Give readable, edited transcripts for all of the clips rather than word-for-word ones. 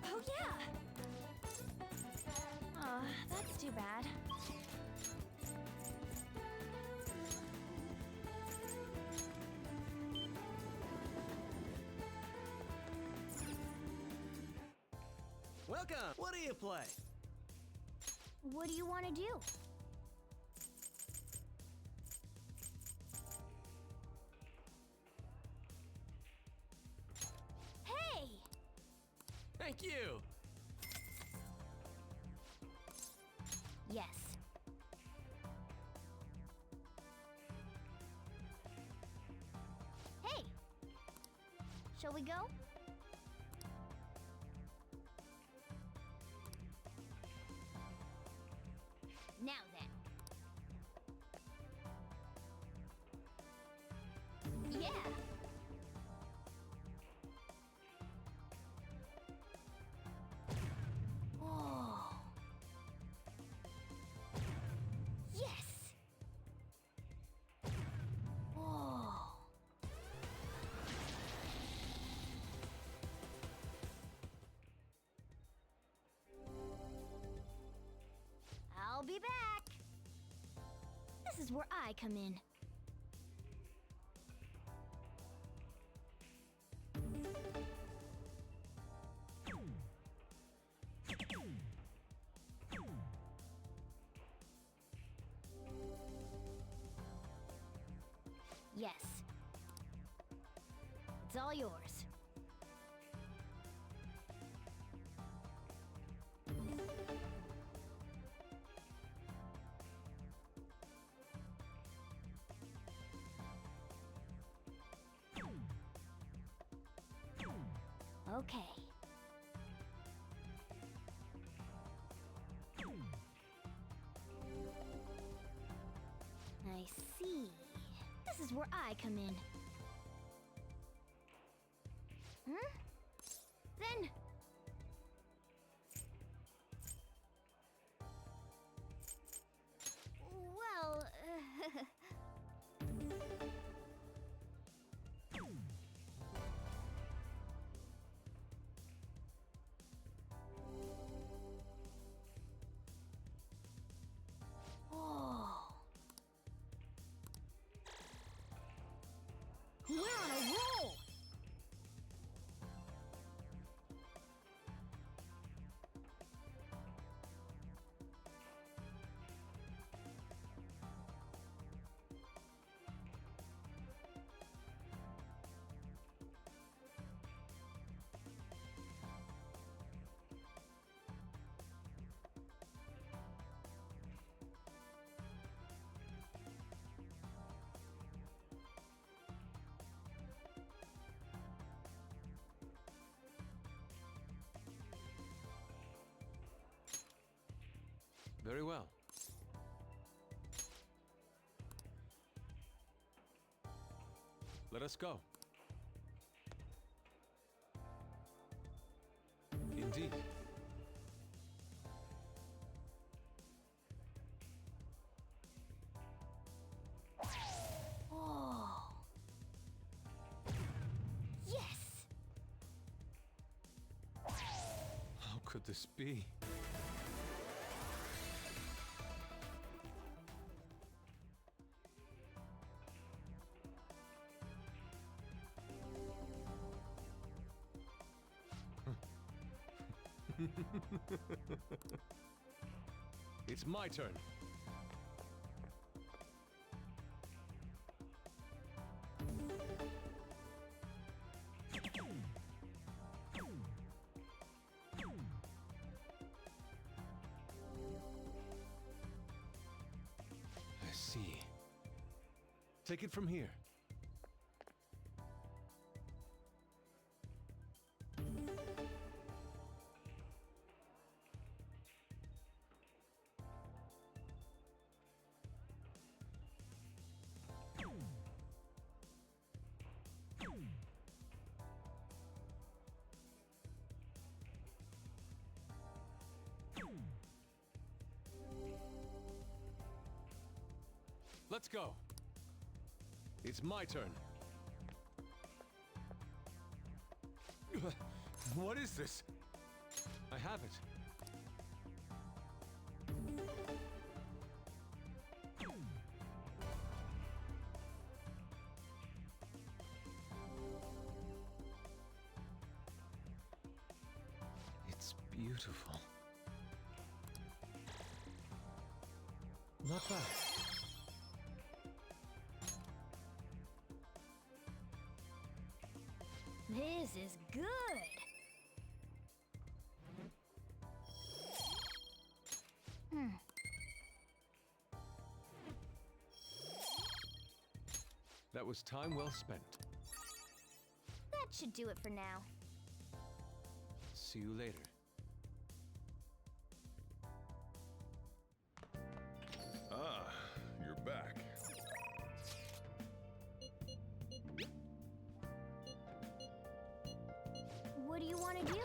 Oh, yeah! Oh, that's too bad. Welcome! What do you play? What do you want to do? Hey! Thank you! Yes. Hey! Shall we go? Now then. Yeah! Oh! Yes! Oh! I'll be back! This is where I come in. Yes. It's all yours. Okay. I see. This is where I come in. Huh? Then... Well, Oh. We're on a roll! Very well. Let us go. Indeed. Oh. Yes! How could this be? It's my turn. I see. Take it from here. Let's go. It's my turn. What is this? I have it. It's beautiful. Not bad. This is good. That was time well spent. That should do it for now. See you later. Ah, you're back. What do you want to do?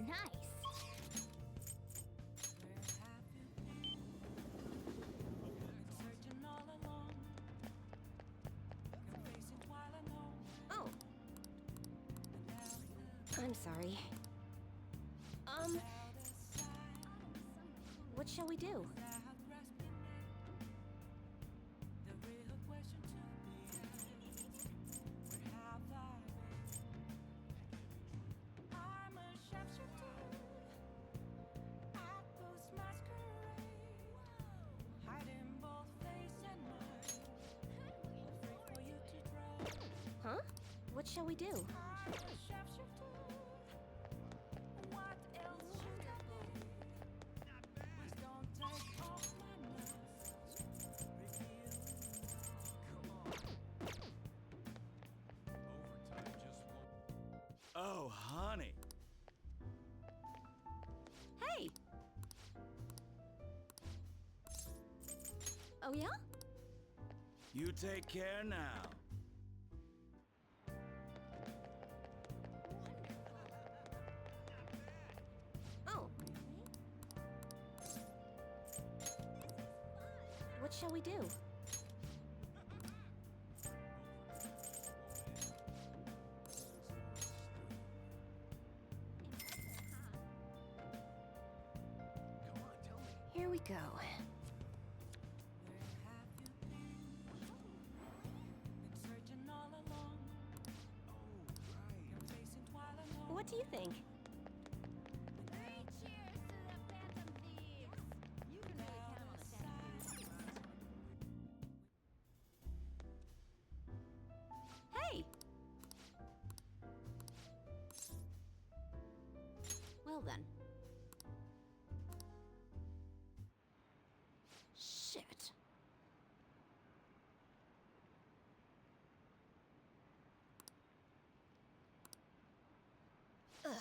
Nice. Oh. I'm sorry. What shall we do? Huh? What shall we do? Oh, honey. Hey! Oh, yeah? You take care now. Oh. What shall we do? Here we go. What do you think? Three cheers to the Phantom Thieves! You can really count on the Phantom Thieves. Hey! Well then. Shit. Ugh.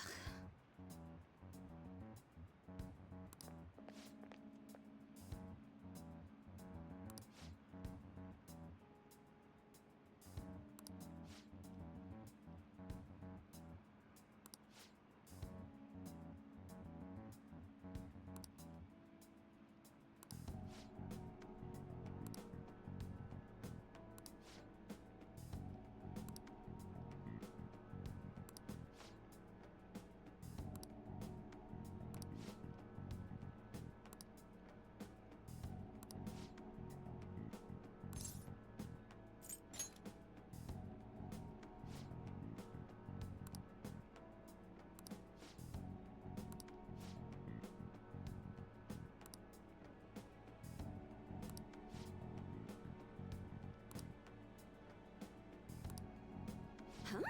Huh?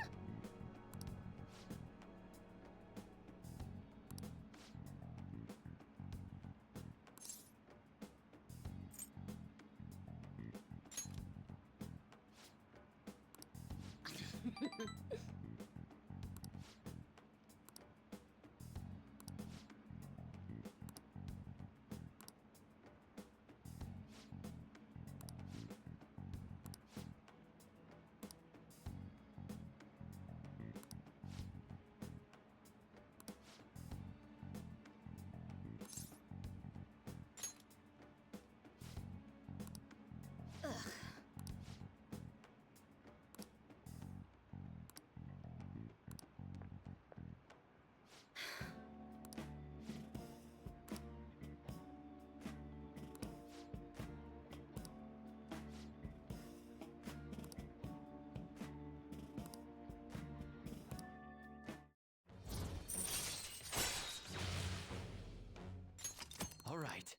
All right.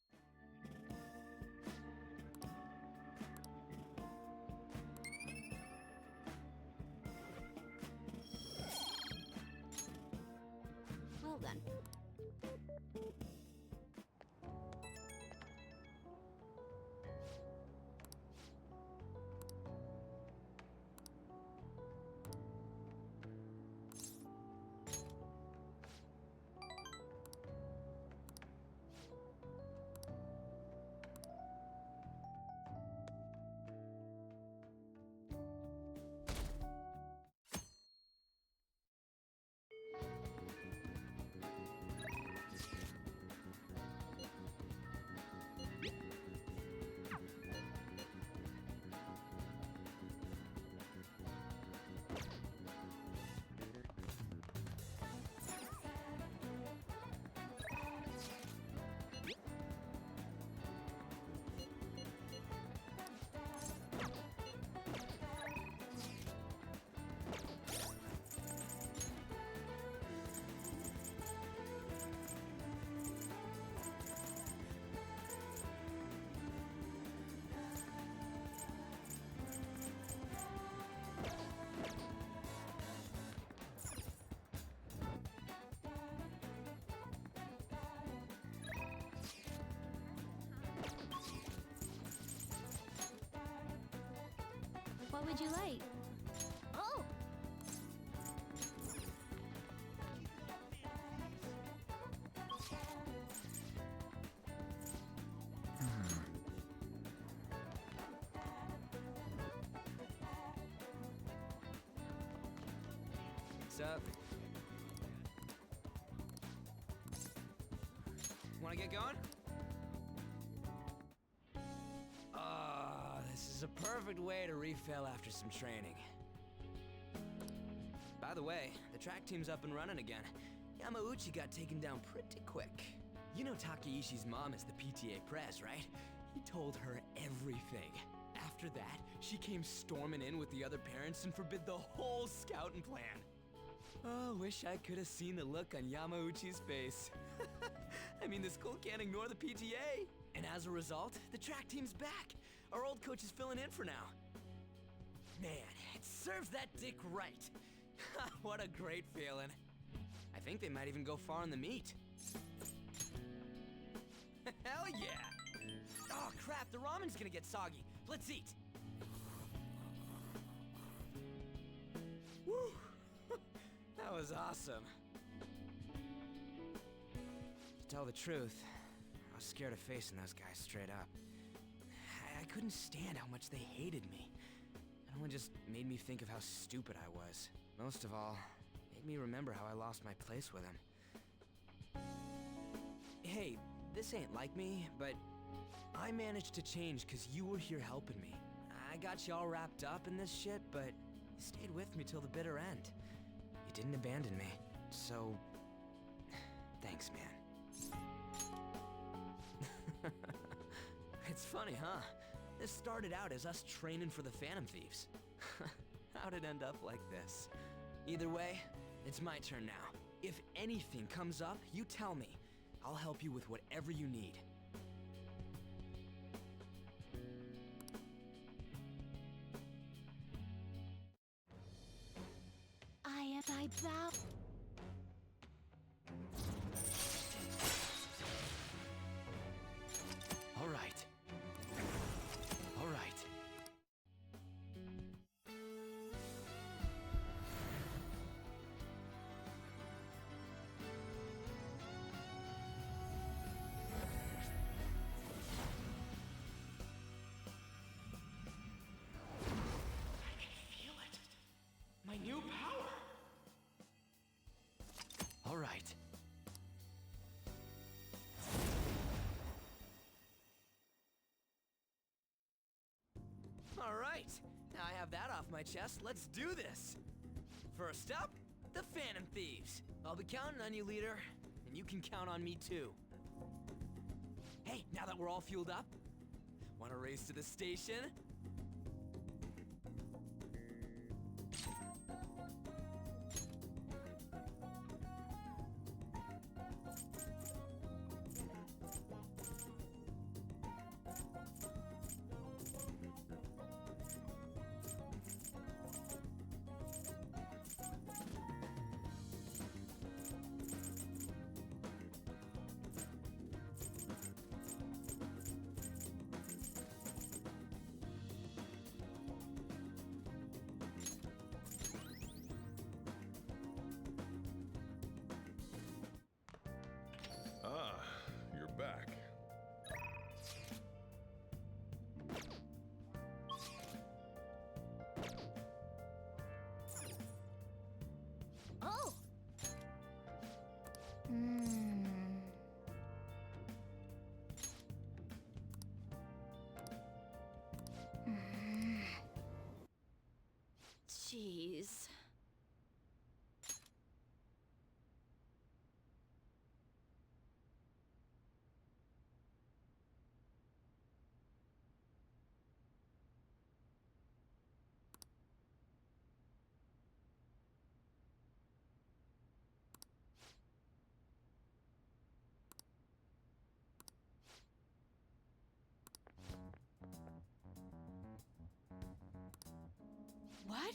Well then. What would you like? Oh! What's up? Wanna get going? This is a perfect way to refill after some training. By the way, the track team's up and running again. Yamauchi got taken down pretty quick. You know Takeishi's mom is the PTA press, right? He told her everything. After that, she came storming in with the other parents and forbid the whole scouting plan. Oh, wish I could have seen the look on Yamauchi's face. I mean, the school can't ignore the PTA. And as a result, the track team's back. Our old coach is filling in for now. Man, it serves that dick right. What a great feeling. I think they might even go far in the meet. Hell yeah! Oh crap, the ramen's gonna get soggy. Let's eat. Woo! That was awesome. To tell the truth, I was scared of facing those guys straight up. I couldn't stand how much they hated me. It only just made me think of how stupid I was. Most of all, it made me remember how I lost my place with them. Hey, this ain't like me, but I managed to change because you were here helping me. I got you all wrapped up in this shit, but you stayed with me till the bitter end. You didn't abandon me, so thanks, man. It's funny, huh? This started out as us training for the Phantom Thieves. How'd it end up like this? Either way, it's my turn now. If anything comes up, you tell me. I'll help you with whatever you need. I bow. All right. All right. I can feel it. My new power. right. Now I have that off my chest, let's do this. First up, the Phantom Thieves. I'll be counting on you, leader. And you can count on me too. Hey, now that we're all fueled up, wanna race to the station? Ah, you're back. Oh! Hmm. Jeez. What?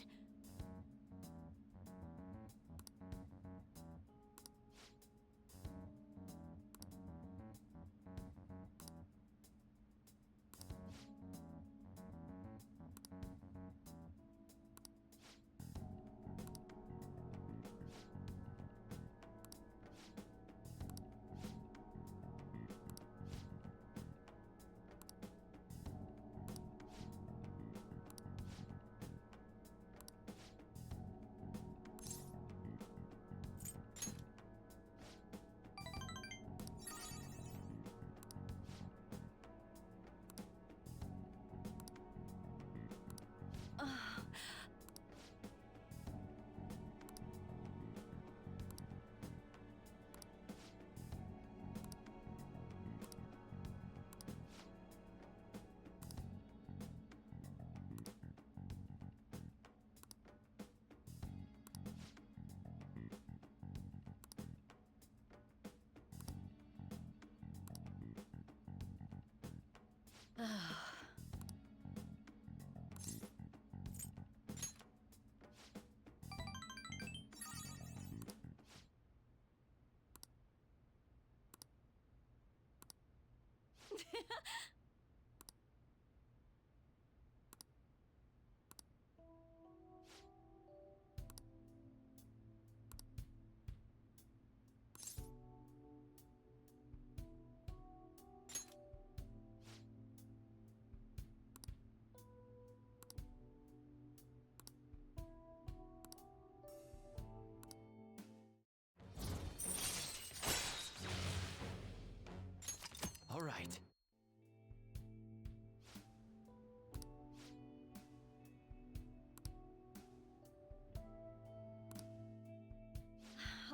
All right.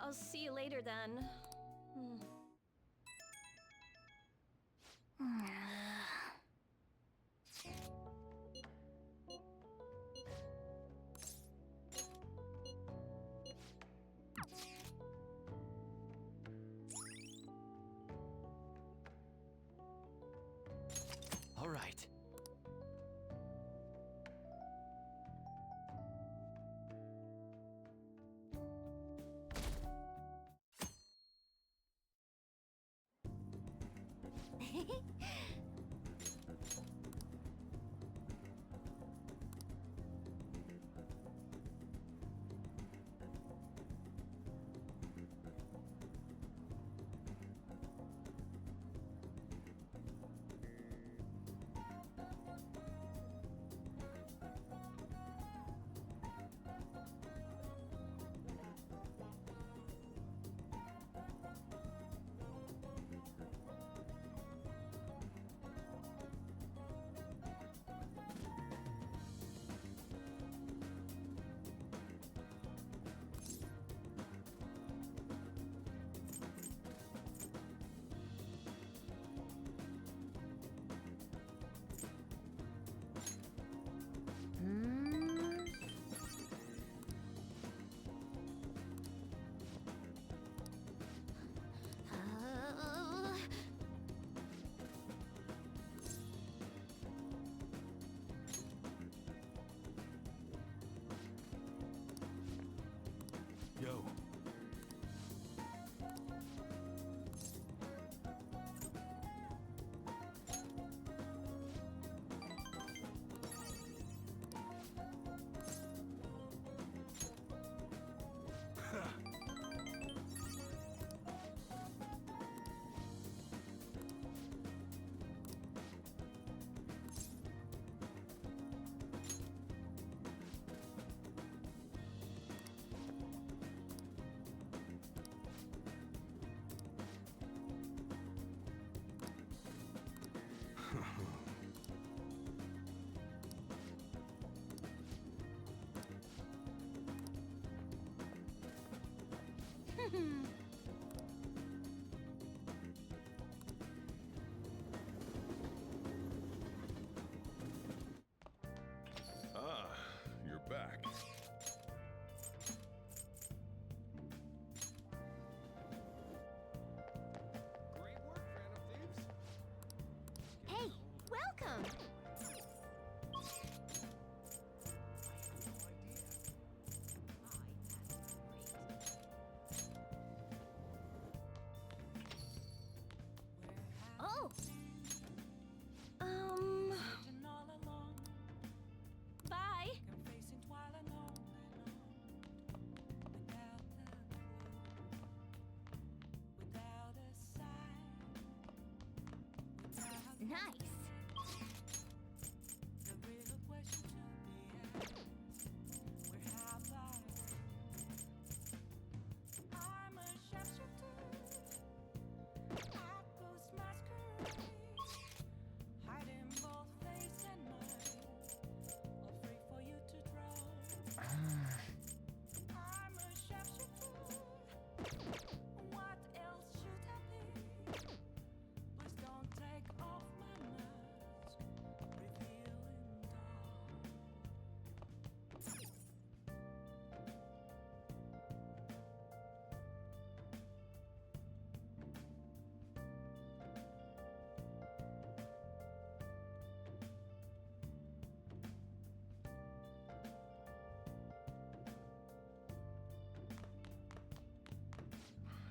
I'll see you later then. All right. Ah, you're back. Great work, Phantom Thieves. Hey, welcome! Oh! Bye! Nice!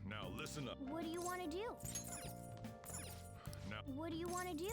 Now listen up. What do you want to do? Now, What do you want to do?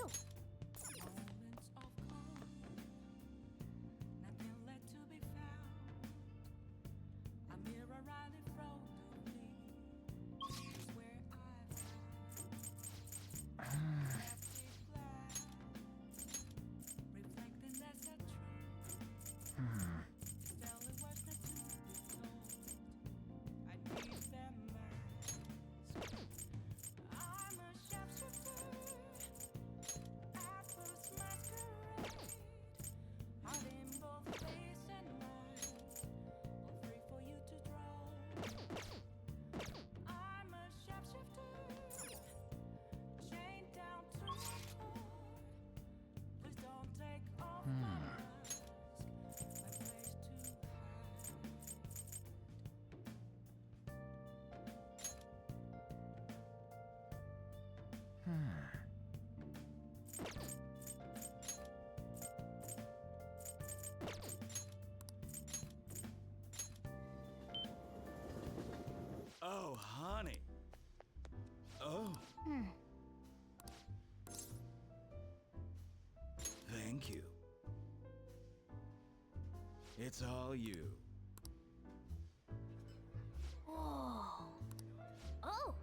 Oh, honey. Oh. Thank you. It's all you. Oh! Oh!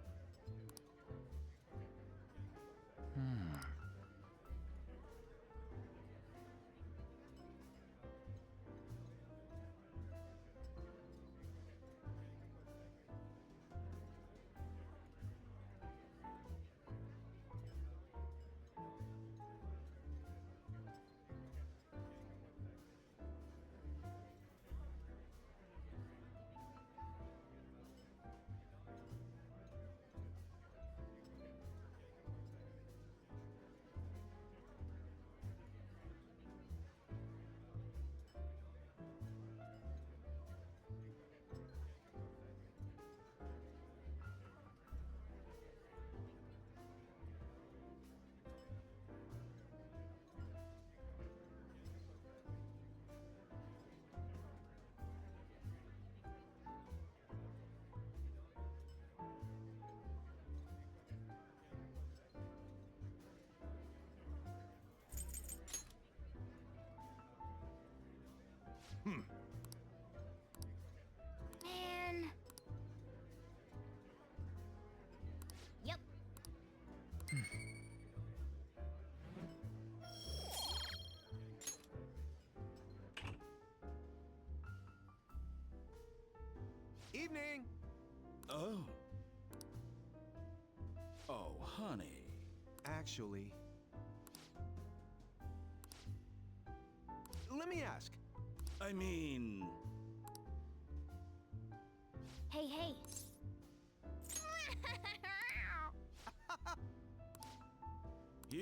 Man. Yep. Evening. Oh. Oh, honey. Actually, let me ask. I mean, Hey, hey.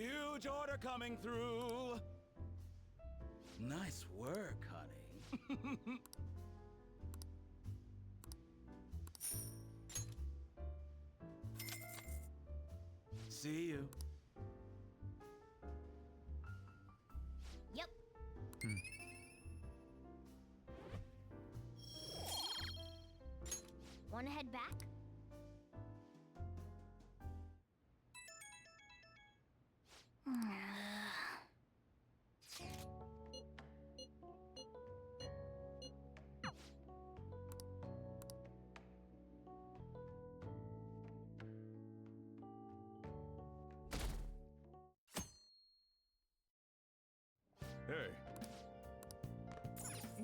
Huge order coming through. Nice work, honey. See you. Yep. Wanna head back? Hey,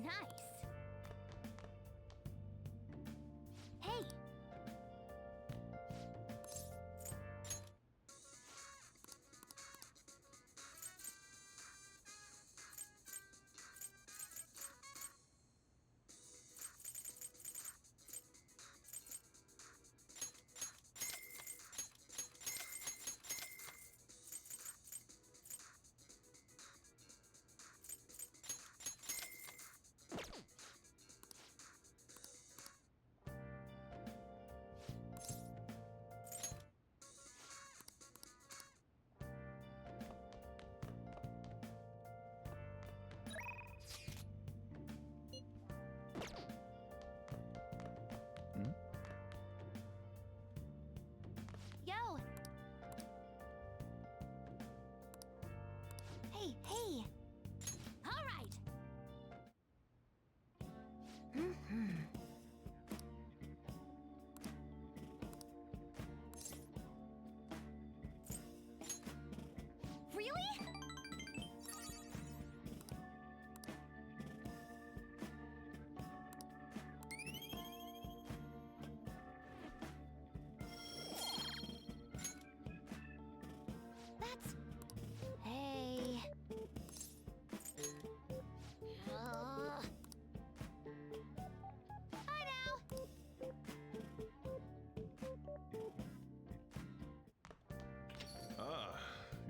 Nice. Hey. Yo. Hey, hey. All right. Really? That's... Hey. Bye now.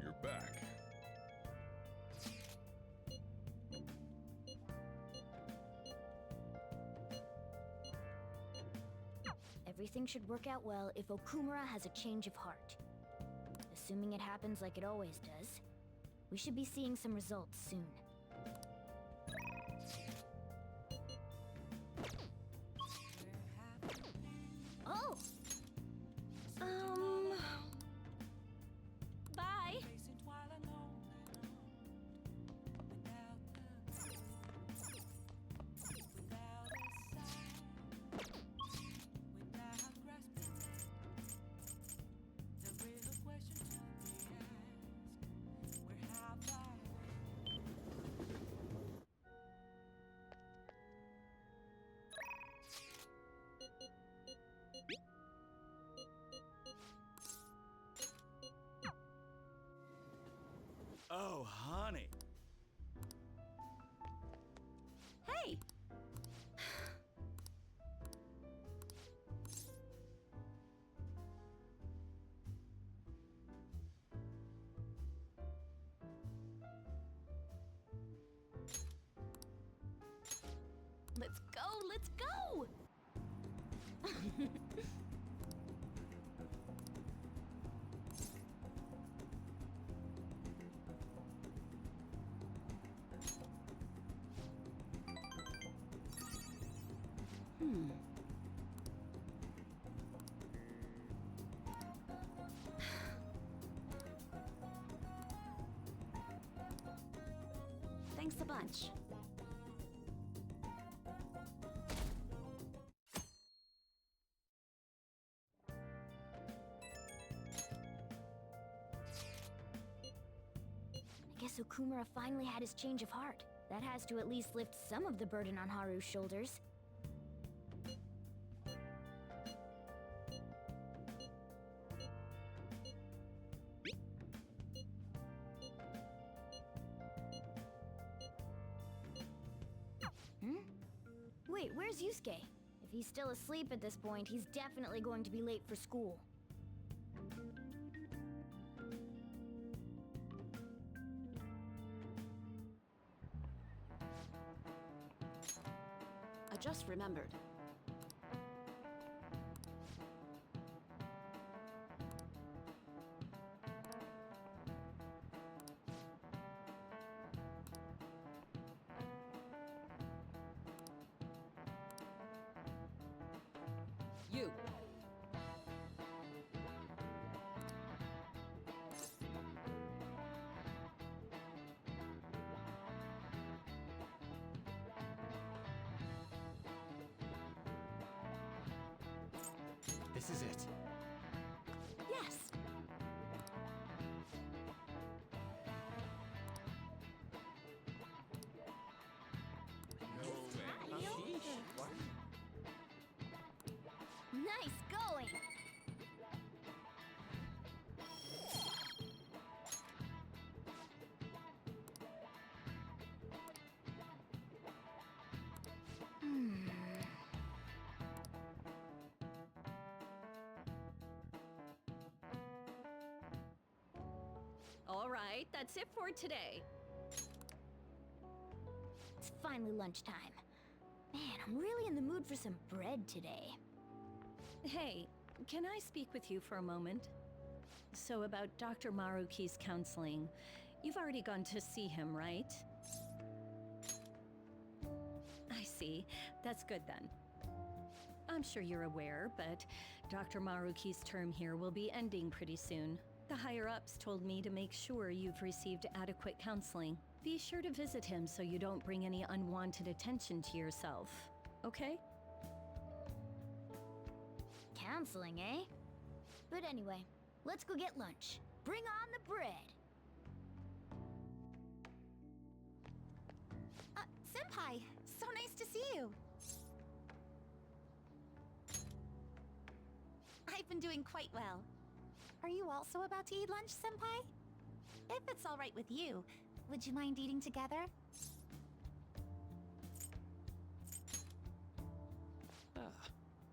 you're back. Everything should work out well if Okumura has a change of heart. Assuming it happens like it always does, we should be seeing some results soon. Oh! Bye. Oh, honey. Hey. Let's go, let's go! Thanks a bunch. I guess Okumura finally had his change of heart. That has to at least lift some of the burden on Haru's shoulders. Wait, where's Yusuke? If he's still asleep at this point, he's definitely going to be late for school. just remembered. You. This is it. Yes. Nice going! All right, that's it for today. It's finally lunchtime. Man, I'm really in the mood for some bread today. Hey, can I speak with you for a moment? So about Dr. Maruki's counseling. You've already gone to see him, right? I see. That's good then. I'm sure you're aware, but Dr. Maruki's term here will be ending pretty soon. The higher-ups told me to make sure you've received adequate counseling. Be sure to visit him so you don't bring any unwanted attention to yourself, okay? Counseling, eh? But anyway, let's go get lunch. Bring on the bread! Senpai, so nice to see you. I've been doing quite well. Are you also about to eat lunch, Senpai? If it's all right with you, would you mind eating together?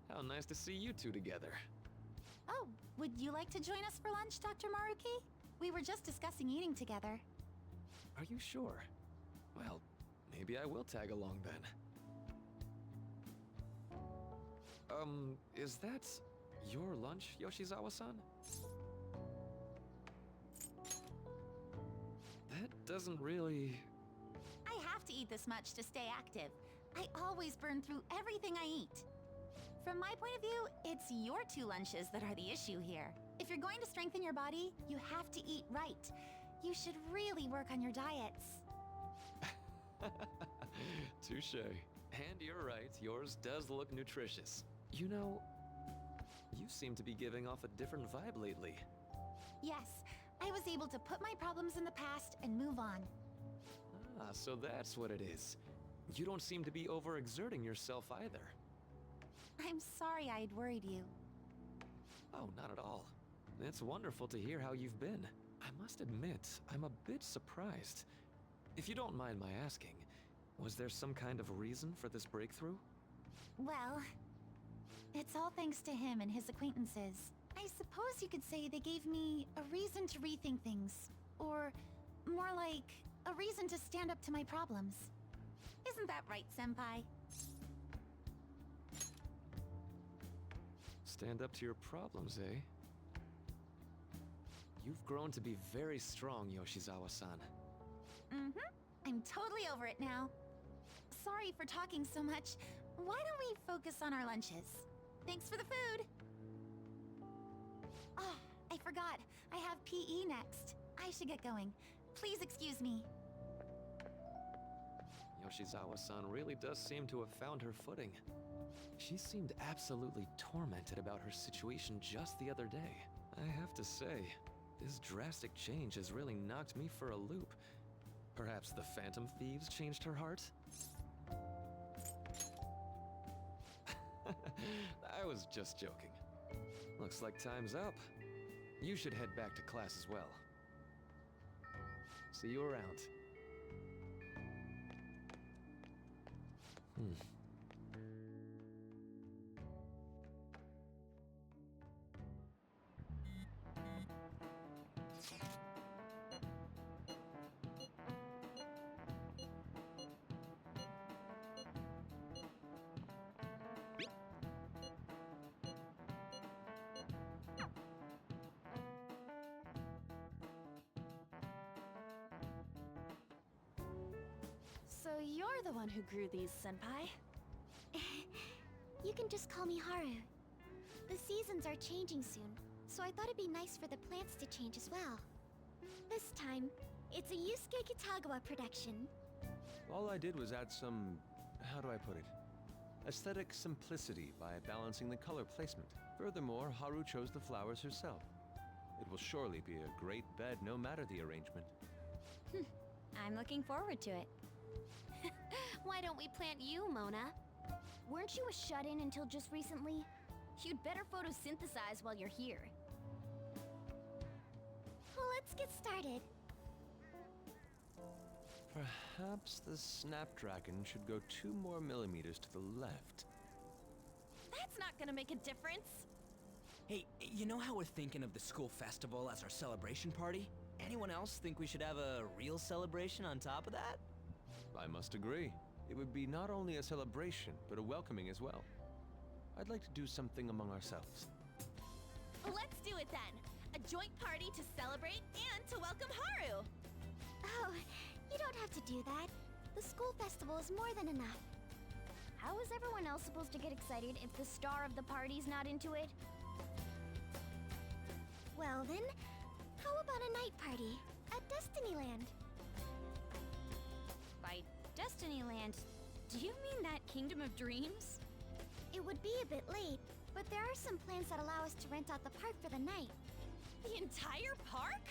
How nice to see you two together. Oh, would you like to join us for lunch, Dr. Maruki? We were just discussing eating together. Are you sure? Well, maybe I will tag along then. Is that your lunch, Yoshizawa-san? That doesn't really... I have to eat this much to stay active. I always burn through everything I eat. From my point of view, it's your 2 lunches that are the issue here. If you're going to strengthen your body, you have to eat right. You should really work on your diets. Touche. And you're right, yours does look nutritious. You know, you seem to be giving off a different vibe lately. Yes, I was able to put my problems in the past and move on. Ah, so that's what it is. You don't seem to be overexerting yourself either. I'm sorry I had worried you. Oh, not at all. It's wonderful to hear how you've been. I must admit, I'm a bit surprised. If you don't mind my asking, was there some kind of reason for this breakthrough? Well, it's all thanks to him and his acquaintances. I suppose you could say they gave me a reason to rethink things. Or, more like, a reason to stand up to my problems. Isn't that right, Senpai? Stand up to your problems, eh? You've grown to be very strong, Yoshizawa-san. Mm-hmm. I'm totally over it now. Sorry for talking so much. Why don't we focus on our lunches? Thanks for the food! Oh, I forgot. I have PE next. I should get going. Please excuse me. Yoshizawa-san really does seem to have found her footing. She seemed absolutely tormented about her situation just the other day. I have to say, this drastic change has really knocked me for a loop. Perhaps the Phantom Thieves changed her heart? I was just joking. Looks like time's up. You should head back to class as well. See you around. you're the one who grew these, Senpai? You can just call me Haru. The seasons are changing soon, so I thought it'd be nice for the plants to change as well. This time, it's a Yusuke Kitagawa production. All I did was add some, how do I put it? Aesthetic simplicity by balancing the color placement. Furthermore, Haru chose the flowers herself. It will surely be a great bed no matter the arrangement. I'm looking forward to it. Why don't we plant you, Mona? Weren't you a shut-in until just recently? You'd better photosynthesize while you're here. Well, let's get started. Perhaps the Snapdragon should go 2 more millimeters to the left. That's not gonna make a difference. Hey, you know how we're thinking of the school festival as our celebration party? Anyone else think we should have a real celebration on top of that? I must agree. It would be not only a celebration, but a welcoming as well. I'd like to do something among ourselves. Let's do it then. A joint party to celebrate and to welcome Haru. Oh, you don't have to do that. The school festival is more than enough. How is everyone else supposed to get excited if the star of the party's not into it? Well then, how about a night party at Destinyland? By Destinyland, do you mean that Kingdom of Dreams? It would be a bit late, but there are some plans that allow us to rent out the park for the night. The entire park?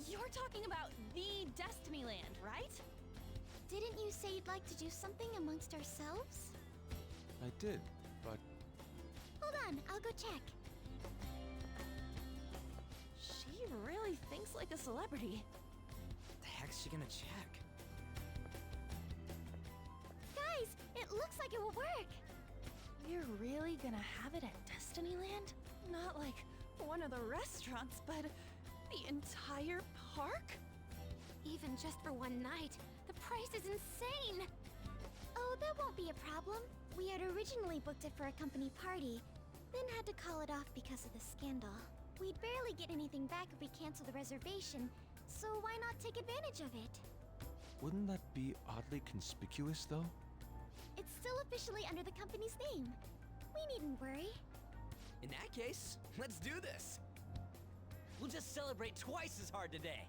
You're talking about the Destinyland, right? Didn't you say you'd like to do something amongst ourselves? I did, but Hold on, I'll go check. She really thinks like a celebrity. The heck's she gonna check? Guys, it looks like it will work. We're really gonna have it at Destinyland? Not like one of the restaurants, but the entire park? Even just for one night, the price is insane. Oh, that won't be a problem. We had originally booked it for a company party, then had to call it off because of the scandal. We'd barely get anything back if we cancel the reservation, so why not take advantage of it? wouldn't that be oddly conspicuous, though? It's still officially under the company's name. We needn't worry. In that case, let's do this. We'll just celebrate twice as hard today.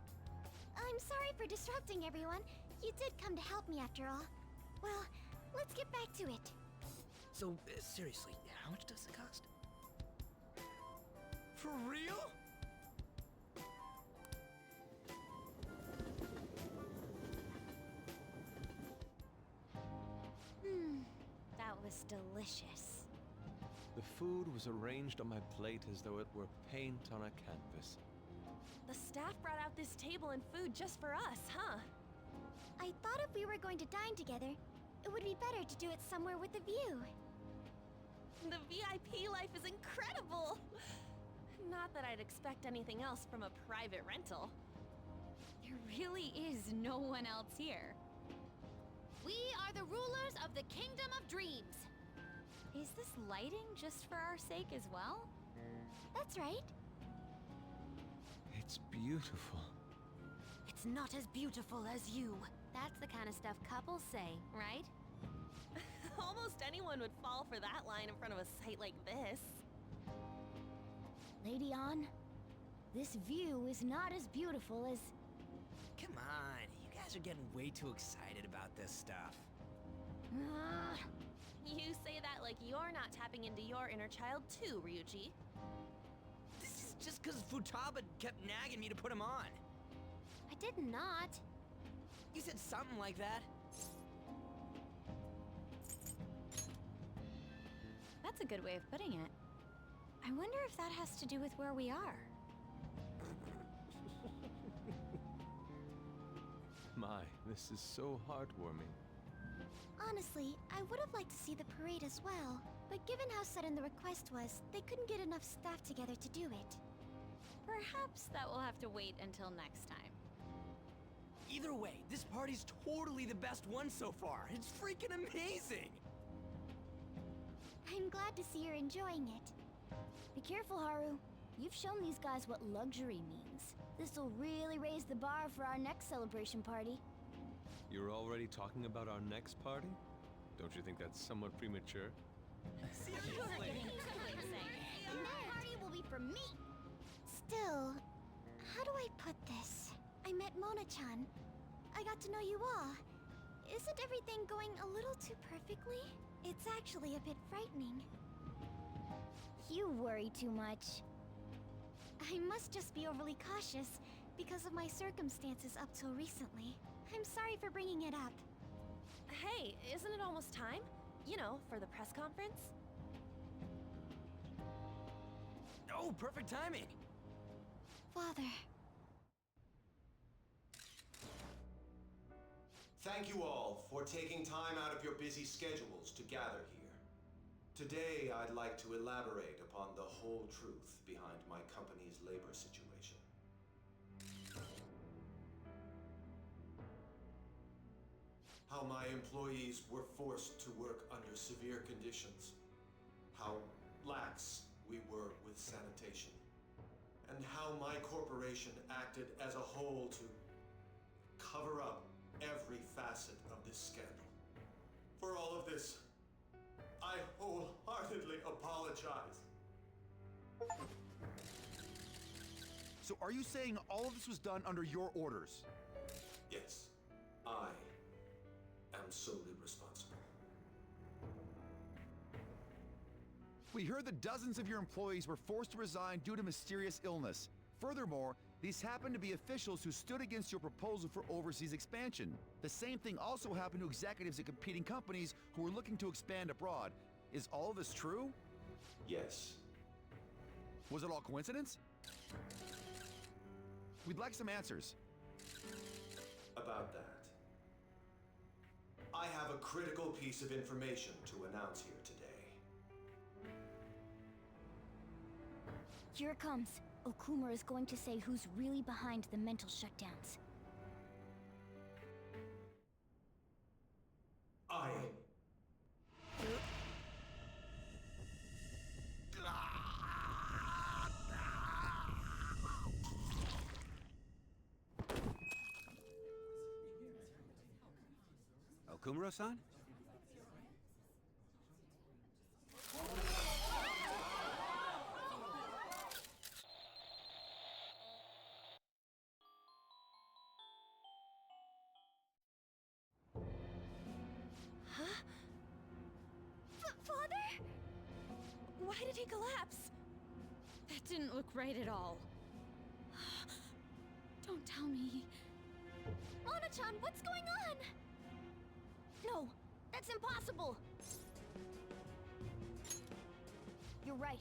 I'm sorry for disrupting everyone. You did come to help me after all. Well, let's get back to it. So, seriously, how much does it cost? For real? That was delicious. The food was arranged on my plate as though it were paint on a canvas. The staff brought out this table and food just for us, huh? I thought if we were going to dine together, it would be better to do it somewhere with a view. The VIP life is incredible! Not that I'd expect anything else from a private rental. There really is no one else here. We are the rulers of the Kingdom of Dreams. Is this lighting just for our sake as well? That's right. It's beautiful. It's not as beautiful as you. That's the kind of stuff couples say, right? Almost anyone would fall for that line in front of a site like this. Lady An, this view is not as beautiful as... Come on, you guys are getting way too excited about this stuff. You say that like you're not tapping into your inner child too, Ryuji. This is just because Futaba kept nagging me to put him on. I did not. You said something like that. That's a good way of putting it. I wonder if that has to do with where we are. My, this is so heartwarming. Honestly, I would have liked to see the parade as well. But given how sudden the request was, they couldn't get enough staff together to do it. Perhaps that will have to wait until next time. Either way, this party's totally the best one so far. It's freaking amazing! I'm glad to see you're enjoying it. Be careful, Haru. You've shown these guys what luxury means. This'll really raise the bar for our next celebration party. You're already talking about our next party? Don't you think that's somewhat premature? And that party will be for me! Still, how do I put this? I met Mona-chan. I got to know you all. Isn't everything going a little too perfectly? It's actually a bit frightening. You worry too much. I must just be overly cautious because of my circumstances up till recently. I'm sorry for bringing it up. Hey, isn't it almost time? You know, for the press conference? Oh, perfect timing! Father. Thank you all for taking time out of your busy schedules to gather here. Today, I'd like to elaborate upon the whole truth behind my company's labor situation. How my employees were forced to work under severe conditions. How lax we were with sanitation. And how my corporation acted as a whole to cover up every facet of this scandal. For all of this, I wholeheartedly apologize. So are you saying all of this was done under your orders? Yes, I am solely responsible. We heard that dozens of your employees were forced to resign due to mysterious illness. Furthermore, these happened to be officials who stood against your proposal for overseas expansion. The same thing also happened to executives at competing companies who were looking to expand abroad. Is all of this true? Yes. Was it all coincidence? We'd like some answers. About that, I have a critical piece of information to announce here today. Here it comes. Okumura is going to say who's really behind the mental shutdowns. I... Okumura-san? Father? Why did he collapse? That didn't look right at all. Don't tell me. Mona-chan, what's going on? No, that's impossible. You're right.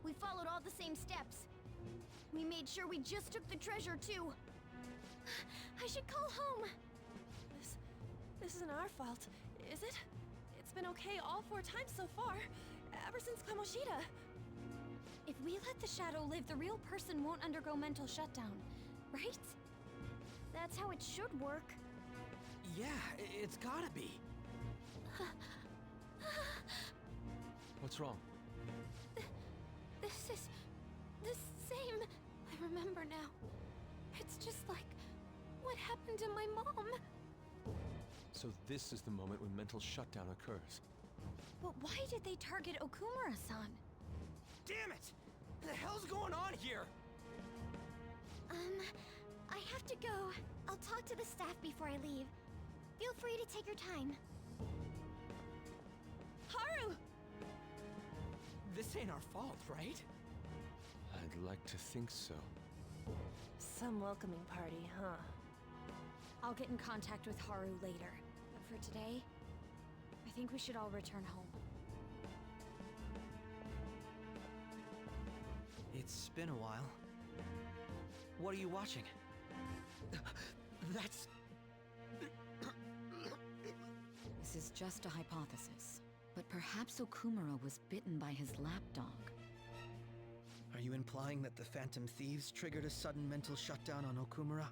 We followed all the same steps. We made sure we just took the treasure, too. I should call home. This isn't our fault, is it? It's been okay all 4 times so far, ever since Kamoshida. If we let the shadow live, the real person won't undergo mental shutdown, right? That's how it should work. Yeah, it's gotta be. What's wrong? This is the same. I remember now. It's just like what happened to my mom. So this is the moment when mental shutdown occurs. But why did they target Okumura-san? Damn it! What the hell's going on here? I have to go. I'll talk to the staff before I leave. Feel free to take your time. Haru! This ain't our fault, right? I'd like to think so. Some welcoming party, huh? I'll get in contact with Haru later. But for today, I think we should all return home. It's been a while. What are you watching? That's... This is just a hypothesis, but perhaps Okumura was bitten by his lapdog. Are you implying that the Phantom Thieves triggered a sudden mental shutdown on Okumura?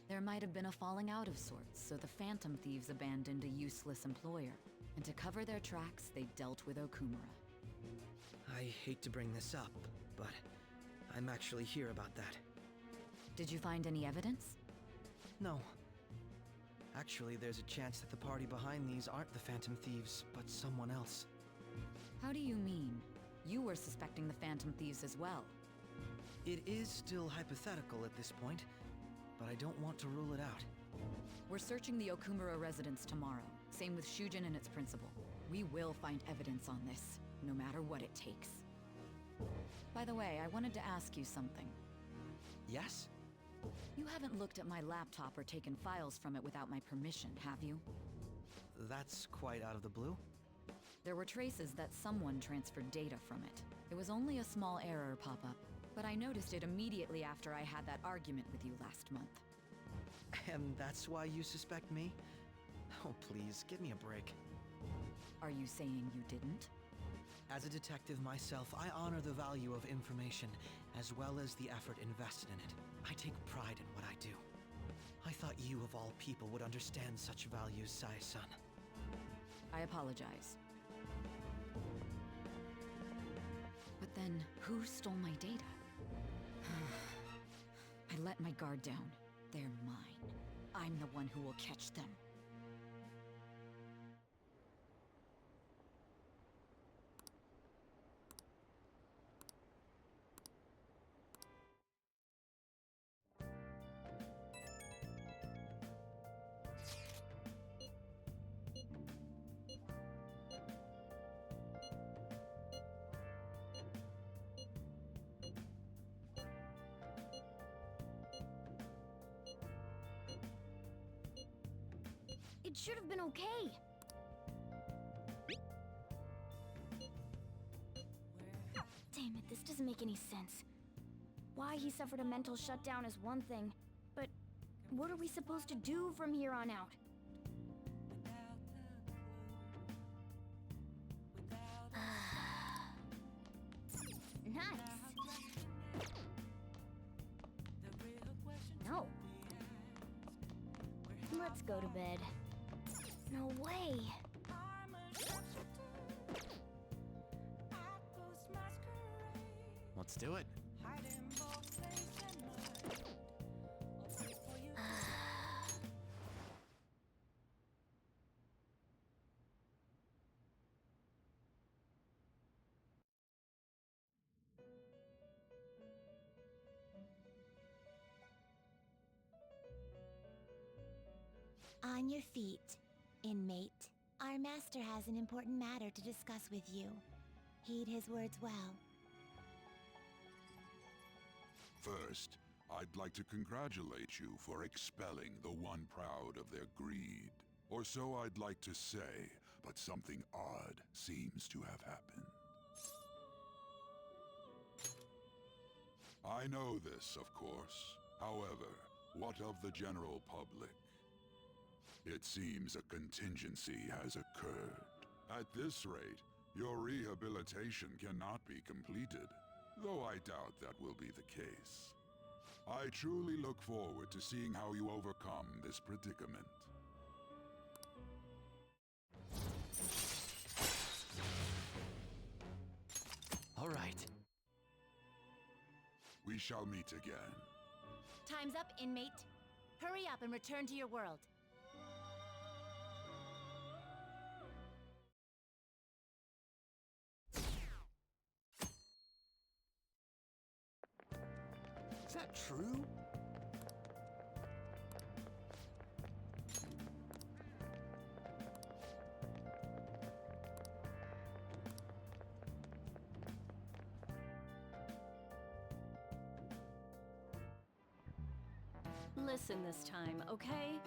There might have been a falling out of sorts, so the Phantom Thieves abandoned a useless employer. And to cover their tracks, they dealt with Okumura. I hate to bring this up, but I'm actually here about that. Did you find any evidence? No. Actually, there's a chance that the party behind these aren't the Phantom Thieves, but someone else. How do you mean? You were suspecting the Phantom Thieves as well. It is still hypothetical at this point, but I don't want to rule it out. We're searching the Okumura residence tomorrow. Same with Shujin and its principal. We will find evidence on this, no matter what it takes. By the way, I wanted to ask you something. Yes? You haven't looked at my laptop or taken files from it without my permission, have you? That's quite out of the blue. There were traces that someone transferred data from it. It was only a small error pop-up, but I noticed it immediately after I had that argument with you last month. And that's why you suspect me? Oh, please, give me a break. Are you saying you didn't? As a detective myself, I honor the value of information, as well as the effort invested in it. I take pride in what I do. I thought you, of all people, would understand such values, Sae-san. I apologize. But then, who stole my data? I let my guard down. They're mine. I'm the one who will catch them. It should have been okay. Damn it, this doesn't make any sense. Why he suffered a mental shutdown is one thing, but what are we supposed to do from here on out? Nice. No. Let's go to bed. No way. Let's do it. On your feet, inmate. Our master has an important matter to discuss with you. Heed his words well. First, I'd like to congratulate you for expelling the one proud of their greed. Or so I'd like to say, but something odd seems to have happened. I know this, of course. However, what of the general public? It seems a contingency has occurred. At this rate, your rehabilitation cannot be completed, though I doubt that will be the case. I truly look forward to seeing how you overcome this predicament. All right. We shall meet again. Time's up, inmate. Hurry up and return to your world. Is that true? Listen this time, okay?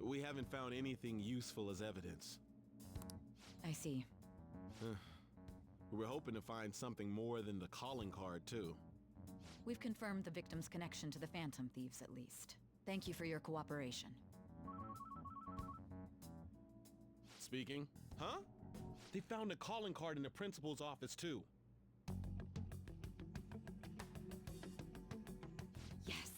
We haven't found anything useful as evidence. I see. We're hoping to find something more than the calling card, too. We've confirmed the victim's connection to the Phantom Thieves, at least. Thank you for your cooperation. Speaking. Huh? They found a calling card in the principal's office, too. Yes.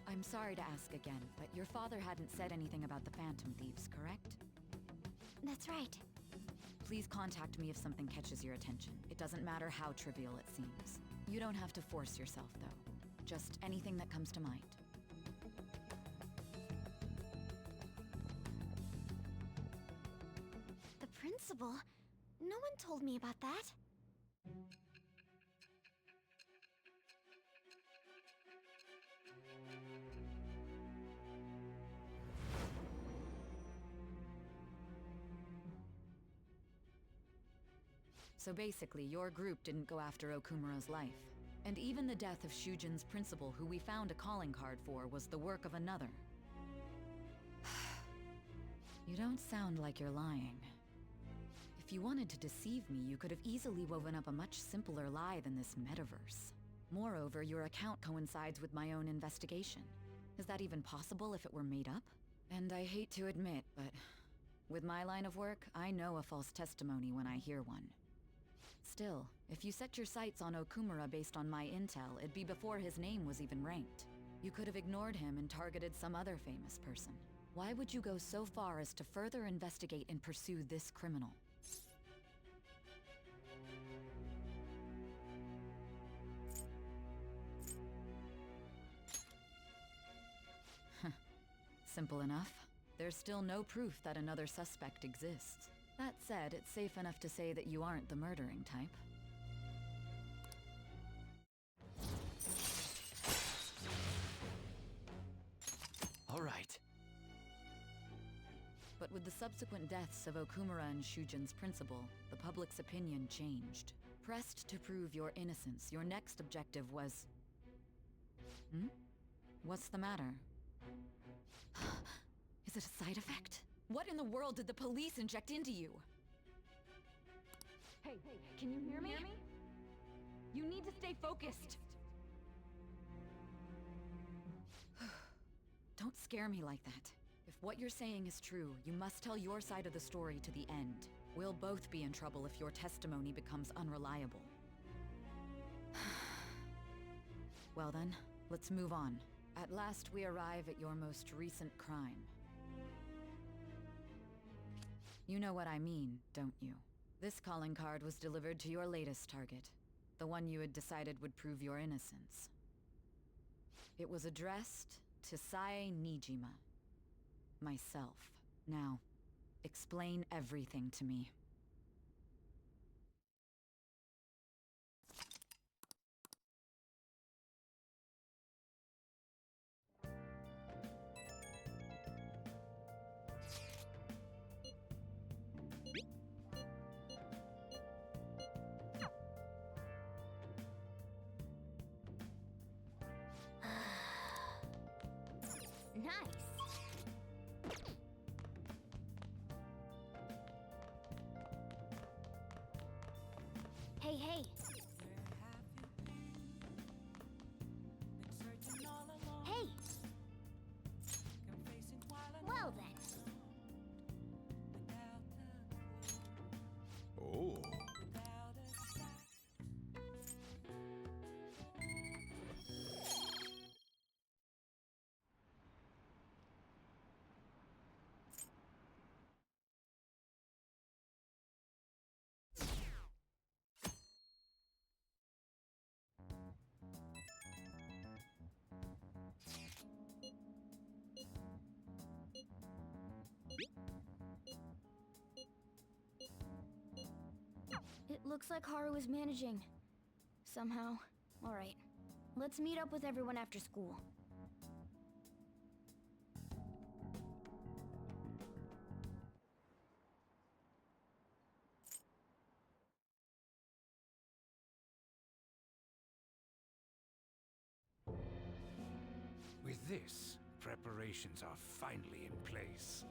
I'm sorry to ask again, but your father hadn't said anything about the Phantom Thieves, correct? That's right. Please contact me if something catches your attention. It doesn't matter how trivial it seems. You don't have to force yourself, though. Just anything that comes to mind. The principal? No one told me about that. So basically, your group didn't go after Okumura's life. And even the death of Shujin's principal, who we found a calling card for, was the work of another. You don't sound like you're lying. If you wanted to deceive me, you could have easily woven up a much simpler lie than this metaverse. Moreover, your account coincides with my own investigation. Is that even possible if it were made up? And I hate to admit, but with my line of work, I know a false testimony when I hear one. Still, if you set your sights on Okumura based on my intel, it'd be before his name was even ranked. You could have ignored him and targeted some other famous person. Why would you go so far as to further investigate and pursue this criminal? Simple enough. There's still no proof that another suspect exists. That said, it's safe enough to say that you aren't the murdering type. All right. But with the subsequent deaths of Okumura and Shujin's principal, the public's opinion changed. Pressed to prove your innocence, your next objective was... What's the matter? Is it a side effect? What in the world did the police inject into you? Hey, can you hear me? You need to stay focused. Don't scare me like that. If what you're saying is true, you must tell your side of the story to the end. We'll both be in trouble if your testimony becomes unreliable. Well then, let's move on. At last we arrive at your most recent crime. You know what I mean, don't you? This calling card was delivered to your latest target. The one you had decided would prove your innocence. It was addressed to Sae Nijima. Myself. Now, explain everything to me. Nice. Hey, hey. Hey. Well then. Oh. It looks like Haru is managing. Somehow. Alright. Let's meet up with everyone after school. With this, preparations are finally in place.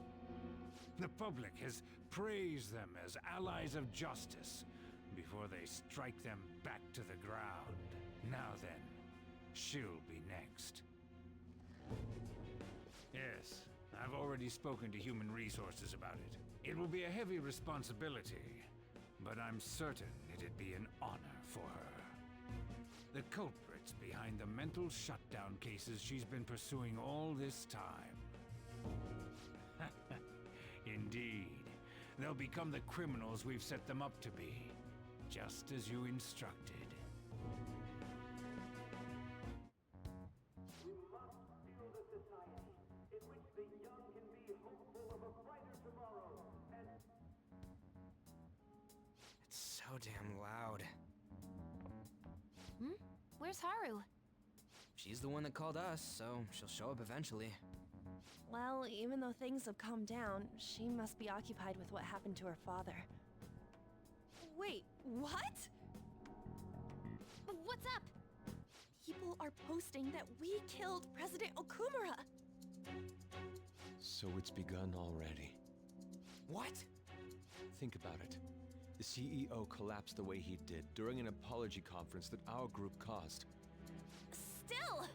The public has praised them as allies of justice before they strike them back to the ground. Now then, she'll be next. Yes, I've already spoken to Human Resources about it. It will be a heavy responsibility, but I'm certain it'd be an honor for her. The culprits behind the mental shutdown cases she's been pursuing all this time. Indeed. They'll become the criminals we've set them up to be, just as you instructed. We must build a society in which the young can be hopeful of a brighter tomorrow, and It's so damn loud. Where's Haru? She's the one that called us, so she'll show up eventually. Well, even though things have calmed down, she must be occupied with what happened to her father. Wait, what? What's up? People are posting that we killed President Okumura! So it's begun already. What? Think about it. The CEO collapsed the way he did during an apology conference that our group caused. Still!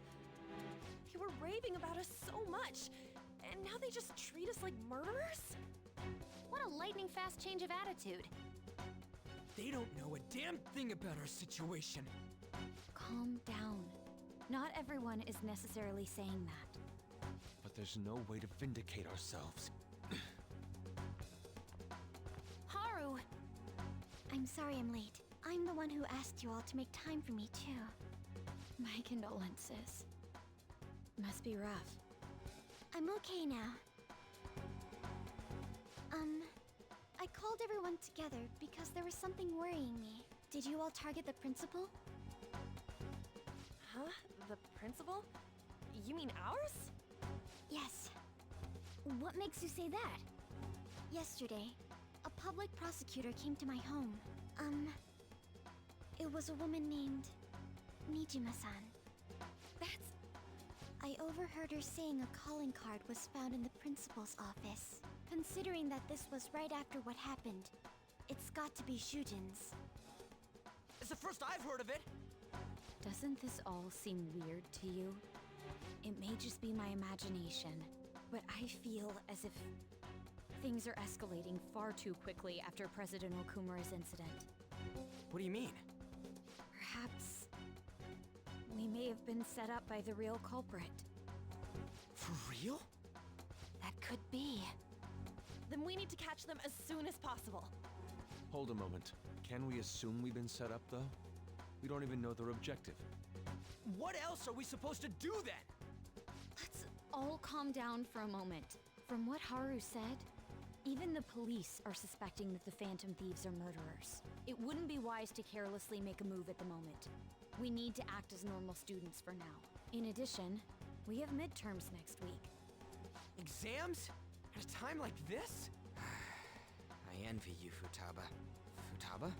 They were raving about us so much, and now they just treat us like murderers? What a lightning-fast change of attitude. They don't know a damn thing about our situation. Calm down. Not everyone is necessarily saying that. But there's no way to vindicate ourselves. Haru! I'm sorry I'm late. I'm the one who asked you all to make time for me, too. My condolences. Must be rough. I'm okay now. I called everyone together because there was something worrying me. Did you all target the principal? Huh? The principal? You mean ours? Yes. What makes you say that? Yesterday, a public prosecutor came to my home. It was a woman named Nijima-san. I overheard her saying a calling card was found in the principal's office. Considering that this was right after what happened, it's got to be Shujin's. It's the first I've heard of it! Doesn't this all seem weird to you? It may just be my imagination, but I feel as if things are escalating far too quickly after President Okumura's incident. What do you mean? Perhaps we may have been set up by the real culprit. For real? That could be. Then we need to catch them as soon as possible. Hold a moment. Can we assume we've been set up, though? We don't even know their objective. What else are we supposed to do then? Let's all calm down for a moment. From what Haru said, even the police are suspecting that the Phantom Thieves are murderers. It wouldn't be wise to carelessly make a move at the moment. We need to act as normal students for now. In addition, we have midterms next week. Exams? At a time like this? I envy you, Futaba. Futaba?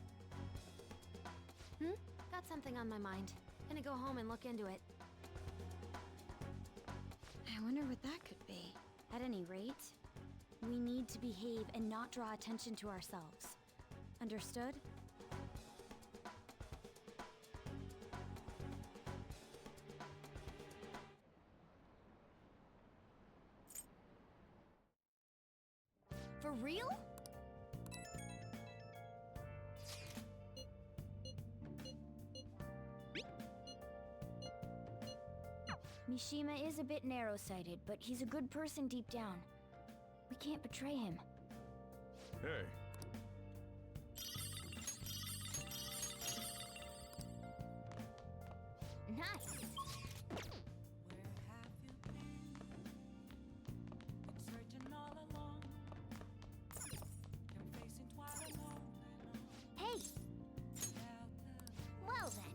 Got something on my mind. Gonna go home and look into it. I wonder what that could be. At any rate, we need to behave and not draw attention to ourselves. Understood? For real? Mishima is a bit narrow-sighted, but he's a good person deep down. We can't betray him. Hey, Nice! Hey! Well then.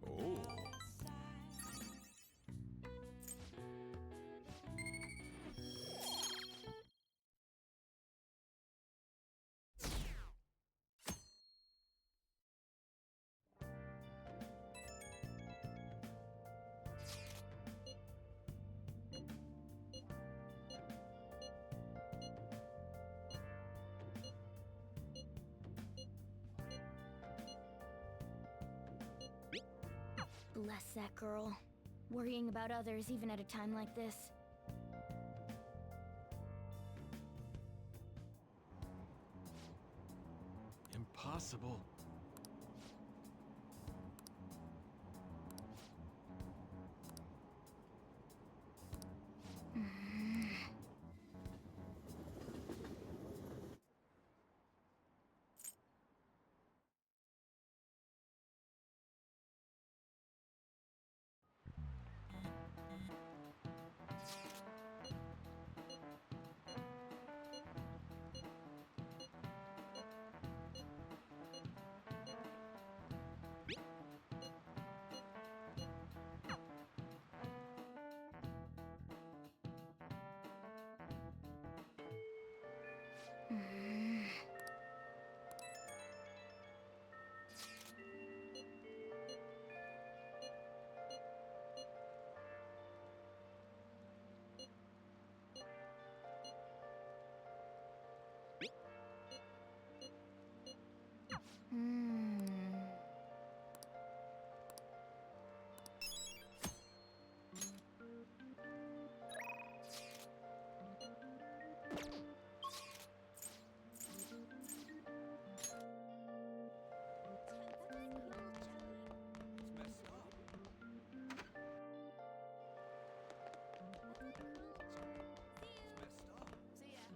oh. Bless that girl. Worrying about others even at a time like this. Impossible.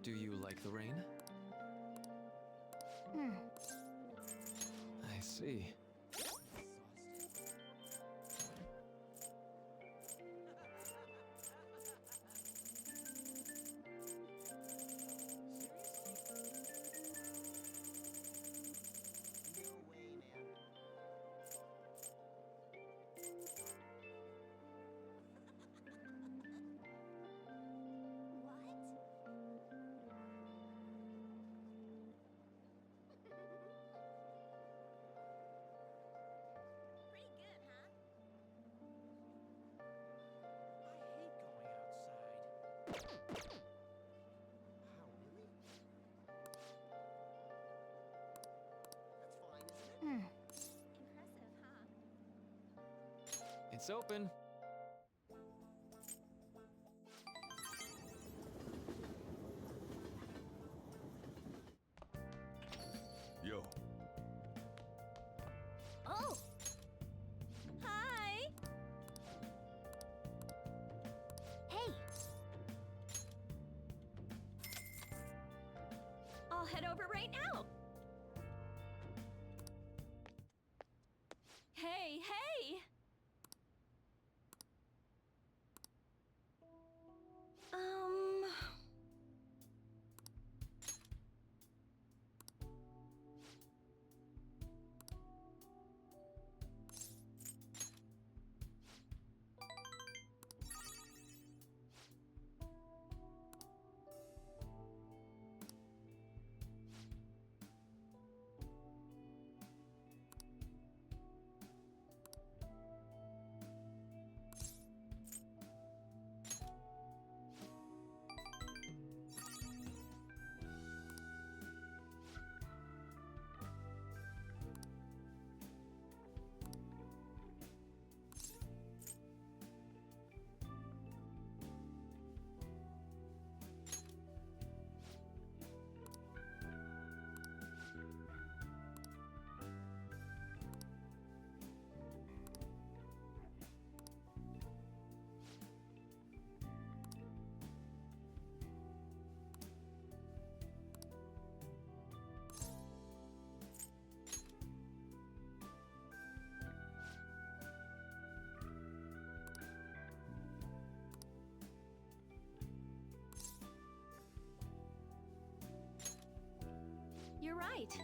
Do you like the rain? I see. It's open. Yo, Oh! Hi! Hey! I'll head over right now. Hey, hey! You're right.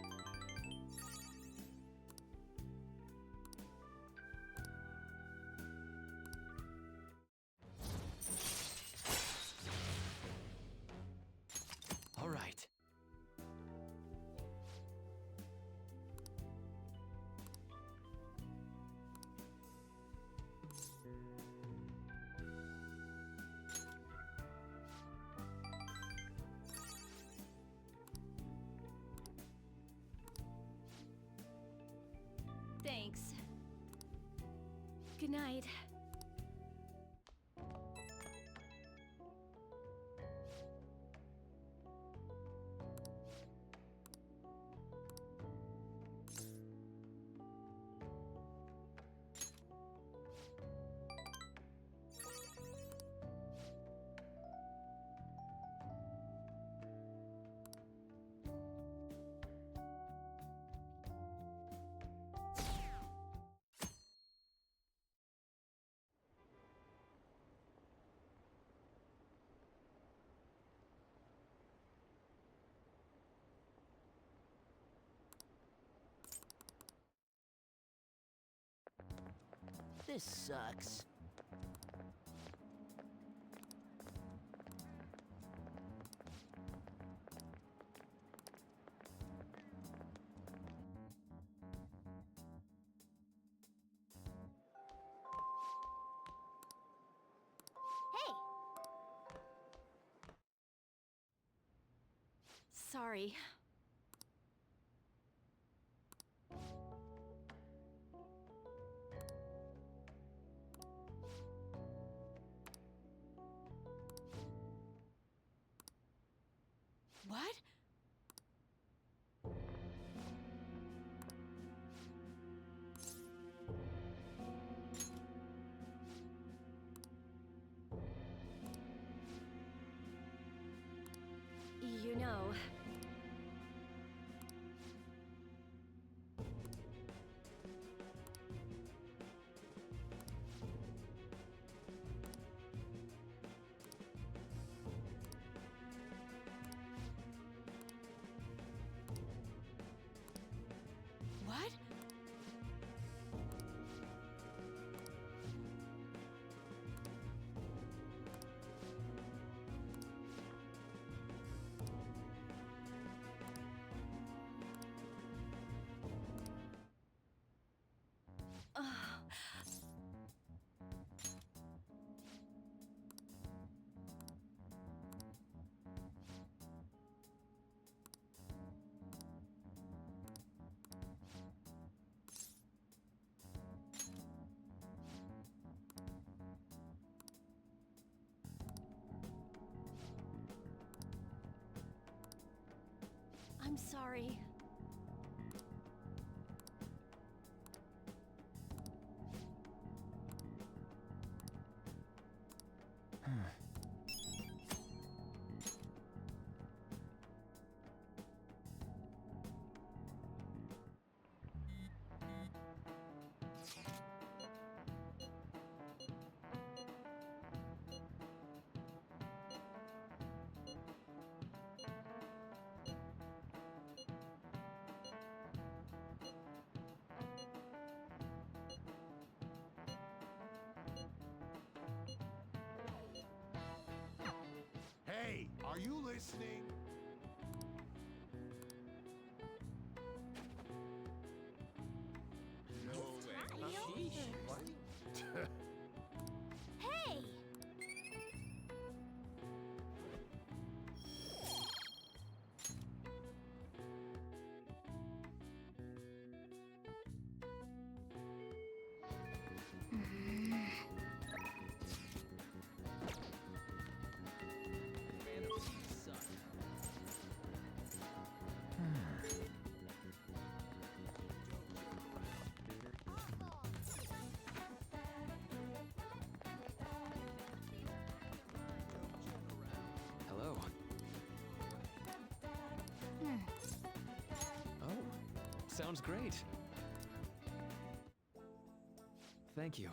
All right. Good night. This sucks. Hey! Sorry. What? You know... What? I'm sorry. Hey, are you listening? No way. What? Hey! Hello. Oh, sounds great. Thank you.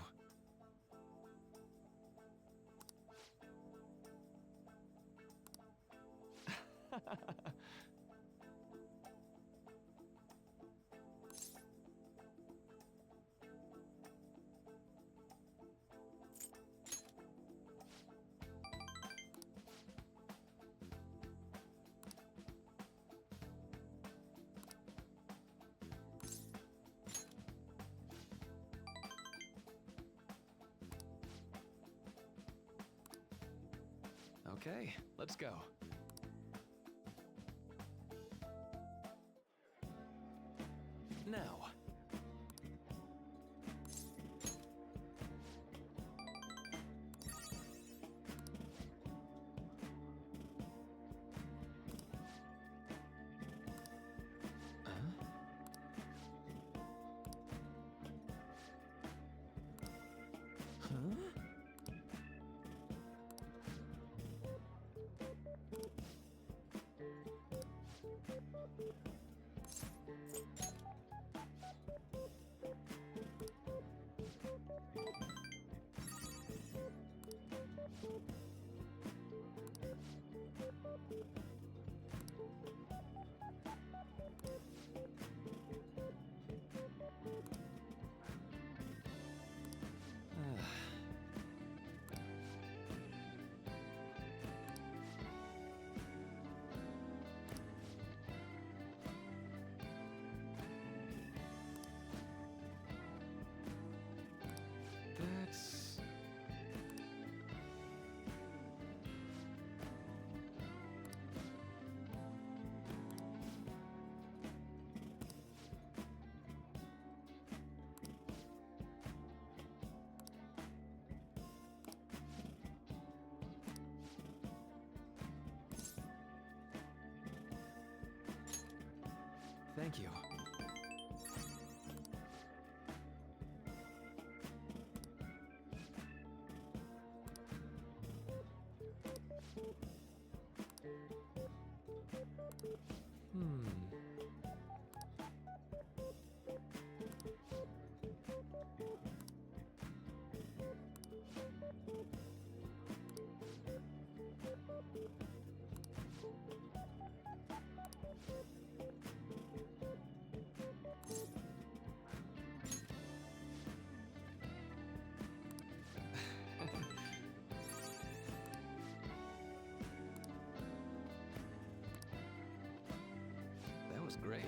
Okay, let's go. Now. That's... Thank you. That was great.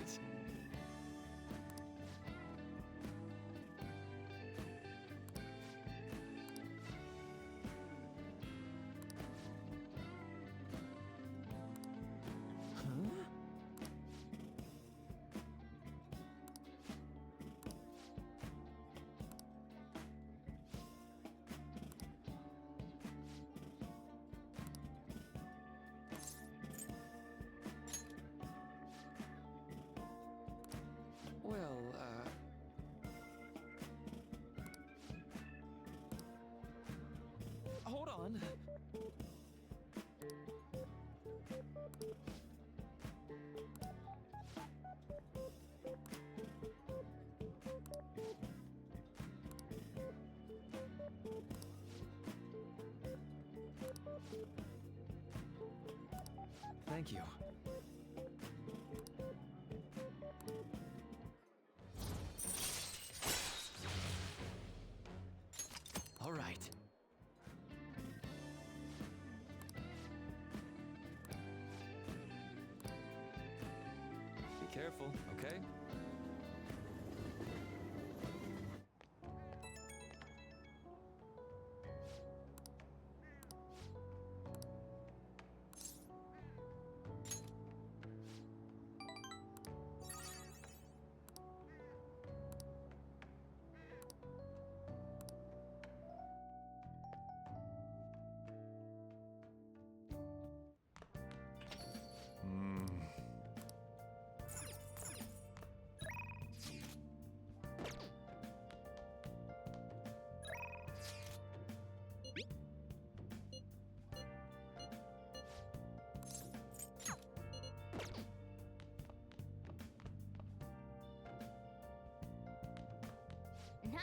Well, hold on. Thank you. All right. Be careful, okay? Nice.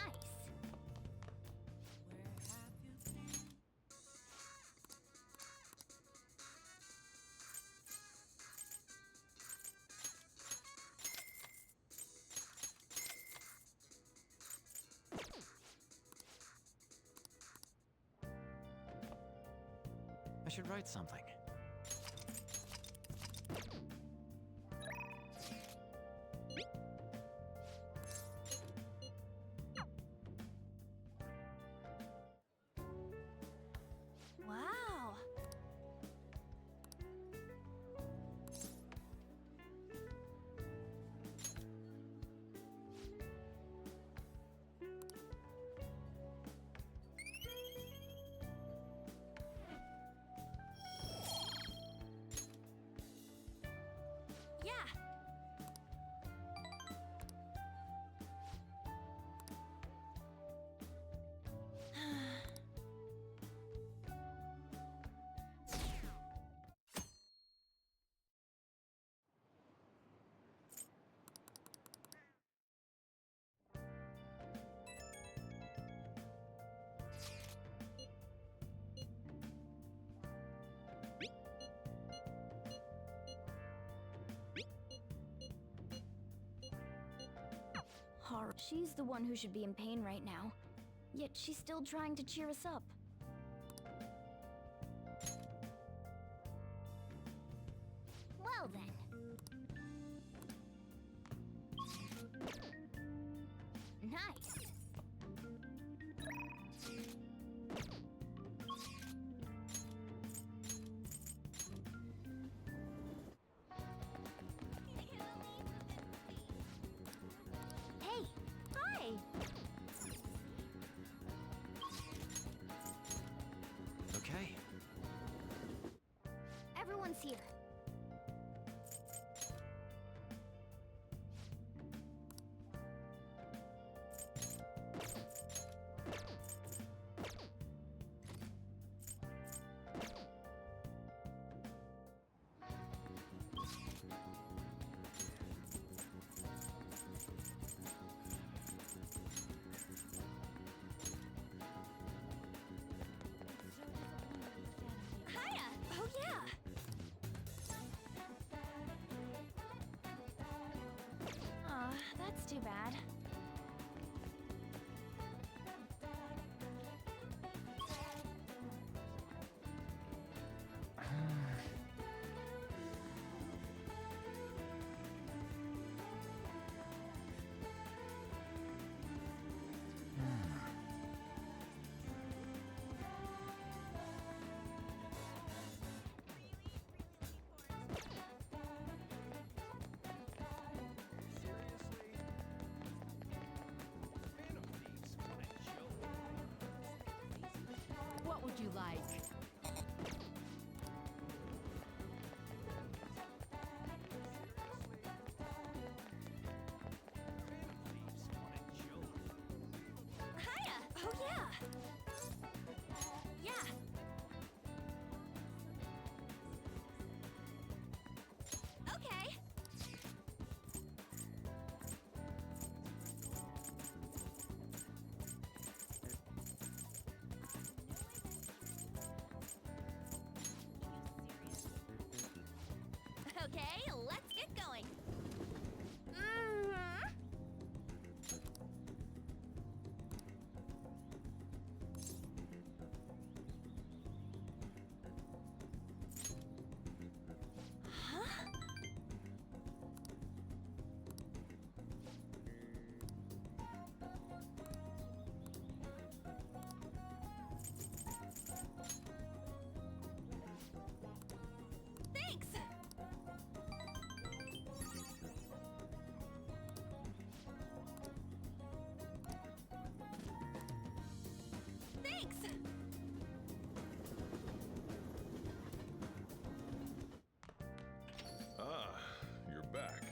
I should write something. Wow. Haru. She's the one who should be in pain right now. Yet she's still trying to cheer us up. Well then. Nice. Hey, hi. Okay. Everyone's here. Hiya! Oh yeah! Aw, that's too bad. What would you like? Hiya! Oh yeah! Yeah! Okay! Okay, let's get going. Huh? Thanks. Thanks. Ah, you're back.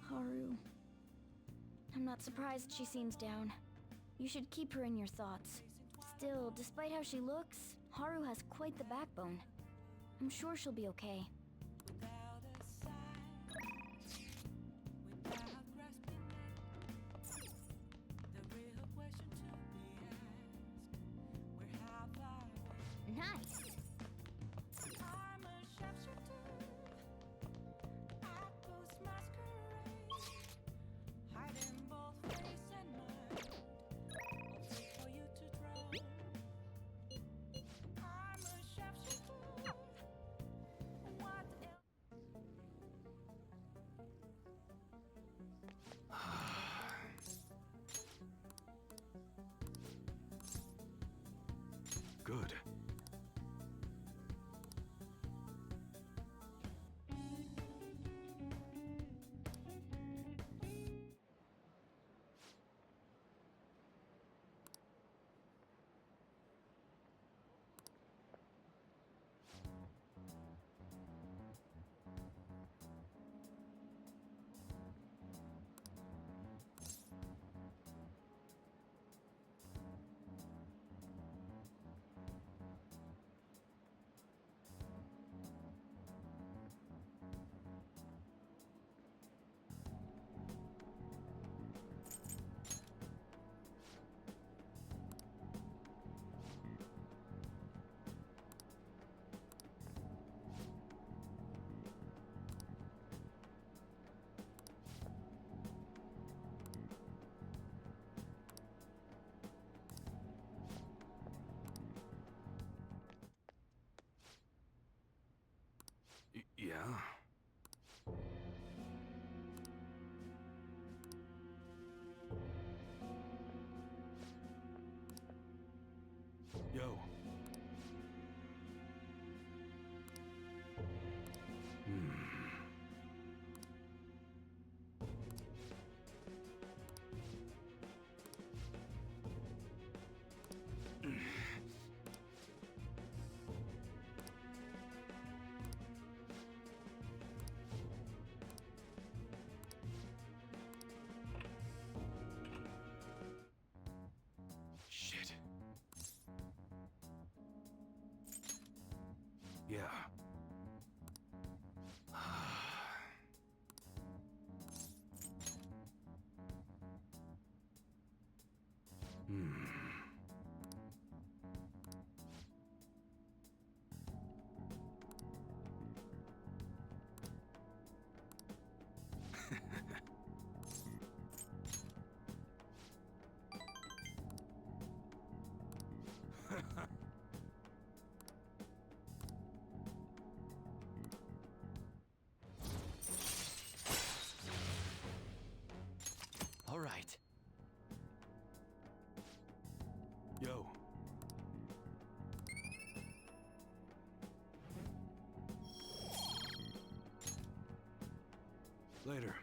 Haru. I'm not surprised she seems down. You should keep her in your thoughts. Still, despite how she looks, Haru has quite the backbone. I'm sure she'll be okay. Nice. Yo. Shit. Yeah. All right. Yo. Later.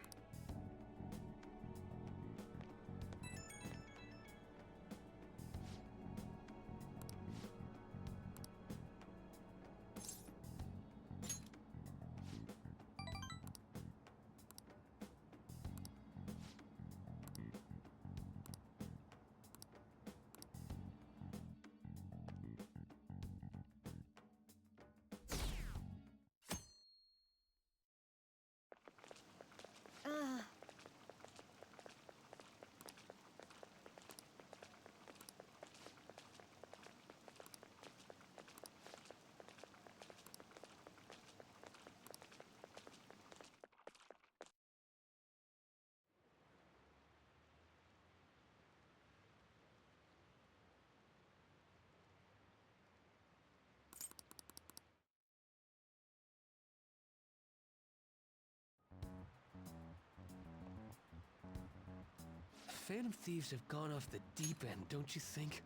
Phantom Thieves have gone off the deep end, don't you think?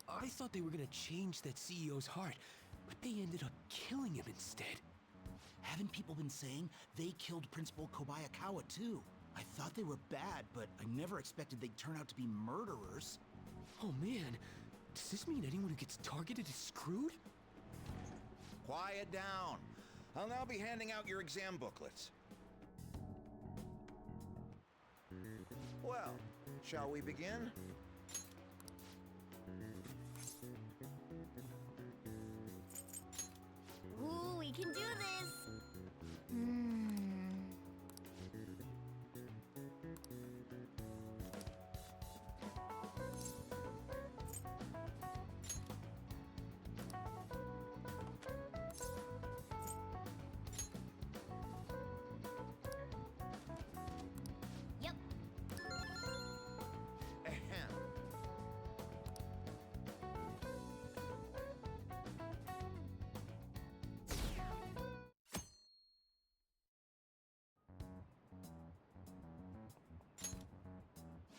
I thought they were gonna change that CEO's heart, but they ended up killing him instead. Haven't people been saying they killed Principal Kobayakawa too? I thought they were bad, but I never expected they'd turn out to be murderers. Oh man, does this mean anyone who gets targeted is screwed? Quiet down. I'll now be handing out your exam booklets. Well, shall we begin? Ooh, we can do this! Yep. Ahem.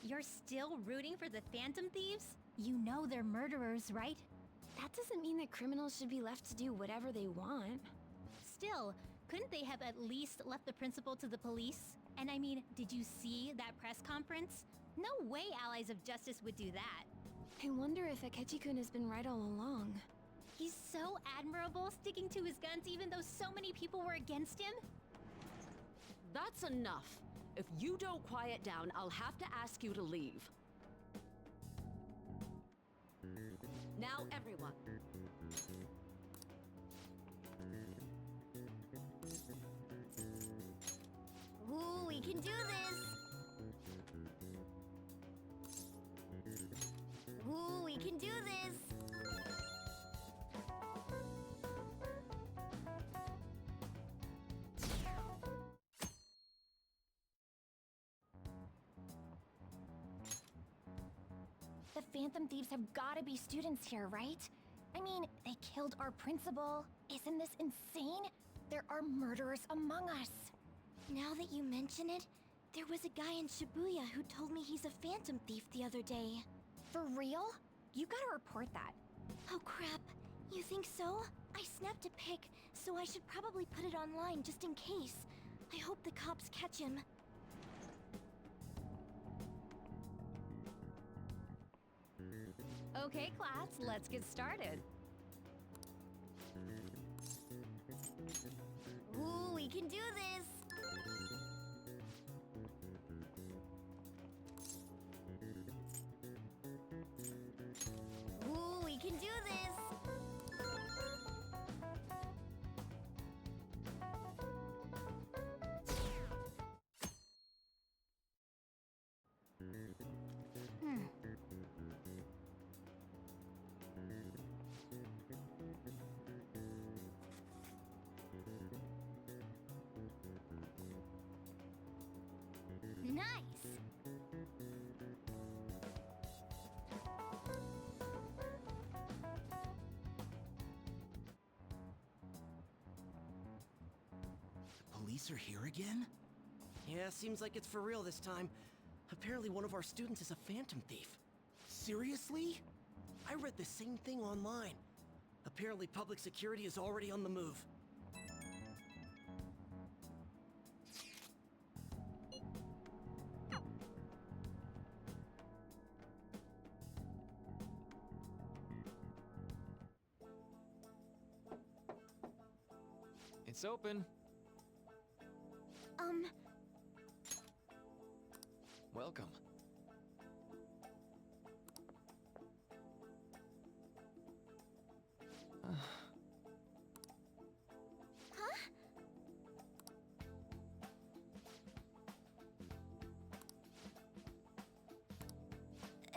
You're still rooting for the Phantom Thieves? You know they're murderers, right? That doesn't mean that criminals should be left to do whatever they want. Still, couldn't they have at least left the principal to the police? And I mean, did you see that press conference? No way Allies of Justice would do that. I wonder if Akechi-kun has been right all along. He's so admirable, sticking to his guns even though so many people were against him. That's enough. If you don't quiet down, I'll have to ask you to leave. Now, everyone. Ooh, we can do this! Ooh, we can do this! The Phantom Thieves have gotta be students here, right? I mean, they killed our principal. Isn't this insane? There are murderers among us. Now that you mention it, there was a guy in Shibuya who told me he's a Phantom Thief the other day. For real? You gotta report that. Oh crap. You think so? I snapped a pic, so I should probably put it online just in case. I hope the cops catch him. Okay, class, let's get started. Ooh, we can do this! Ooh, we can do this! Nice! Police are here again? Yeah, seems like it's for real this time. Apparently one of our students is a phantom thief. Seriously? I read the same thing online. Apparently public security is already on the move. It's open. Welcome. Huh?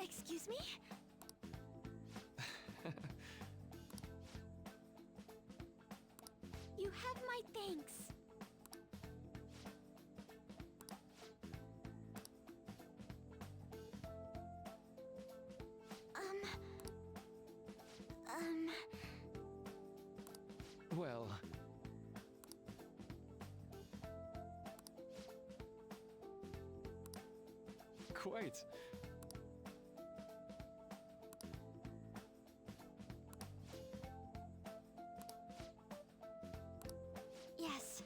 Excuse me? You have my thanks. Well... Quite. Yes.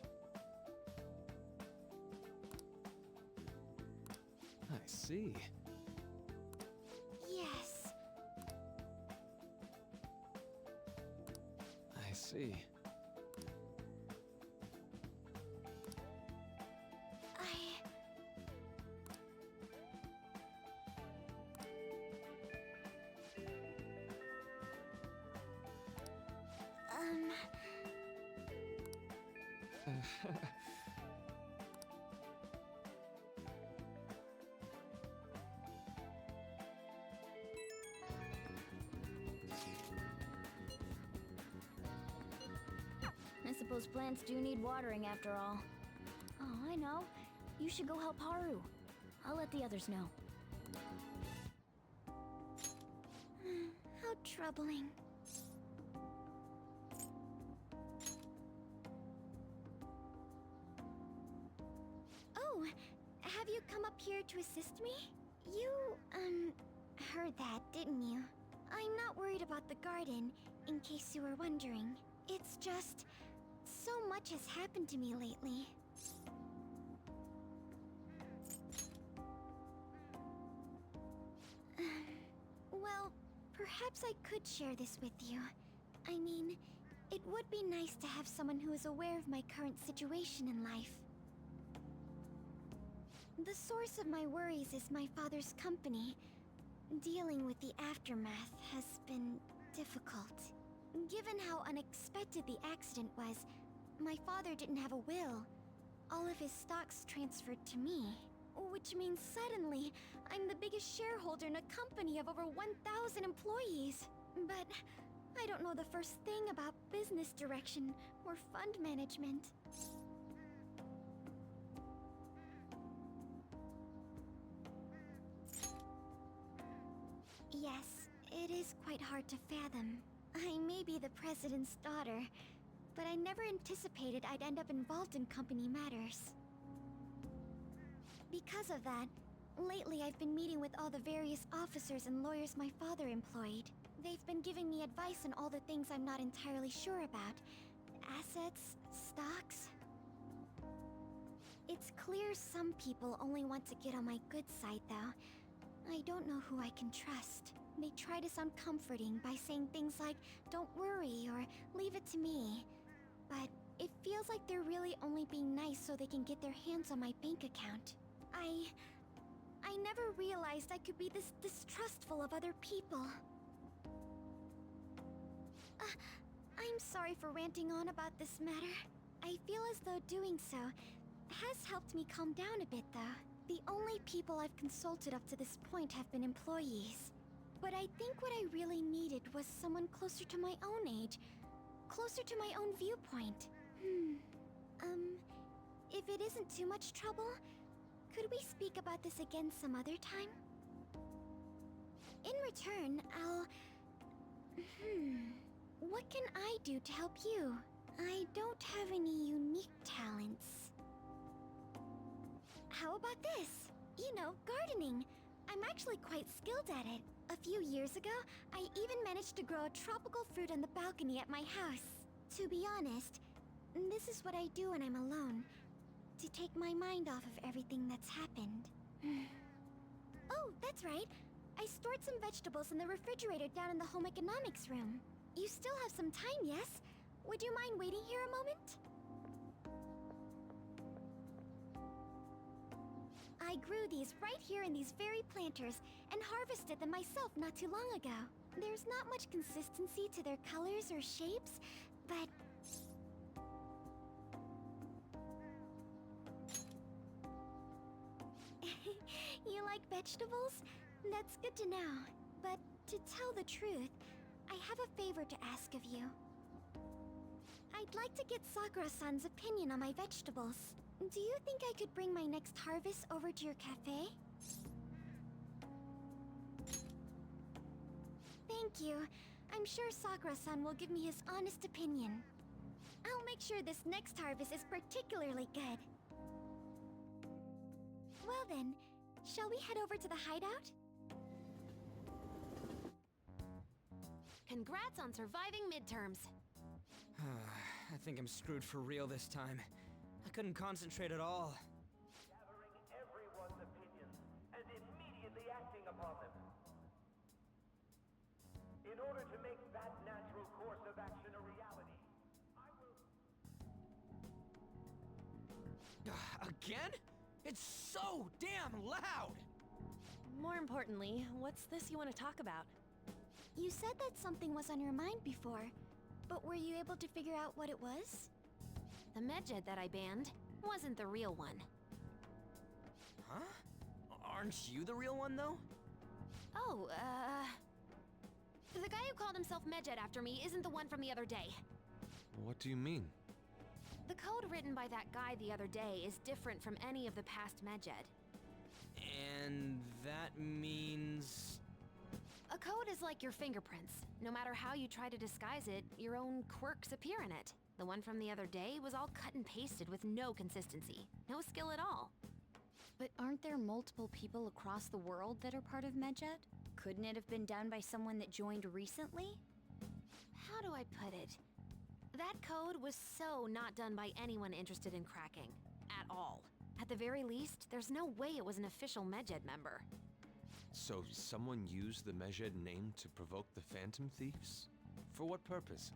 I see. Yes. I see. I suppose plants do need watering after all. Oh, I know. You should go help Haru. I'll let the others know. How troubling. Oh, have you come up here to assist me? You, heard that, didn't you? I'm not worried about the garden, in case you were wondering. It's just... so much has happened to me lately. Well, perhaps I could share this with you. I mean, it would be nice to have someone who is aware of my current situation in life. The source of my worries is my father's company. Dealing with the aftermath has been difficult. Given how unexpected the accident was, my father didn't have a will. All of his stocks transferred to me. Which means suddenly, I'm the biggest shareholder in a company of over 1,000 employees. But I don't know the first thing about business direction or fund management. Yes, it is quite hard to fathom. I may be the president's daughter, but I never anticipated I'd end up involved in company matters. Because of that, lately I've been meeting with all the various officers and lawyers my father employed. They've been giving me advice on all the things I'm not entirely sure about. Assets, stocks. It's clear some people only want to get on my good side, though. I don't know who I can trust. They try to sound comforting by saying things like, "Don't worry," or "Leave it to me." But it feels like they're really only being nice so they can get their hands on my bank account. I never realized I could be this distrustful of other people. I'm sorry for ranting on about this matter. I feel as though doing so has helped me calm down a bit, though. The only people I've consulted up to this point have been employees. But I think what I really needed was someone closer to my own age, closer to my own viewpoint. If it isn't too much trouble, could we speak about this again some other time? In return, what can I do to help you? I don't have any unique talents. How about this? You know, gardening. I'm actually quite skilled at it. A few years ago, I even managed to grow a tropical fruit on the balcony at my house. To be honest, this is what I do when I'm alone, to take my mind off of everything that's happened. Oh, that's right. I stored some vegetables in the refrigerator down in the home economics room. You still have some time, yes? Would you mind waiting here a moment? I grew these right here in these very planters and harvested them myself not too long ago. There's not much consistency to their colors or shapes, but... You like vegetables? That's good to know. But to tell the truth, I have a favor to ask of you. I'd like to get Sakura-san's opinion on my vegetables. Do you think I could bring my next harvest over to your cafe? Thank you. I'm sure Sakura-san will give me his honest opinion. I'll make sure this next harvest is particularly good. Well then, shall we head over to the hideout? Congrats on surviving midterms. I think I'm screwed for real this time. I couldn't concentrate at all. Gathering everyone's opinions and immediately acting upon them. In order to make that natural course of action a reality, I will... Again? It's so damn loud! More importantly, what's this you want to talk about? You said that something was on your mind before, but were you able to figure out what it was? The Medjed that I banned wasn't the real one. Huh? Aren't you the real one, though? Oh, the guy who called himself Medjed after me isn't the one from the other day. What do you mean? The code written by that guy the other day is different from any of the past Medjed. And that means... A code is like your fingerprints. No matter how you try to disguise it, your own quirks appear in it. The one from the other day was all cut and pasted with no consistency. No skill at all. But aren't there multiple people across the world that are part of Medjed? Couldn't it have been done by someone that joined recently? How do I put it? That code was so not done by anyone interested in cracking. At all. At the very least, there's no way it was an official Medjed member. So someone used the Medjed name to provoke the Phantom Thieves? For what purpose?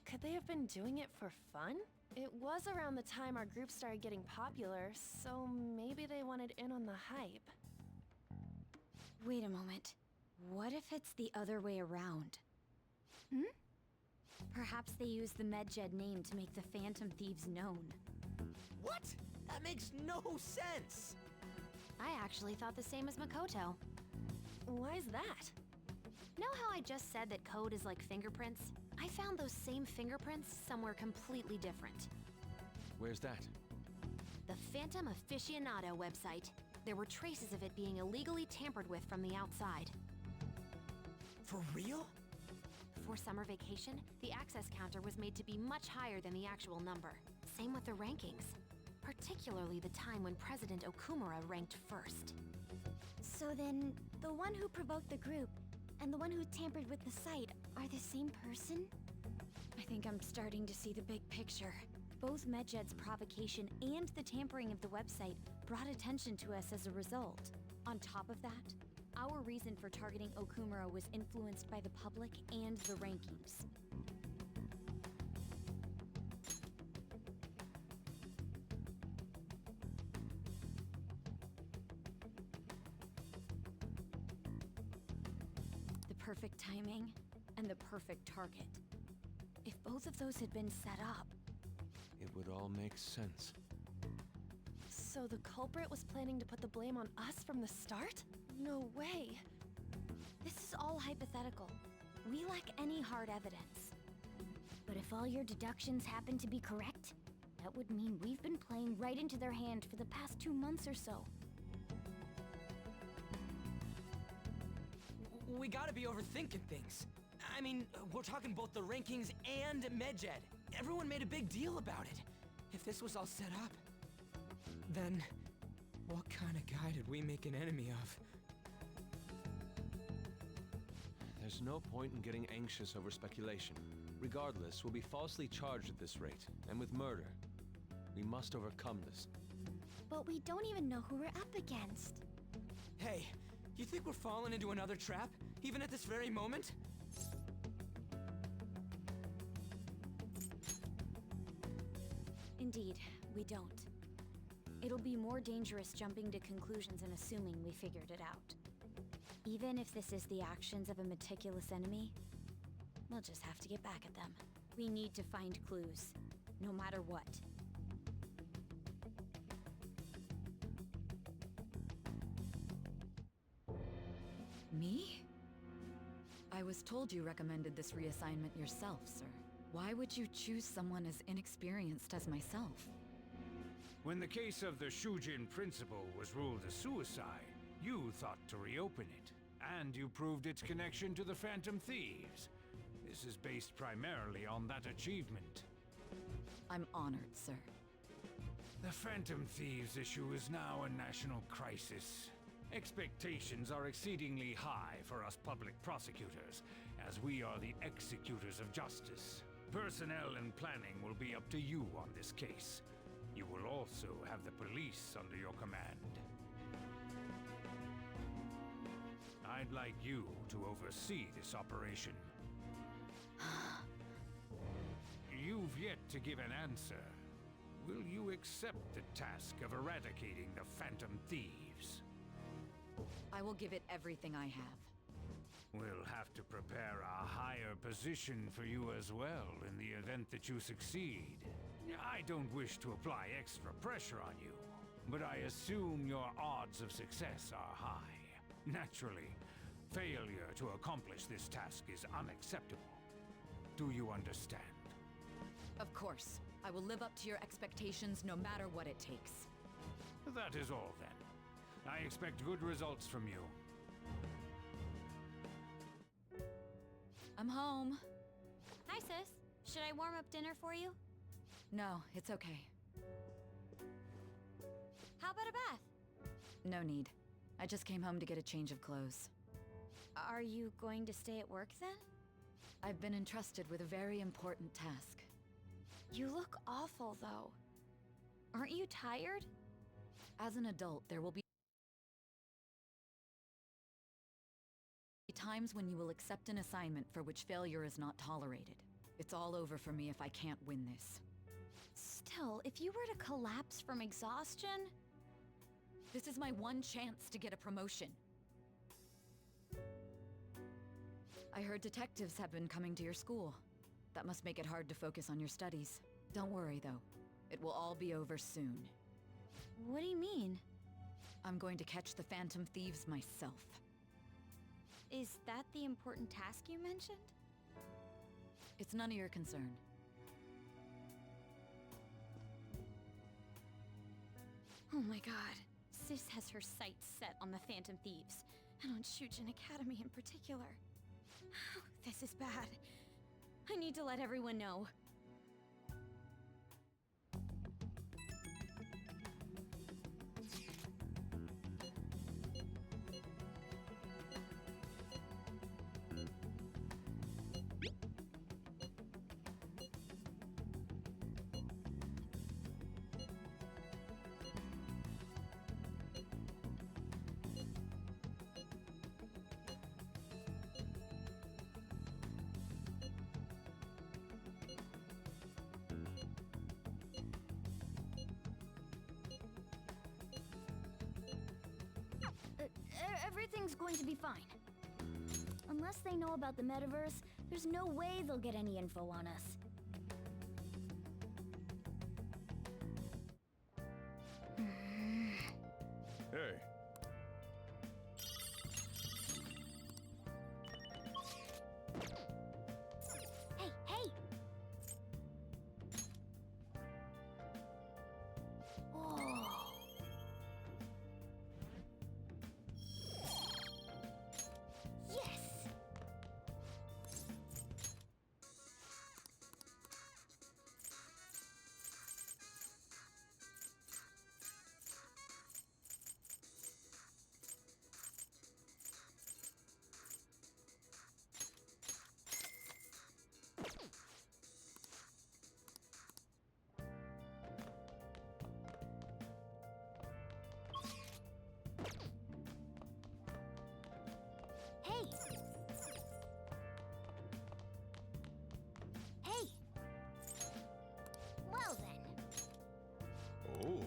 Could they have been doing it for fun? It was around the time our group started getting popular, so maybe they wanted in on the hype. Wait a moment. What if it's the other way around? Perhaps they used the Medjed name to make the Phantom Thieves known. What? That makes no sense! I actually thought the same as Makoto. Why's that? Know how I just said that code is like fingerprints? I found those same fingerprints somewhere completely different. Where's that? The Phantom Aficionado website. There were traces of it being illegally tampered with from the outside. For real? Before summer vacation, the access counter was made to be much higher than the actual number. Same with the rankings. Particularly the time when President Okumura ranked first. So then, the one who provoked the group, and the one who tampered with the site are the same person? I think I'm starting to see the big picture. Both Medjed's provocation and the tampering of the website brought attention to us as a result. On top of that, our reason for targeting Okumura was influenced by the public and the rankings. The perfect timing and the perfect target. If both of those had been set up... It would all make sense. So the culprit was planning to put the blame on us from the start? No way. This is all hypothetical. We lack any hard evidence. But if all your deductions happen to be correct, that would mean we've been playing right into their hand for the past 2 months or so. We gotta be overthinking things. I mean, we're talking both the rankings and Medjed. Everyone made a big deal about it. If this was all set up, then what kind of guy did we make an enemy of? There's no point in getting anxious over speculation. Regardless, we'll be falsely charged at this rate, and with murder. We must overcome this. But we don't even know who we're up against. Hey, you think we're falling into another trap, even at this very moment? Indeed, we don't. It'll be more dangerous jumping to conclusions and assuming we figured it out. Even if this is the actions of a meticulous enemy, we'll just have to get back at them. We need to find clues, no matter what. Me? I was told you recommended this reassignment yourself, sir. Why would you choose someone as inexperienced as myself? When the case of the Shujin principal was ruled a suicide, you thought to reopen it, and you proved its connection to the Phantom Thieves. This is based primarily on that achievement. I'm honored, sir. The Phantom Thieves issue is now a national crisis. Expectations are exceedingly high for us public prosecutors, as we are the executors of justice. Personnel and planning will be up to you on this case. You will also have the police under your command. I'd like you to oversee this operation. You've yet to give an answer. Will you accept the task of eradicating the Phantom Thieves? I will give it everything I have. We'll have to prepare a higher position for you as well in the event that you succeed. I don't wish to apply extra pressure on you, but I assume your odds of success are high. Naturally, failure to accomplish this task is unacceptable. Do you understand? Of course. I will live up to your expectations no matter what it takes. That is all then. I expect good results from you. I'm home. Hi, sis. Should I warm up dinner for you? No, it's okay. How about a bath? No need. I just came home to get a change of clothes. Are you going to stay at work then? I've been entrusted with a very important task. You look awful, though. Aren't you tired? As an adult, there will be times when you will accept an assignment for which failure is not tolerated. It's all over for me if I can't win this. Still, if you were to collapse from exhaustion... This is my one chance to get a promotion. I heard detectives have been coming to your school. That must make it hard to focus on your studies. Don't worry, though. It will all be over soon. What do you mean? I'm going to catch the Phantom Thieves myself. Is that the important task you mentioned? It's none of your concern. Oh my god. Sis has her sights set on the Phantom Thieves, and on Shujin Academy in particular. This is bad. I need to let everyone know. Everything's going to be fine. Unless they know about the metaverse, there's no way they'll get any info on us. Hey. Hey, hey! Oh. Yes! Hey! Hey! Well then. Oh.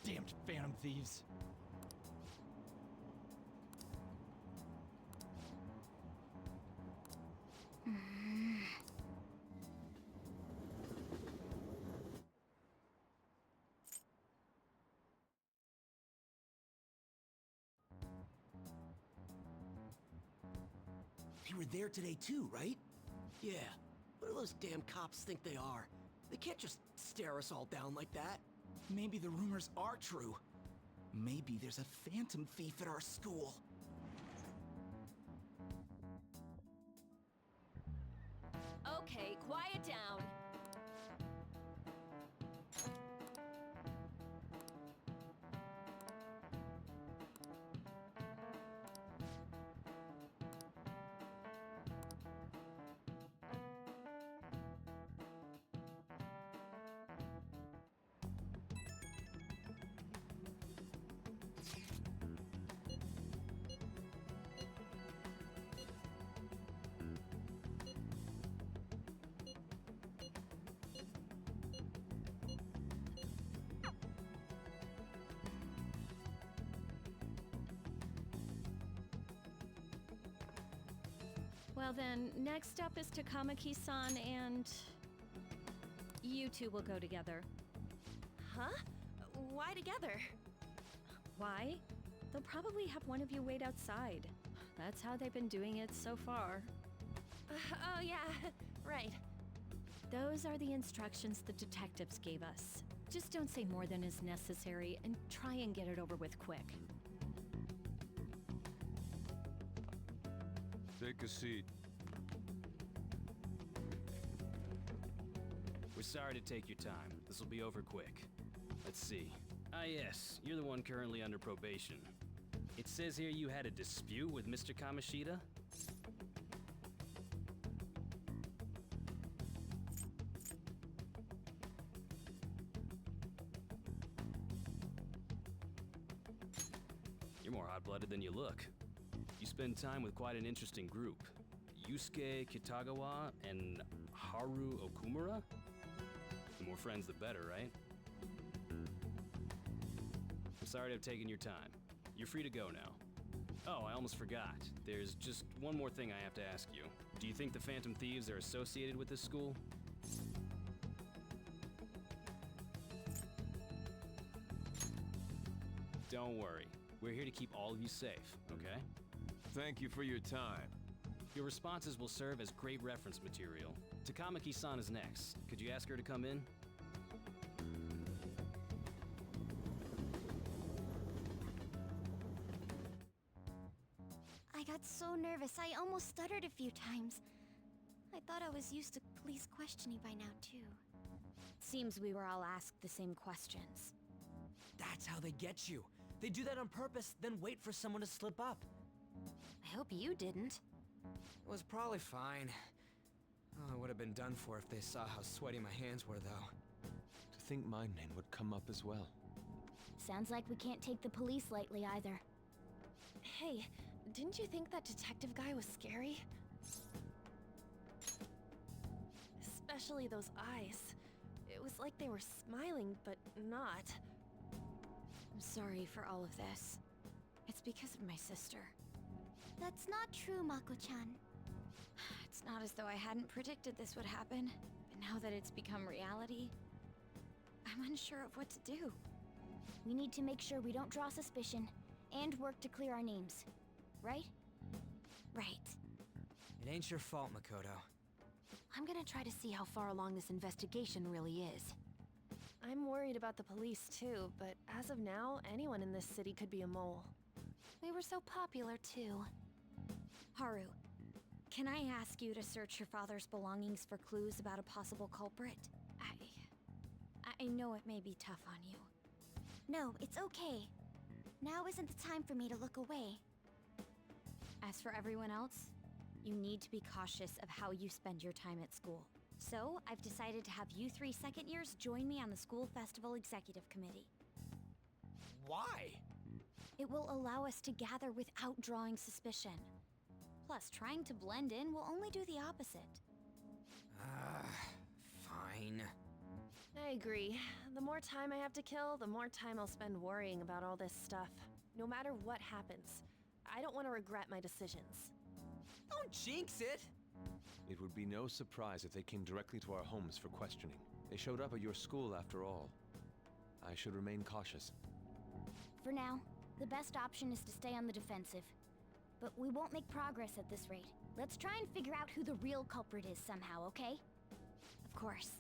Damned phantom thieves. They were there today too, right? Yeah. What do those damn cops think they are? They can't just stare us all down like that. Maybe the rumors are true. Maybe there's a phantom thief at our school. Okay, quiet down. Well then, next up is Takamaki-san and... you two will go together. Huh? Why together? Why? They'll probably have one of you wait outside. That's how they've been doing it so far. Oh yeah, right. Those are the instructions the detectives gave us. Just don't say more than is necessary and try and get it over with quick. Take a seat. We're sorry to take your time. This will be over quick. Let's see. Ah yes, you're the one currently under probation. It says here you had a dispute with Mr. Kamoshida? You're more hot-blooded than you look. You spend time with quite an interesting group. Yusuke Kitagawa and Haru Okumura? The more friends, the better, right? I'm sorry to have taken your time. You're free to go now. Oh, I almost forgot. There's just one more thing I have to ask you. Do you think the Phantom Thieves are associated with this school? Don't worry. We're here to keep all of you safe, okay? Thank you for your time. Your responses will serve as great reference material. Takamaki-san is next. Could you ask her to come in? I got so nervous, I almost stuttered a few times. I thought I was used to police questioning by now, too. Seems we were all asked the same questions. That's how they get you. They do that on purpose, then wait for someone to slip up. I hope you didn't. It was probably fine. Oh, I would have been done for if they saw how sweaty my hands were, though. To think my name would come up as well. Sounds like we can't take the police lightly either. Hey, didn't you think that detective guy was scary? Especially those eyes. It was like they were smiling, but not. I'm sorry for all of this. It's because of my sister. That's not true, Mako-chan. It's not as though I hadn't predicted this would happen, but now that it's become reality, I'm unsure of what to do. We need to make sure we don't draw suspicion, and work to clear our names. Right? Right. It ain't your fault, Makoto. I'm gonna try to see how far along this investigation really is. I'm worried about the police too, but as of now, anyone in this city could be a mole. We were so popular too. Haru, can I ask you to search your father's belongings for clues about a possible culprit? I know it may be tough on you. No, it's okay. Now isn't the time for me to look away. As for everyone else, you need to be cautious of how you spend your time at school. So, I've decided to have you 3 second years join me on the school festival executive committee. Why? It will allow us to gather without drawing suspicion. Plus, trying to blend in will only do the opposite. Fine. I agree. The more time I have to kill, the more time I'll spend worrying about all this stuff. No matter what happens, I don't want to regret my decisions. Don't jinx it! It would be no surprise if they came directly to our homes for questioning. They showed up at your school after all. I should remain cautious. For now, the best option is to stay on the defensive. But we won't make progress at this rate. Let's try and figure out who the real culprit is somehow, okay? Of course.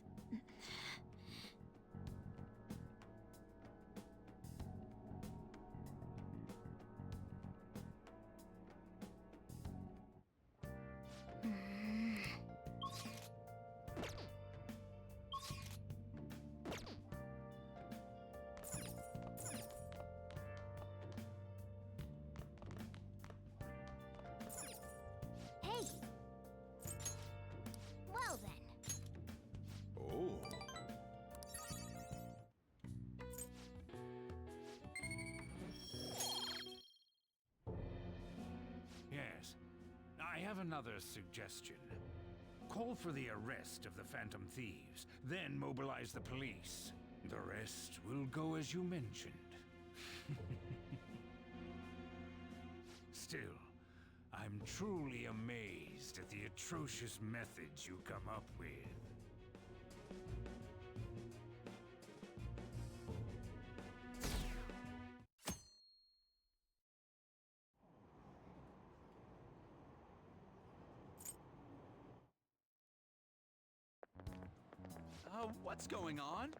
Hey! Well then. Oh. Yes. I have another suggestion. Call for the arrest of the Phantom Thieves, then mobilize the police. The rest will go as you mentioned. Still, I'm truly amazed at the atrocious methods you come up with. What's going on?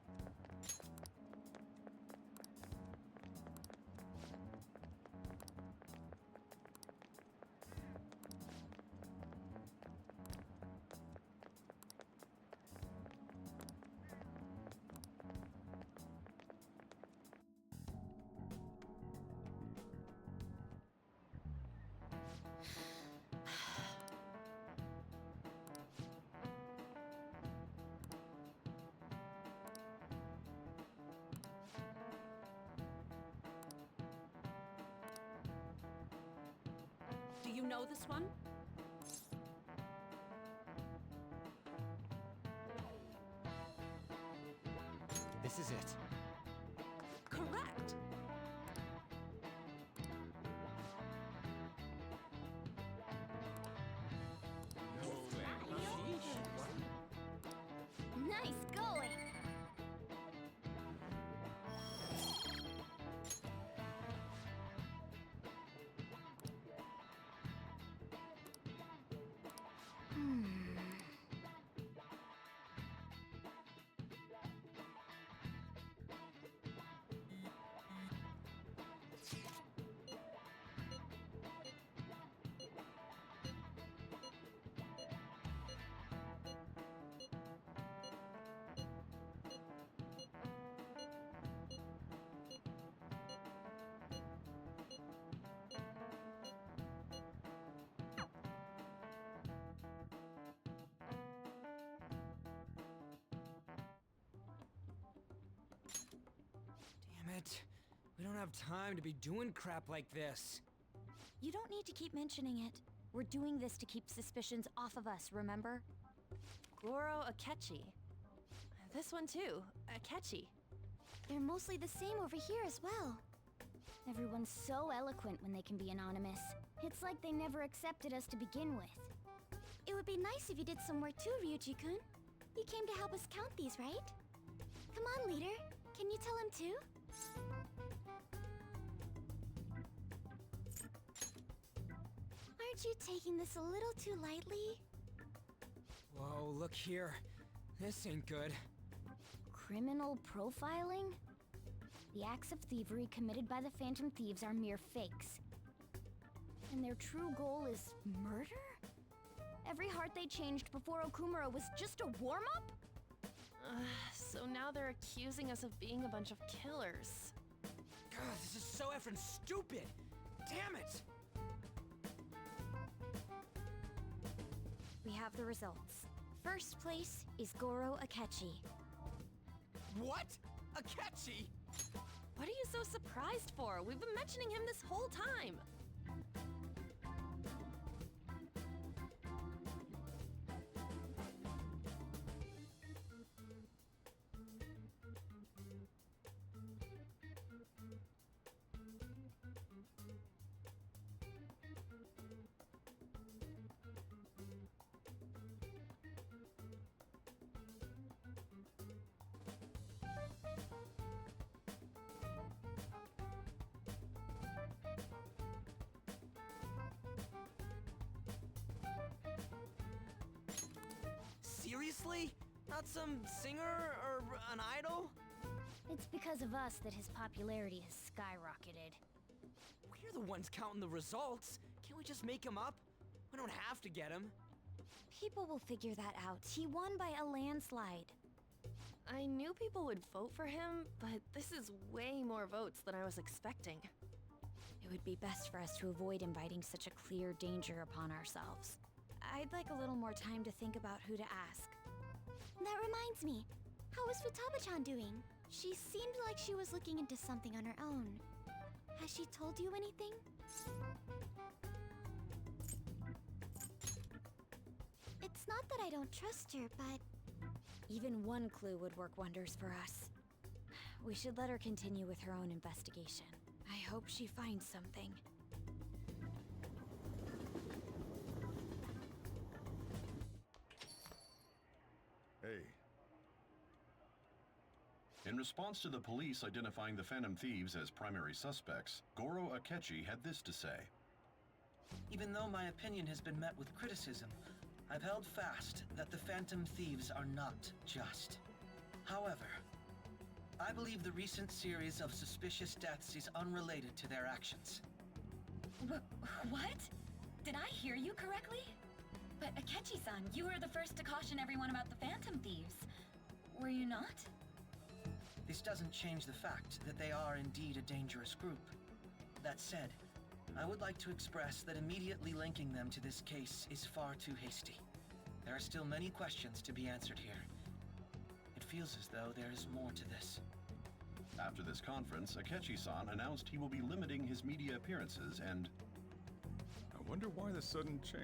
Do you know this one? This is it. Correct. Nice going! Damn it. We don't have time to be doing crap like this. You don't need to keep mentioning it. We're doing this to keep suspicions off of us, remember? Goro Akechi. This one too, Akechi. They're mostly the same over here as well. Everyone's so eloquent when they can be anonymous. It's like they never accepted us to begin with. It would be nice if you did some work too, Ryuji-kun. You came to help us count these, right? Come on, leader. Can you tell him too? Aren't you taking this a little too lightly? Whoa, look here. This ain't good. Criminal profiling? The acts of thievery committed by the Phantom Thieves are mere fakes. And their true goal is murder? Every heart they changed before Okumura was just a warm-up? So now they're accusing us of being a bunch of killers. God, this is so effing stupid! Damn it! We have the results. First place is Goro Akechi. What? Akechi? What are you so surprised for? We've been mentioning him this whole time. Seriously? Not some singer or an idol? It's because of us that his popularity has skyrocketed. We're the ones counting the results. Can't we just make him up? We don't have to get him. People will figure that out. He won by a landslide. I knew people would vote for him, but this is way more votes than I was expecting. It would be best for us to avoid inviting such a clear danger upon ourselves. I'd like a little more time to think about who to ask. That reminds me. How is Futaba-chan doing? She seemed like she was looking into something on her own. Has she told you anything? It's not that I don't trust her, but... Even one clue would work wonders for us. We should let her continue with her own investigation. I hope she finds something. Hey. In response to the police identifying the Phantom Thieves as primary suspects, Goro Akechi had this to say. Even though my opinion has been met with criticism, I've held fast that the Phantom Thieves are not just. However, I believe the recent series of suspicious deaths is unrelated to their actions. What? Did I hear you correctly? But Akechi-san, you were the first to caution everyone about the Phantom Thieves. Were you not? This doesn't change the fact that they are indeed a dangerous group. That said, I would like to express that immediately linking them to this case is far too hasty. There are still many questions to be answered here. It feels as though there is more to this. After this conference, Akechi-san announced he will be limiting his media appearances and... I wonder why the sudden change.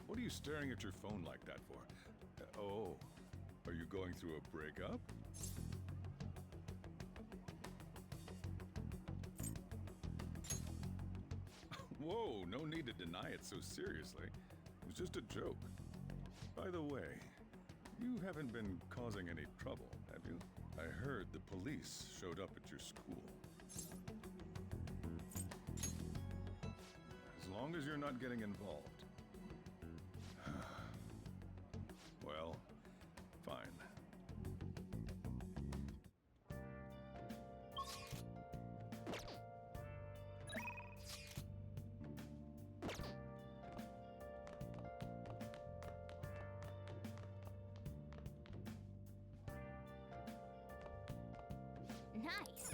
What are you staring at your phone like that for? Oh, are you going through a breakup? Whoa, no need to deny it so seriously. It was just a joke. By the way, you haven't been causing any trouble, have you? I heard the police showed up at your school. As long as you're not getting involved. Well, fine. Nice.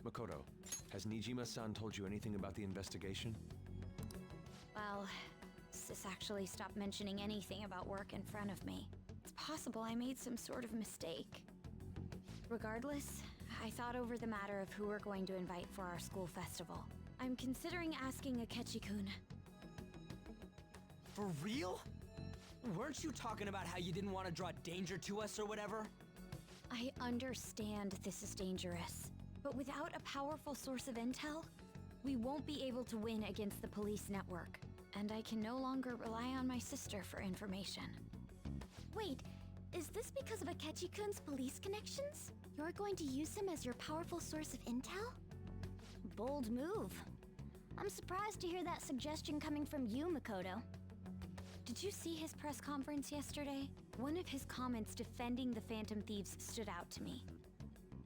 Makoto, has Nijima-san told you anything about the investigation? Well, Sis actually stopped mentioning anything about work in front of me. It's possible I made some sort of mistake. Regardless, I thought over the matter of who we're going to invite for our school festival. I'm considering asking Akechi-kun. For real? Weren't you talking about how you didn't want to draw danger to us or whatever? I understand this is dangerous, but without a powerful source of intel, we won't be able to win against the police network. And I can no longer rely on my sister for information. Wait, is this because of Akechi-kun's police connections? You're going to use him as your powerful source of intel? Bold move. I'm surprised to hear that suggestion coming from you, Makoto. Did you see his press conference yesterday? One of his comments defending the Phantom Thieves stood out to me.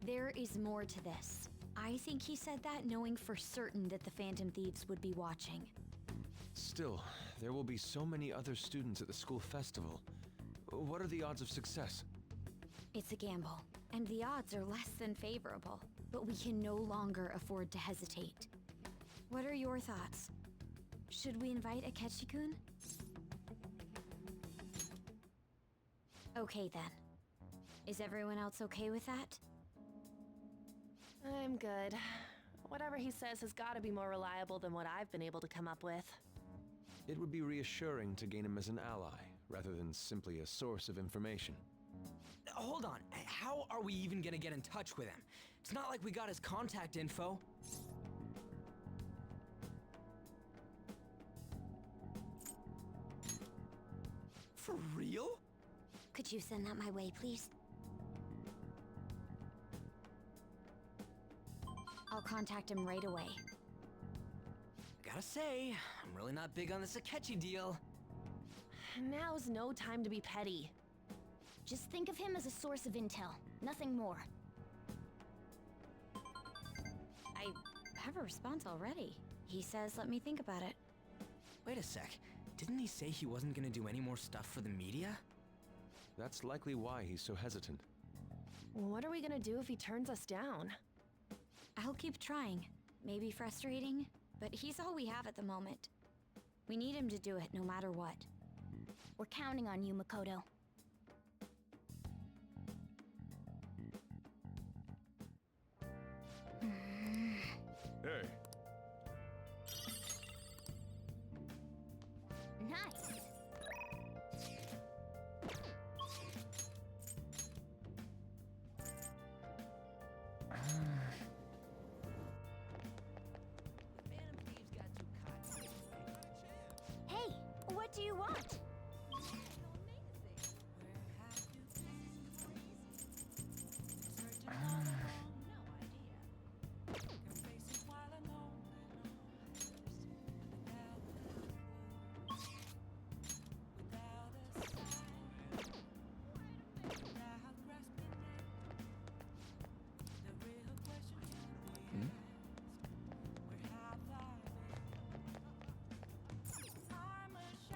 There is more to this. I think he said that knowing for certain that the Phantom Thieves would be watching. Still, there will be so many other students at the school festival. What are the odds of success? It's a gamble, and the odds are less than favorable. But we can no longer afford to hesitate. What are your thoughts? Should we invite Akechi-kun? Okay then. Is everyone else okay with that? I'm good. Whatever he says has got to be more reliable than what I've been able to come up with. It would be reassuring to gain him as an ally, rather than simply a source of information. Hold on, how are we even gonna get in touch with him? It's not like we got his contact info. For real? Could you send that my way, please? I'll contact him right away. Gotta say, I'm really not big on this Akechi deal. Now's no time to be petty. Just think of him as a source of intel, nothing more. I have a response already. He says let me think about it. Wait a sec, didn't he say he wasn't gonna do any more stuff for the media? That's likely why he's so hesitant. What are we gonna do if he turns us down? I'll keep trying. Maybe frustrating, but he's all we have at the moment. We need him to do it no matter what. We're counting on you, Makoto. Hey, Nice. Hey, what do you want?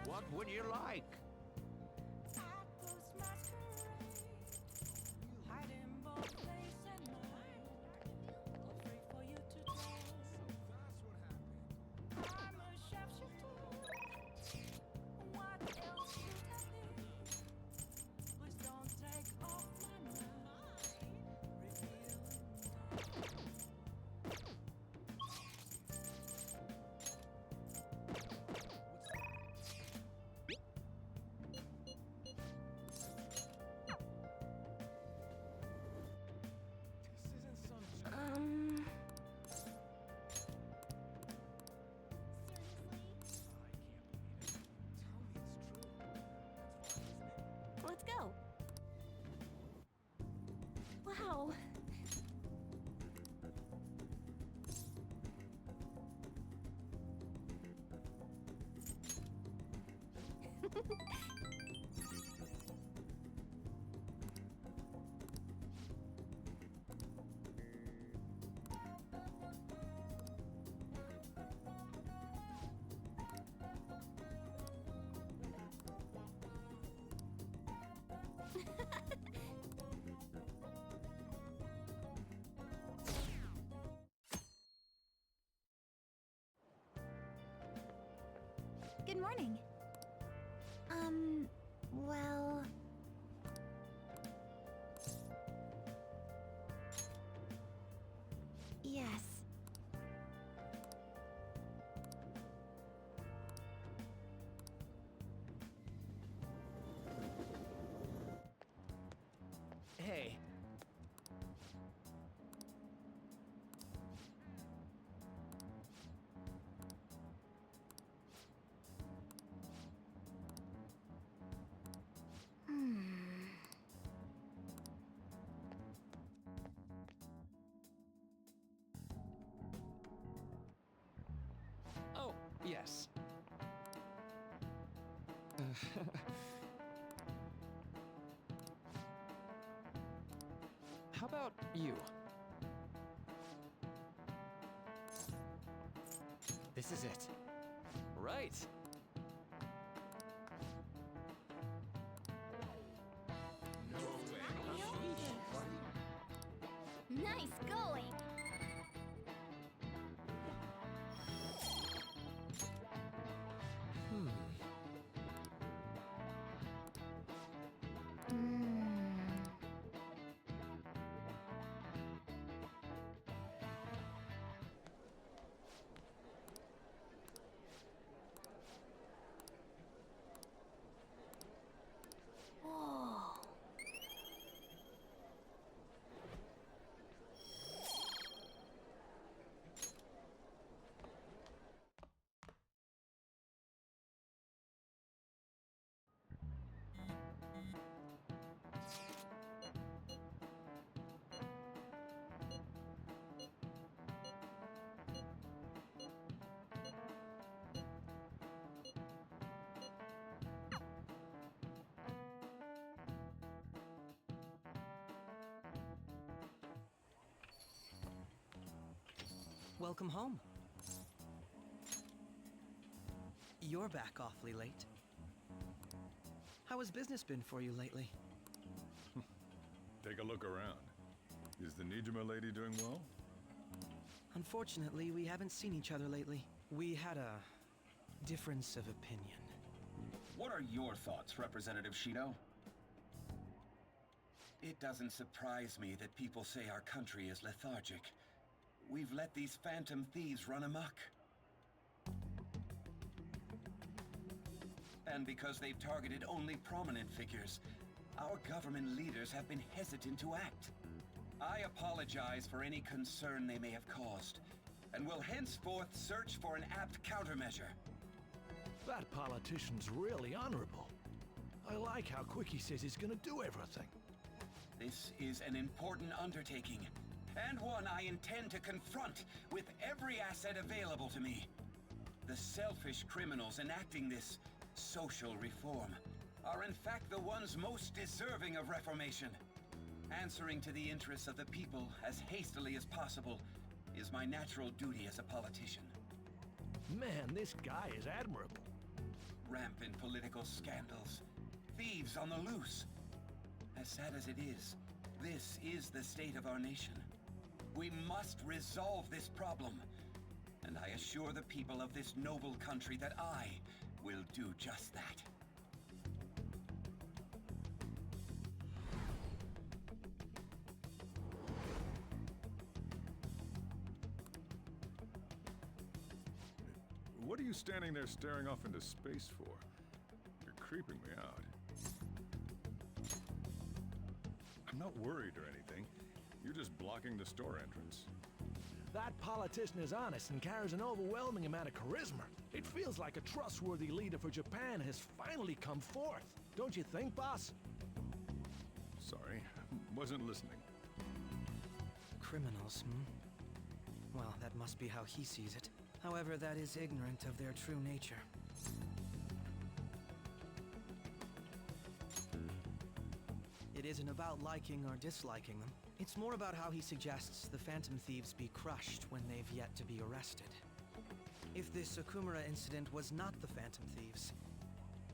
What would you like? Let's go. Wow. Good morning. Well... Yes. Hey. Oh, yes. How about you? This is it. Right. Nice going! Welcome home. You're back awfully late. How has business been for you lately? Take a look around. Is the Nijima lady doing well? Unfortunately, we haven't seen each other lately. We had a difference of opinion. What are your thoughts, Representative Shido? It doesn't surprise me that people say our country is lethargic. We've let these phantom thieves run amok. And because they've targeted only prominent figures, our government leaders have been hesitant to act. I apologize for any concern they may have caused, and will henceforth search for an apt countermeasure. That politician's really honorable. I like how quick he says he's gonna do everything. This is an important undertaking, and one I intend to confront with every asset available to me. The selfish criminals enacting this social reform are in fact the ones most deserving of reformation. Answering to the interests of the people as hastily as possible is my natural duty as a politician. Man, this guy is admirable. Rampant political scandals, thieves on the loose. As sad as it is, this is the state of our nation. We must resolve this problem, and I assure the people of this noble country that I will do just that. What are you standing there staring off into space for? You're creeping me out. I'm not worried or anything. You're just blocking the store entrance. That politician is honest and carries an overwhelming amount of charisma. It feels like a trustworthy leader for Japan has finally come forth. Don't you think, boss? Sorry, wasn't listening. Criminals, Well, that must be how he sees it. However, that is ignorant of their true nature. It isn't about liking or disliking them. It's more about how he suggests the Phantom Thieves be crushed when they've yet to be arrested. If this Okumura incident was not the Phantom Thieves,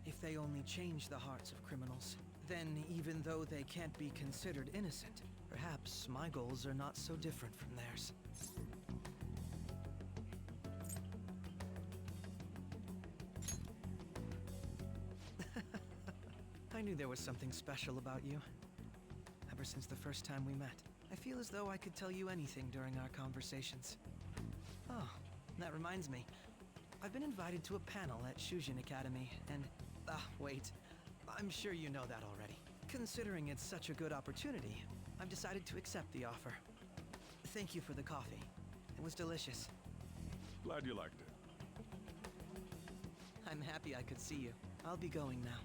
if they only change the hearts of criminals, then even though they can't be considered innocent, perhaps my goals are not so different from theirs. knew there was something special about you. Ever since the first time we met. I feel as though I could tell you anything during our conversations. Oh, that reminds me. I've been invited to a panel at Shujin Academy, and... wait. I'm sure you know that already. Considering it's such a good opportunity, I've decided to accept the offer. Thank you for the coffee. It was delicious. Glad you liked it. I'm happy I could see you. I'll be going now.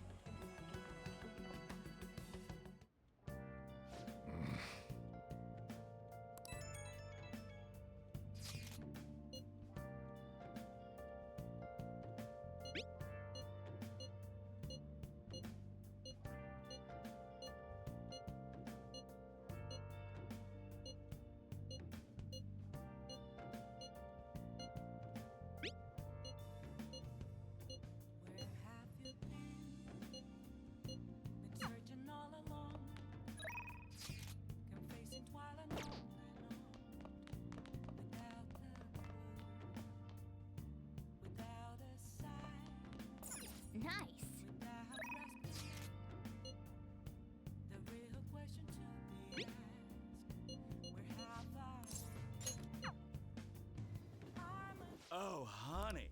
Nice. Oh, honey.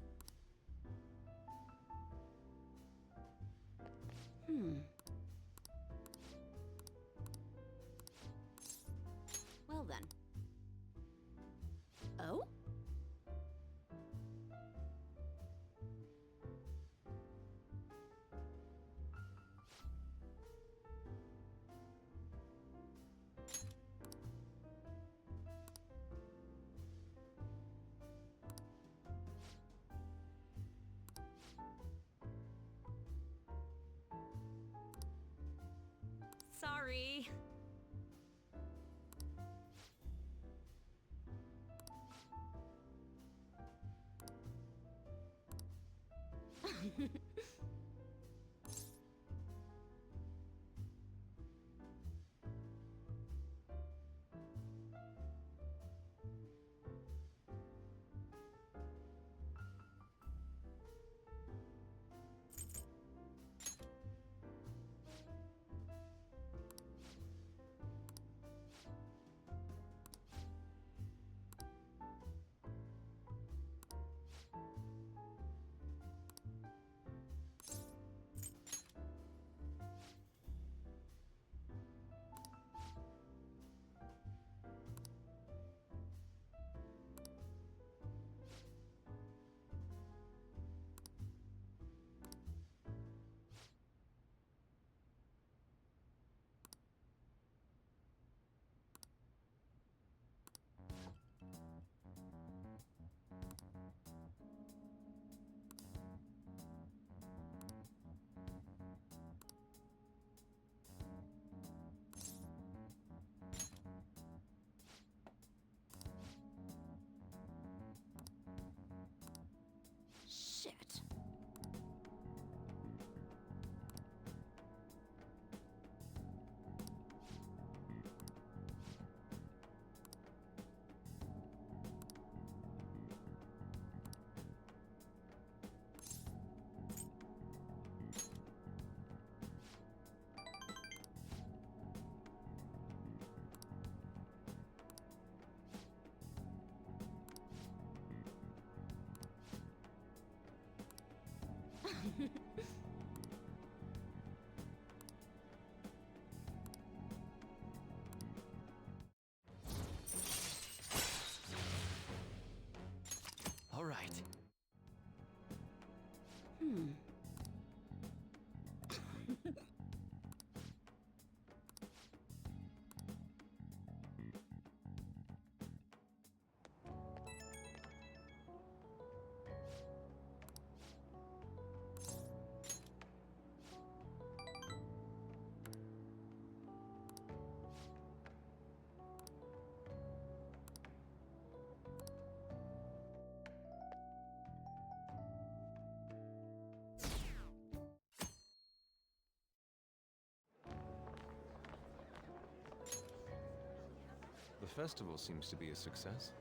Well then. Oh? Sorry. Shit. All right. The festival seems to be a success.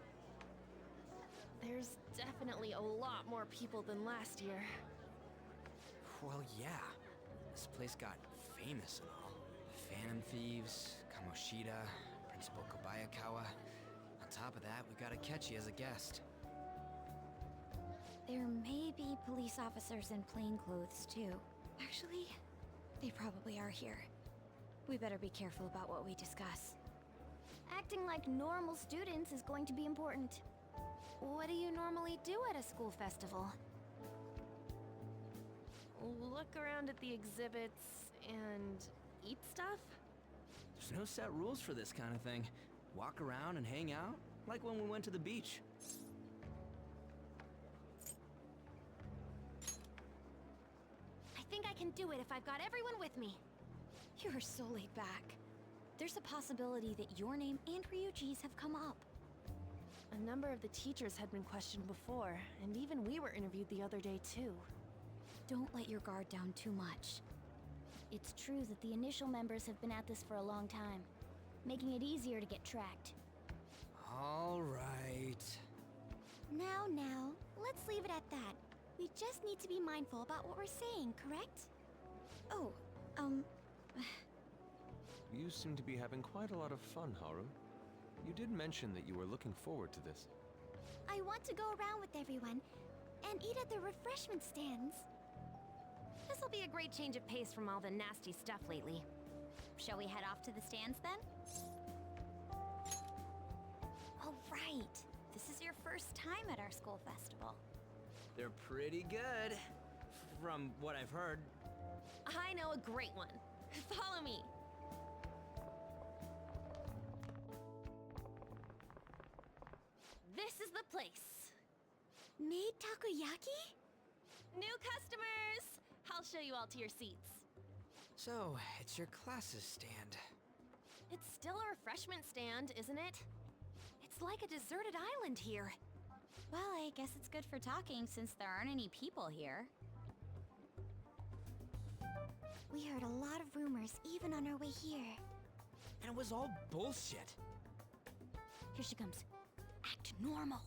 There's definitely a lot more people than last year. Well, yeah. This place got famous and all. Phantom Thieves, Kamoshida, Principal Kobayakawa. On top of that, we got Akechi as a guest. There may be police officers in plainclothes, too. Actually, they probably are here. We better be careful about what we discuss. Acting like normal students is going to be important. What do you normally do at a school festival? Look around at the exhibits and eat stuff? There's no set rules for this kind of thing. Walk around and hang out, like when we went to the beach. I think I can do it if I've got everyone with me. You're so laid back. There's a possibility that your name and Ryuji's have come up. A number of the teachers had been questioned before, and even we were interviewed the other day too. Don't let your guard down too much. It's true that the initial members have been at this for a long time, making it easier to get tracked. All right. Now, let's leave it at that. We just need to be mindful about what we're saying, correct? Oh, You seem to be having quite a lot of fun, Haru. You did mention that you were looking forward to this. I want to go around with everyone and eat at the refreshment stands. This'll be a great change of pace from all the nasty stuff lately. Shall we head off to the stands then? Oh, right. This is your first time at our school festival. They're pretty good, from what I've heard. I know a great one. Follow me. This is the place. Made takoyaki? New customers! I'll show you all to your seats. So, it's your class's stand. It's still a refreshment stand, isn't it? It's like a deserted island here. Well, I guess it's good for talking since there aren't any people here. We heard a lot of rumors even on our way here. And it was all bullshit. Here she comes. Act normal.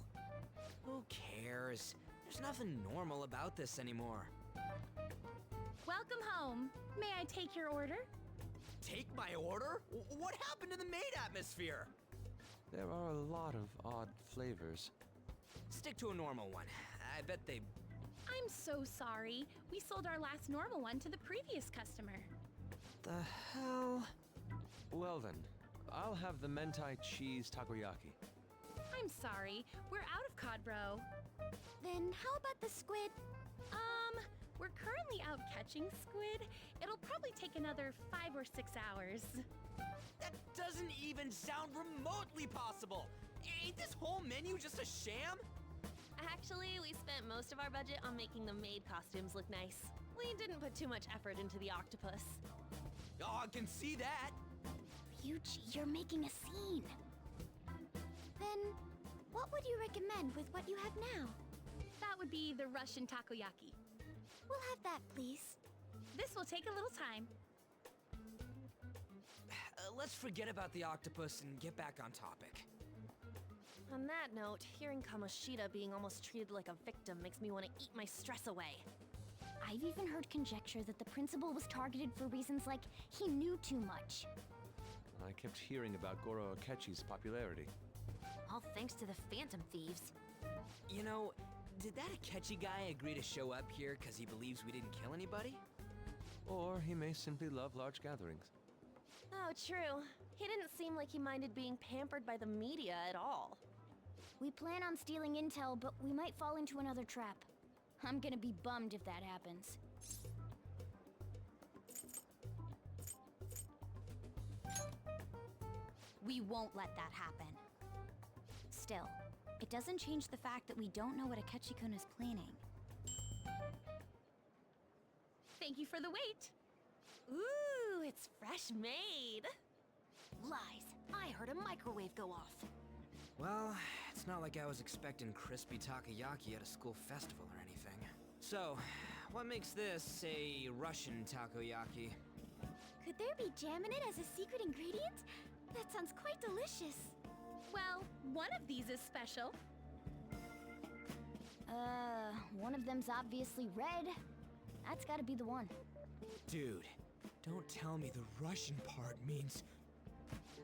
Who cares? There's nothing normal about this anymore. Welcome home. May I take your order? Take my order? What happened to the maid atmosphere? There are a lot of odd flavors. Stick to a normal one. I bet they... I'm so sorry. We sold our last normal one to the previous customer. The hell? Well then, I'll have the mentai cheese takoyaki. I'm sorry. We're out of cod bro. Then how about the squid? We're currently out catching squid. It'll probably take another 5 or 6 hours. That doesn't even sound remotely possible. Ain't this whole menu just a sham? Actually, we spent most of our budget on making the maid costumes look nice. We didn't put too much effort into the octopus. Oh, I can see that. Ryuji, you're making a scene. Then, what would you recommend with what you have now? That would be the Russian takoyaki. We'll have that, please. This will take a little time. Let's forget about the octopus and get back on topic. On that note, hearing Kamoshida being almost treated like a victim makes me want to eat my stress away. I've even heard conjecture that the principal was targeted for reasons like he knew too much. I kept hearing about Goro Akechi's popularity. All thanks to the Phantom Thieves. You know, did that Akechi guy agree to show up here because he believes we didn't kill anybody? Or he may simply love large gatherings. Oh, true. He didn't seem like he minded being pampered by the media at all. We plan on stealing intel, but we might fall into another trap. I'm gonna be bummed if that happens. We won't let that happen. Still, it doesn't change the fact that we don't know what Akechi-kun is planning. Thank you for the wait. Ooh, it's fresh made. Lies. I heard a microwave go off. Well, it's not like I was expecting crispy takoyaki at a school festival or anything. So, what makes this a Russian takoyaki? Could there be jam in it as a secret ingredient? That sounds quite delicious. Well, one of these is special. One of them's obviously red. That's gotta be the one. Dude, Don't tell me the Russian part means...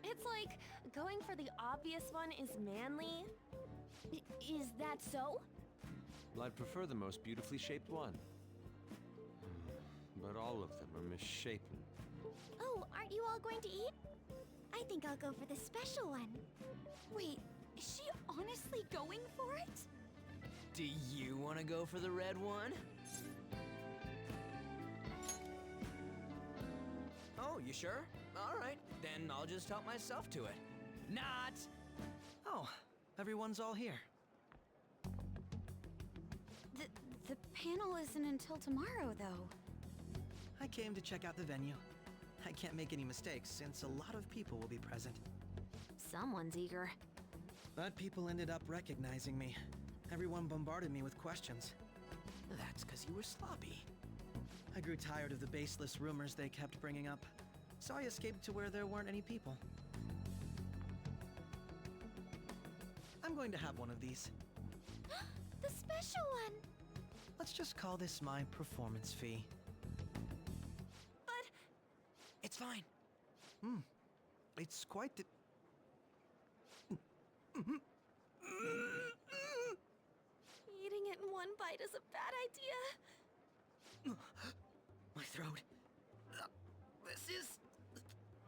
It's like going for the obvious one is manly. Is that so? Well, I'd prefer the most beautifully shaped one. But all of them are misshapen. Oh, aren't you all going to eat? I think I'll go for the special one. Wait, is she honestly going for it? Do you want to go for the red one? Oh, you sure? All right, then I'll just help myself to it. Not! Oh, everyone's all here. The panel isn't until tomorrow, though. I came to check out the venue. I can't make any mistakes since a lot of people will be present. Someone's eager. But people ended up recognizing me. Everyone bombarded me with questions. That's because you were sloppy. I grew tired of the baseless rumors they kept bringing up, so I escaped to where there weren't any people. I'm going to have one of these. The special one! Let's just call this my performance fee. But... It's fine. It's quite the... Eating it in one bite is a bad idea. My throat. This is...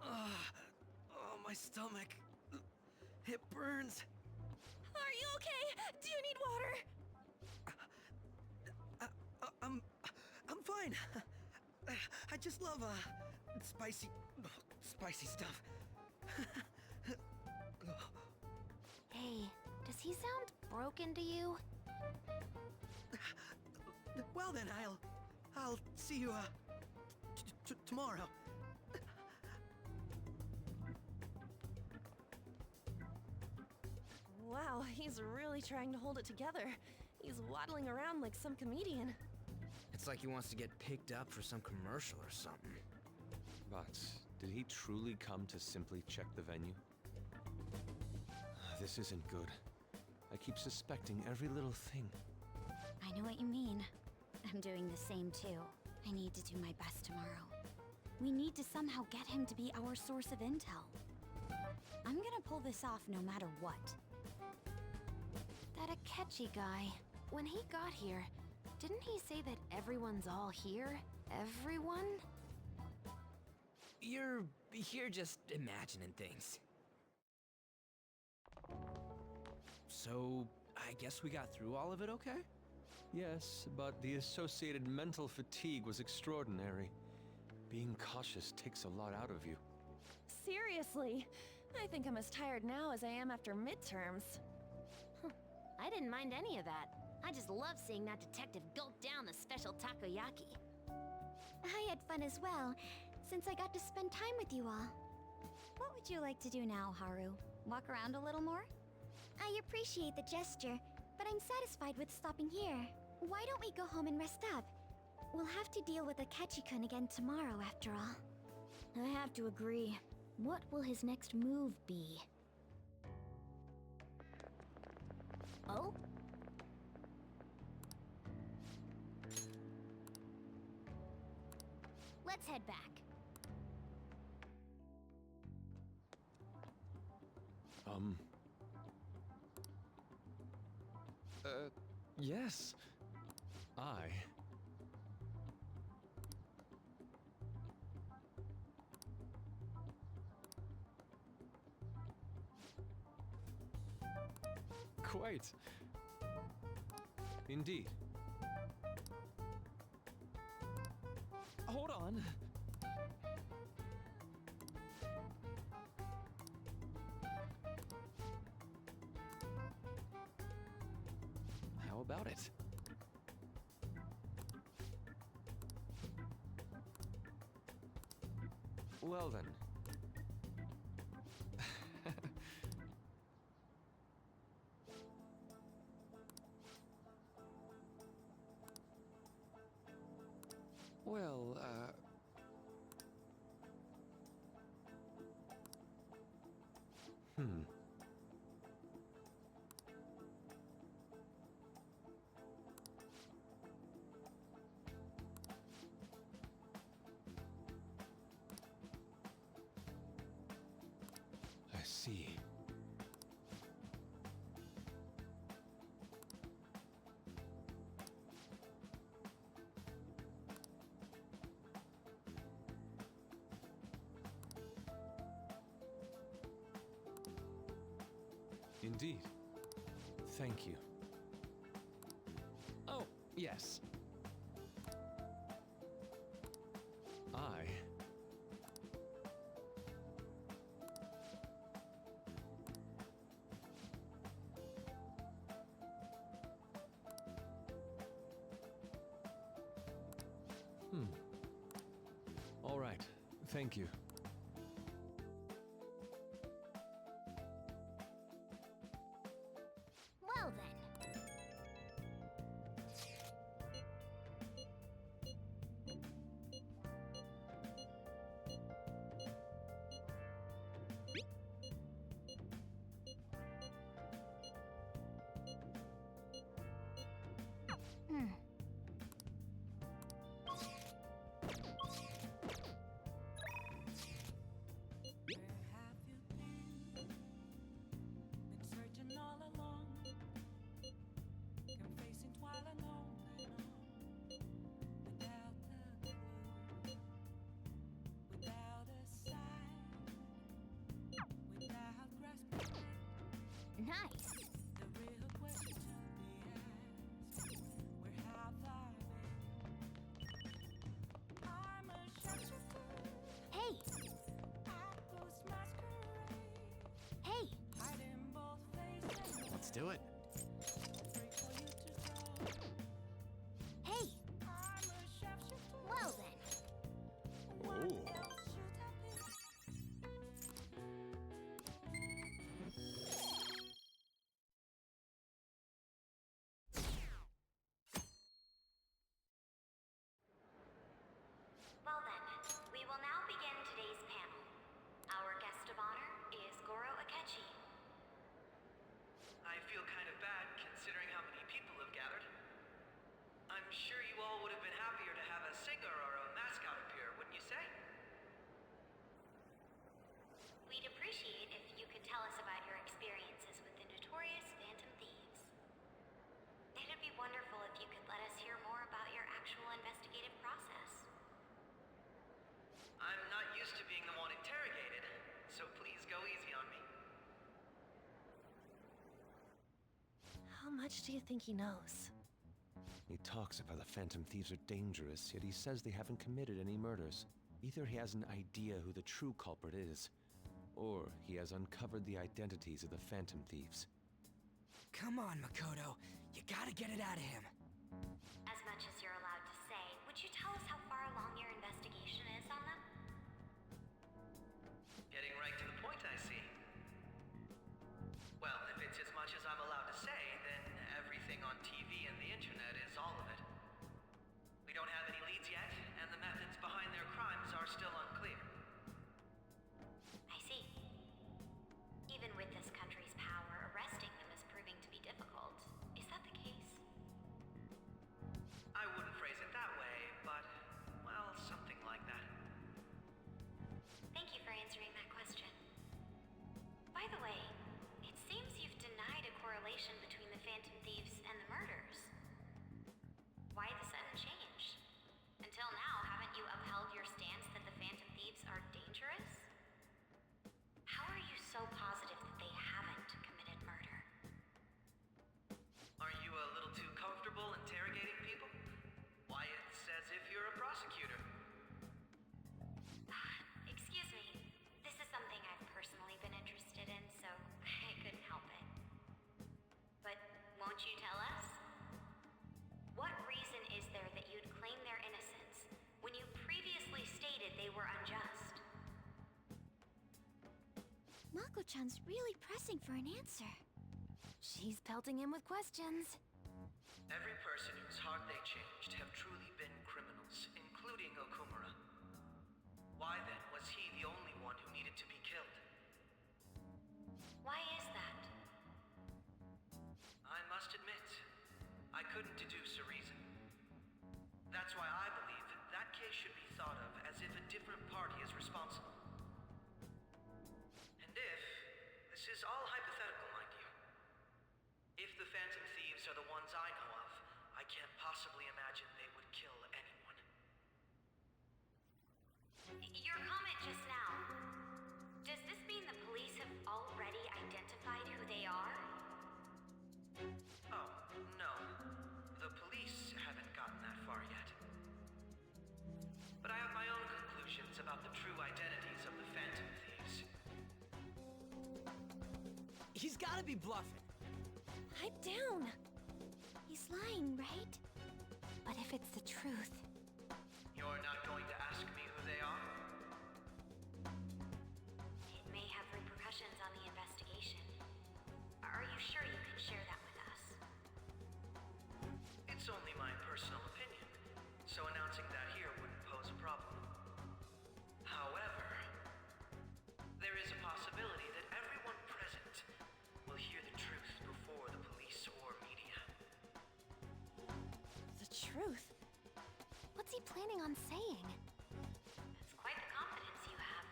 oh, my stomach. It burns. Are you okay? Do you need water? I'm fine. I just love, spicy stuff. Hey, does he sound broken to you? Well then, I'll see you, tomorrow. Wow, he's really trying to hold it together. He's waddling around like some comedian. It's like he wants to get picked up for some commercial or something. But did he truly come to simply check the venue? This isn't good. I keep suspecting every little thing. I know what you mean. I'm doing the same too. I need to do my best tomorrow. We need to somehow get him to be our source of intel. I'm gonna pull this off no matter what. That Akechi guy, when he got here, didn't he say that everyone's all here? Everyone? You're just imagining things. So, I guess we got through all of it okay? Yes, but the associated mental fatigue was extraordinary. Being cautious takes a lot out of you. Seriously, I think I'm as tired now as I am after midterms. I didn't mind any of that. I just love seeing that detective gulp down the special takoyaki. I had fun as well, since I got to spend time with you all. What would you like to do now, Haru? Walk around a little more? I appreciate the gesture, but I'm satisfied with stopping here. Why don't we go home and rest up? We'll have to deal with Akechi-kun again tomorrow, after all. I have to agree. What will his next move be? Oh? Let's head back. Yes. Quite. Indeed. Hold on. How about it? Well then. Well, Indeed. Thank you. Oh, yes. All right. Thank you. Well then. Nice. Hey. Hey. Let's do it. Hey. Well then. Oh. Well then, we will now begin today's panel. Our guest of honor is Goro Akechi. I feel kind of bad considering how many people have gathered. I'm sure you all would have been happier to have a singer or a mascot appear, wouldn't you say? We'd appreciate if you could tell us about your experiences with the notorious Phantom Thieves. It'd be wonderful if you could let us hear more about your actual investigative process. I'm not used to being the one interrogated, so please go easy on me. How much do you think he knows? He talks about the Phantom Thieves are dangerous, yet he says they haven't committed any murders. Either he has an idea who the true culprit is, or he has uncovered the identities of the Phantom Thieves. Come on, Makoto. You gotta get it out of him. As much as you're allowed to say, would you tell us how far along your investigation is on them? Getting right to the point, I see. Well, if it's as much as I'm allowed to say, then everything on TV and the internet is all of it. We don't have any leads yet, and the methods behind their crimes are still unclear. I see. Even with this country's power, arresting them is proving to be difficult. Is that the case? I wouldn't phrase it that way, but, well, something like that. Thank you for answering that question. By the way, it seems you've denied a correlation between the Phantom Thieves and the murders. Why the sudden change? Until now, haven't you upheld your stance that the Phantom Thieves are dangerous? How are you so positive that they haven't committed murder? Aren't you a little too comfortable interrogating people? Why, it's as if you're a prosecutor. Excuse me. This is something I've personally been interested in, so I couldn't help it. But won't you tell us? What reason is there that you'd claim their innocence when you previously stated they were unjust? Mako-chan's really pressing for an answer. She's pelting him with questions. Every person whose heart they changed have truly been criminals, including Okumura. Why then was he the only one who needed to be killed? Why is that? I must admit, I couldn't deduce a reason. That's why I believe that case should be thought of as if a different party is responsible. And if, this is all hypothetical, mind you, if the Phantom Thieves are the ones I know of, I can't possibly imagine they would kill anyone. Your comment just now, does this mean the police have already identified who they are? He's gotta be bluffing. Pipe down! He's lying, right? But if it's the truth... You're not going to ask me who they are? It may have repercussions on the investigation. Are you sure you can share that with us? It's only my personal opinion, so announcing that here wouldn't pose a problem. However, there is a possibility that everyone present will hear the truth before the police or media. The truth? What's he planning on saying? That's quite the confidence you have.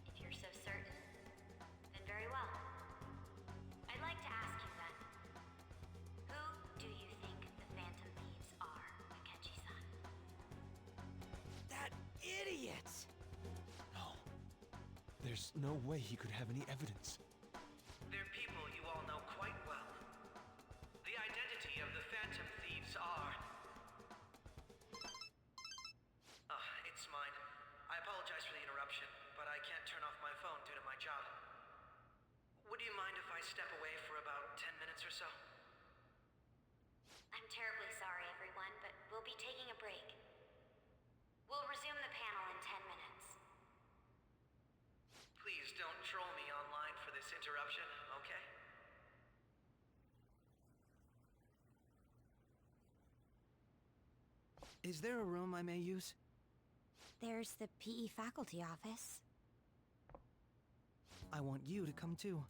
If you're so certain, then very well. I'd like to ask you then, who do you think the Phantom Thieves are, Akechi-san? That idiot! No. There's no way he could have any evidence. They're people you all know quite well. The identity of the Phantom Thieves are... it's mine. I apologize for the interruption, but I can't turn off my phone due to my job. Would you mind if I step away for about 10 minutes or so? I'm terribly sorry, everyone, but we'll be taking a break. We'll resume the panel in 10 minutes. Please don't troll me online for this interruption, okay? Is there a room I may use? There's the PE faculty office. I want you to come too.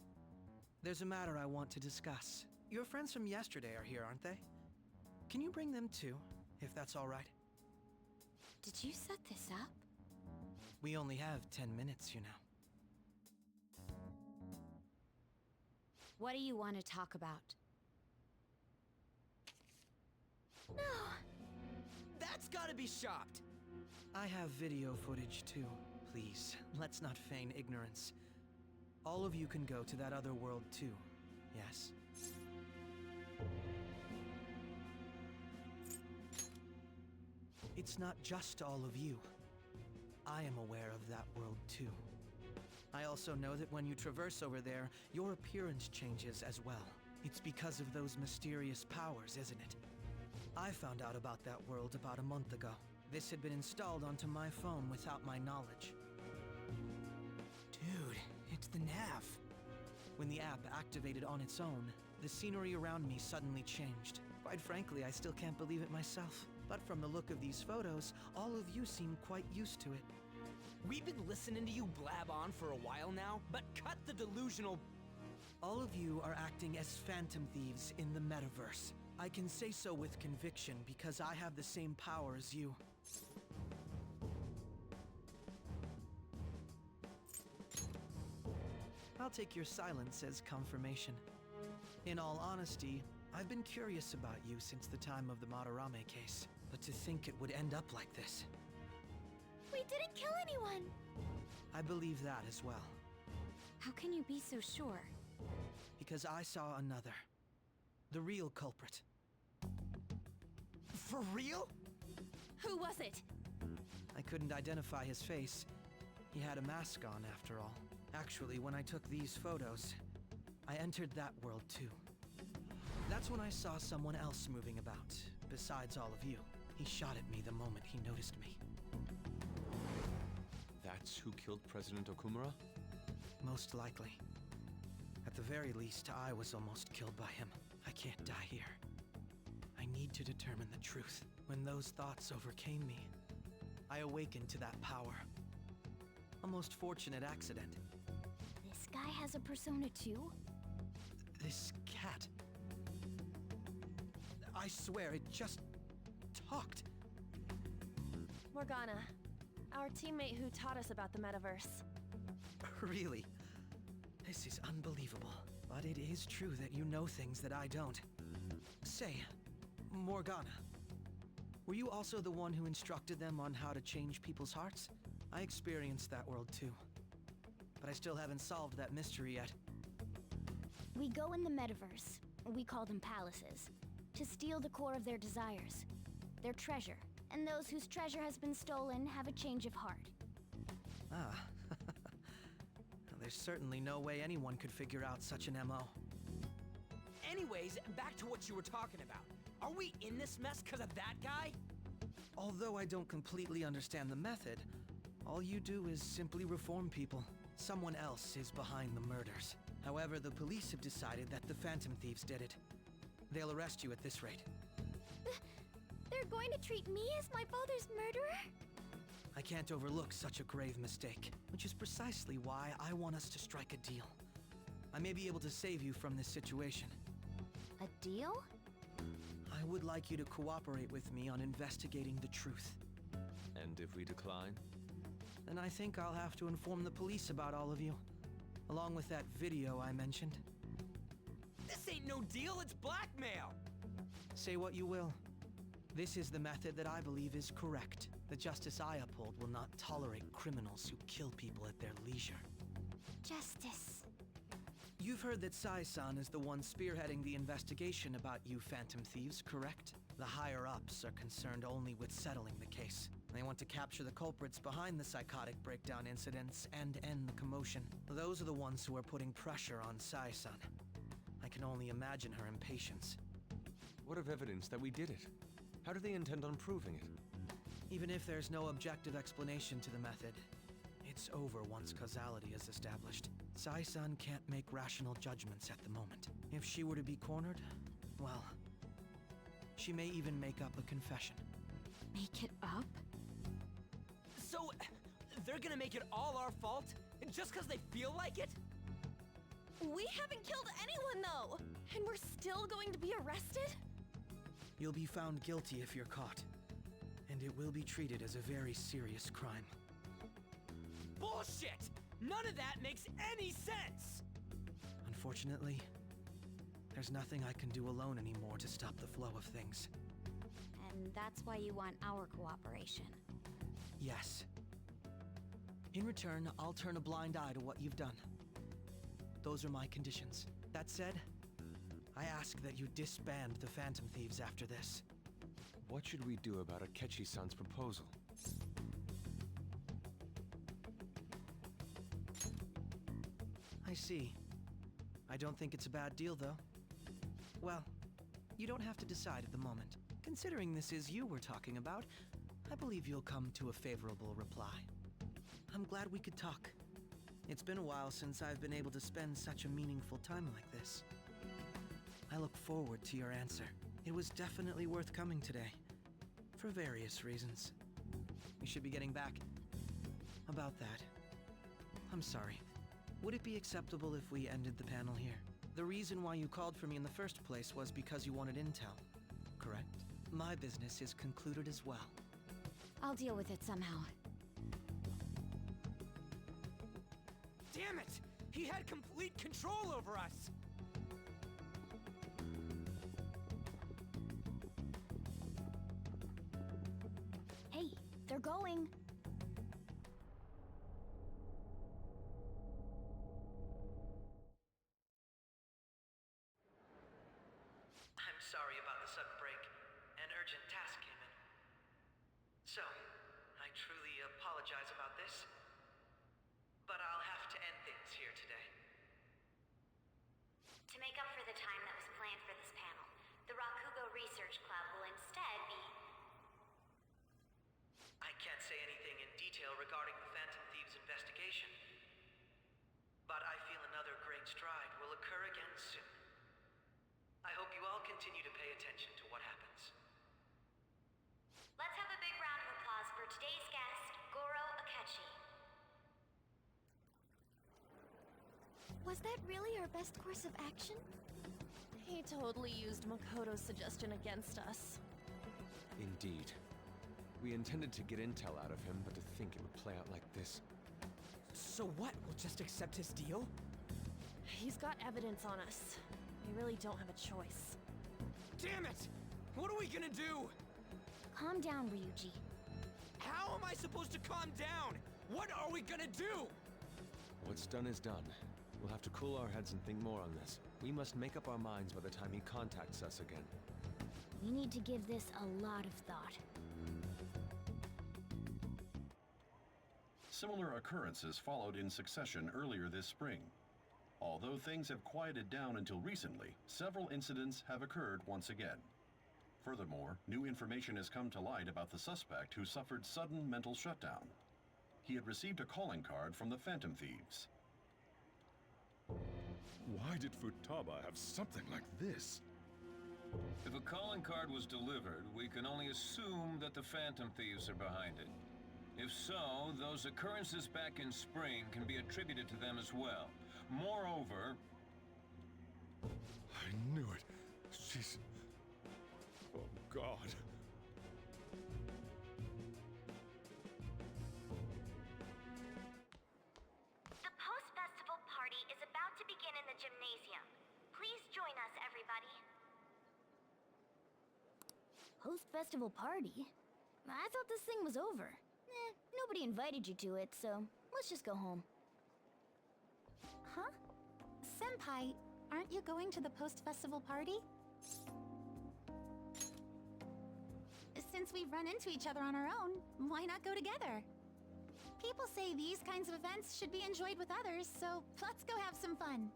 There's a matter I want to discuss. Your friends from yesterday are here, aren't they? Can you bring them too, if that's all right? Did you set this up? We only have 10 minutes, you know. What do you want to talk about? No! That's gotta be shopped! I have video footage too. Please, let's not feign ignorance. All of you can go to that other world too, yes? It's not just all of you. I am aware of that world too. I also know that when you traverse over there, your appearance changes as well. It's because of those mysterious powers, isn't it? I found out about that world about a month ago. This had been installed onto my phone without my knowledge. Dude, it's the nav. When the app activated on its own, the scenery around me suddenly changed. Quite frankly, I still can't believe it myself. But from the look of these photos, all of you seem quite used to it. We've been listening to you blab on for a while now, but cut the delusional... All of you are acting as Phantom Thieves in the metaverse. I can say so with conviction because I have the same power as you. I'll take your silence as confirmation. In all honesty, I've been curious about you since the time of the Madarame case, but to think it would end up like this. We didn't kill anyone! I believe that as well. How can you be so sure? Because I saw another. The real culprit. For real? Who was it? I couldn't identify his face. He had a mask on, after all. Actually, when I took these photos, I entered that world too. That's when I saw someone else moving about, besides all of you. He shot at me the moment he noticed me. That's who killed President Okumura? Most likely. At the very least, I was almost killed by him. I can't die here. I need to determine the truth. When those thoughts overcame me, I awakened to that power. A most fortunate accident. This guy has a persona too? This cat. I swear, it just talked. Morgana, our teammate who taught us about the metaverse. Really? This is unbelievable. But it is true that you know things that I don't. Say, Morgana, were you also the one who instructed them on how to change people's hearts? I experienced that world too. But I still haven't solved that mystery yet. We go in the metaverse. We call them palaces. To steal the core of their desires. Their treasure. And those whose treasure has been stolen have a change of heart. Ah. There's There's certainly no way anyone could figure out such an MO. Anyways, back to what you were talking about. Are we in this mess because of that guy? Although I don't completely understand the method, all you do is simply reform people. Someone else is behind the murders. However, the police have decided that the Phantom Thieves did it. They'll arrest you at this rate. They're going to treat me as my father's murderer? I can't overlook such a grave mistake, which is precisely why I want us to strike a deal. I may be able to save you from this situation. A deal? I would like you to cooperate with me on investigating the truth. And if we decline? Then I think I'll have to inform the police about all of you, along with that video I mentioned. This ain't no deal, it's blackmail! Say what you will. This is the method that I believe is correct. The justice I uphold will not tolerate criminals who kill people at their leisure. Justice. You've heard that Sai-san is the one spearheading the investigation about you Phantom Thieves, correct? The higher-ups are concerned only with settling the case. They want to capture the culprits behind the psychotic breakdown incidents and end the commotion. Those are the ones who are putting pressure on Sai-san. I can only imagine her impatience. What of evidence that we did it? How do they intend on proving it? Even if there's no objective explanation to the method, it's over once causality is established. Sai-san can't make rational judgments at the moment. If she were to be cornered, well, she may even make up a confession. Make it up? So, they're gonna make it all our fault? Just because they feel like it? We haven't killed anyone, though! And we're still going to be arrested? You'll be found guilty if you're caught, and it will be treated as a very serious crime. Bullshit! None of that makes any sense! Unfortunately, there's nothing I can do alone anymore to stop the flow of things. And that's why you want our cooperation. Yes. In return, I'll turn a blind eye to what you've done. Those are my conditions. That said, I ask that you disband the Phantom Thieves after this. What should we do about Akechi-san's proposal? I see. I don't think it's a bad deal, though. Well, you don't have to decide at the moment. Considering this is you we're talking about, I believe you'll come to a favorable reply. I'm glad we could talk. It's been a while since I've been able to spend such a meaningful time like this. I look forward to your answer. It was definitely worth coming today, for various reasons. We should be getting back. About that, I'm sorry. Would it be acceptable if we ended the panel here? The reason why you called for me in the first place was because you wanted intel, correct? My business is concluded as well. I'll deal with it somehow. Damn it! He had complete control over us! Hey, they're going. I'm sorry about the sudden break. An urgent task came in. So, I truly apologize about this, but I'll have to end things here today. To make up for the time that was planned for this panel, the Rakugo Research Club will instead be... I can't say anything in detail regarding the Phantom Thieves investigation, but I feel another great stride will occur again soon. I hope you all continue to pay attention to what happens. Let's have a big round of applause for today's guest, Goro Akechi. Was that really our best course of action? He totally used Makoto's suggestion against us. Indeed. We intended to get intel out of him, but to think it would play out like this. So what? We'll just accept his deal? He's got evidence on us. We really don't have a choice. Damn it! What are we gonna do? Calm down, Ryuji. How am I supposed to calm down? What are we gonna do? What's done is done. We'll have to cool our heads and think more on this. We must make up our minds by the time he contacts us again. We need to give this a lot of thought. similar occurrences followed in succession earlier this spring. Although things have quieted down until recently, several incidents have occurred once again. Furthermore, new information has come to light about the suspect who suffered sudden mental shutdown. He had received a calling card from the Phantom Thieves. Why did Futaba have something like this? If a calling card was delivered, we can only assume that the Phantom Thieves are behind it. If so, those occurrences back in spring can be attributed to them as well. Moreover... I knew it. She's... Oh, God. The post-festival party is about to begin in the gymnasium. Please join us, everybody. Post-festival party? I thought this thing was over. Nobody invited you to it, so let's just go home. Huh? Senpai, aren't you going to the post-festival party? Since we've run into each other on our own, why not go together? People say these kinds of events should be enjoyed with others, so let's go have some fun.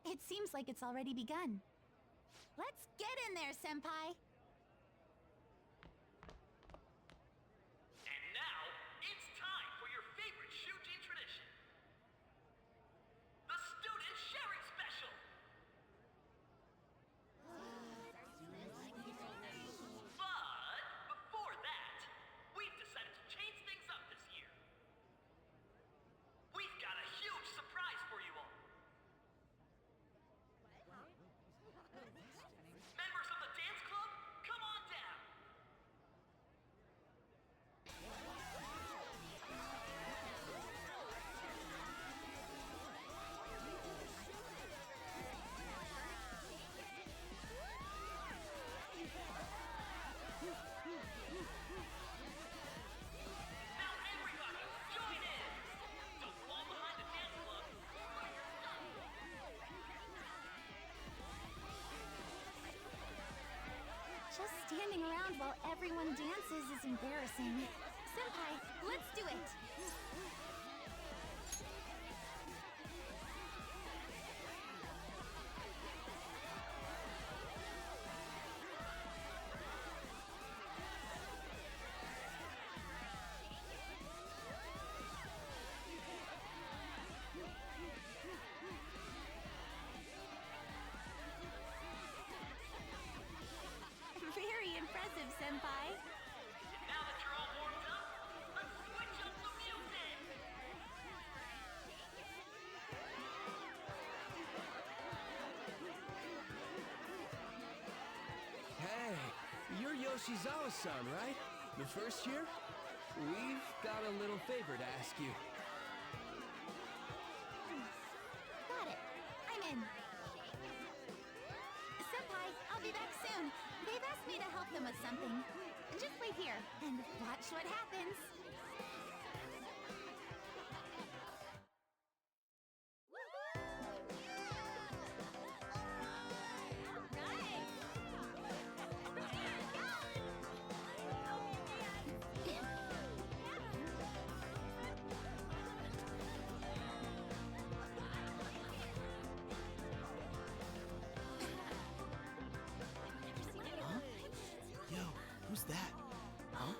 It seems like it's already begun. Let's get in there, Senpai! And now, it's time for your favorite Shujin tradition. The Student Sharing Special! But, before that, we've decided to change things up this year. We've got a huge surprise for you all. Members of the dance club, come on down! Now everybody, join in! Don't fall behind the dance club! Just standing around while everyone dances is embarrassing. Senpai, let's do it! Very impressive, Senpai. Now that you're all warmed up, let's switch up the music! Hey, you're Yoshizawa-san, right? The first year? We've got a little favor to ask you. Got it. I'm in. Senpai, I'll be back soon. They've asked me to help them with something. Just wait here and watch what happens. Yo, who's that? Huh?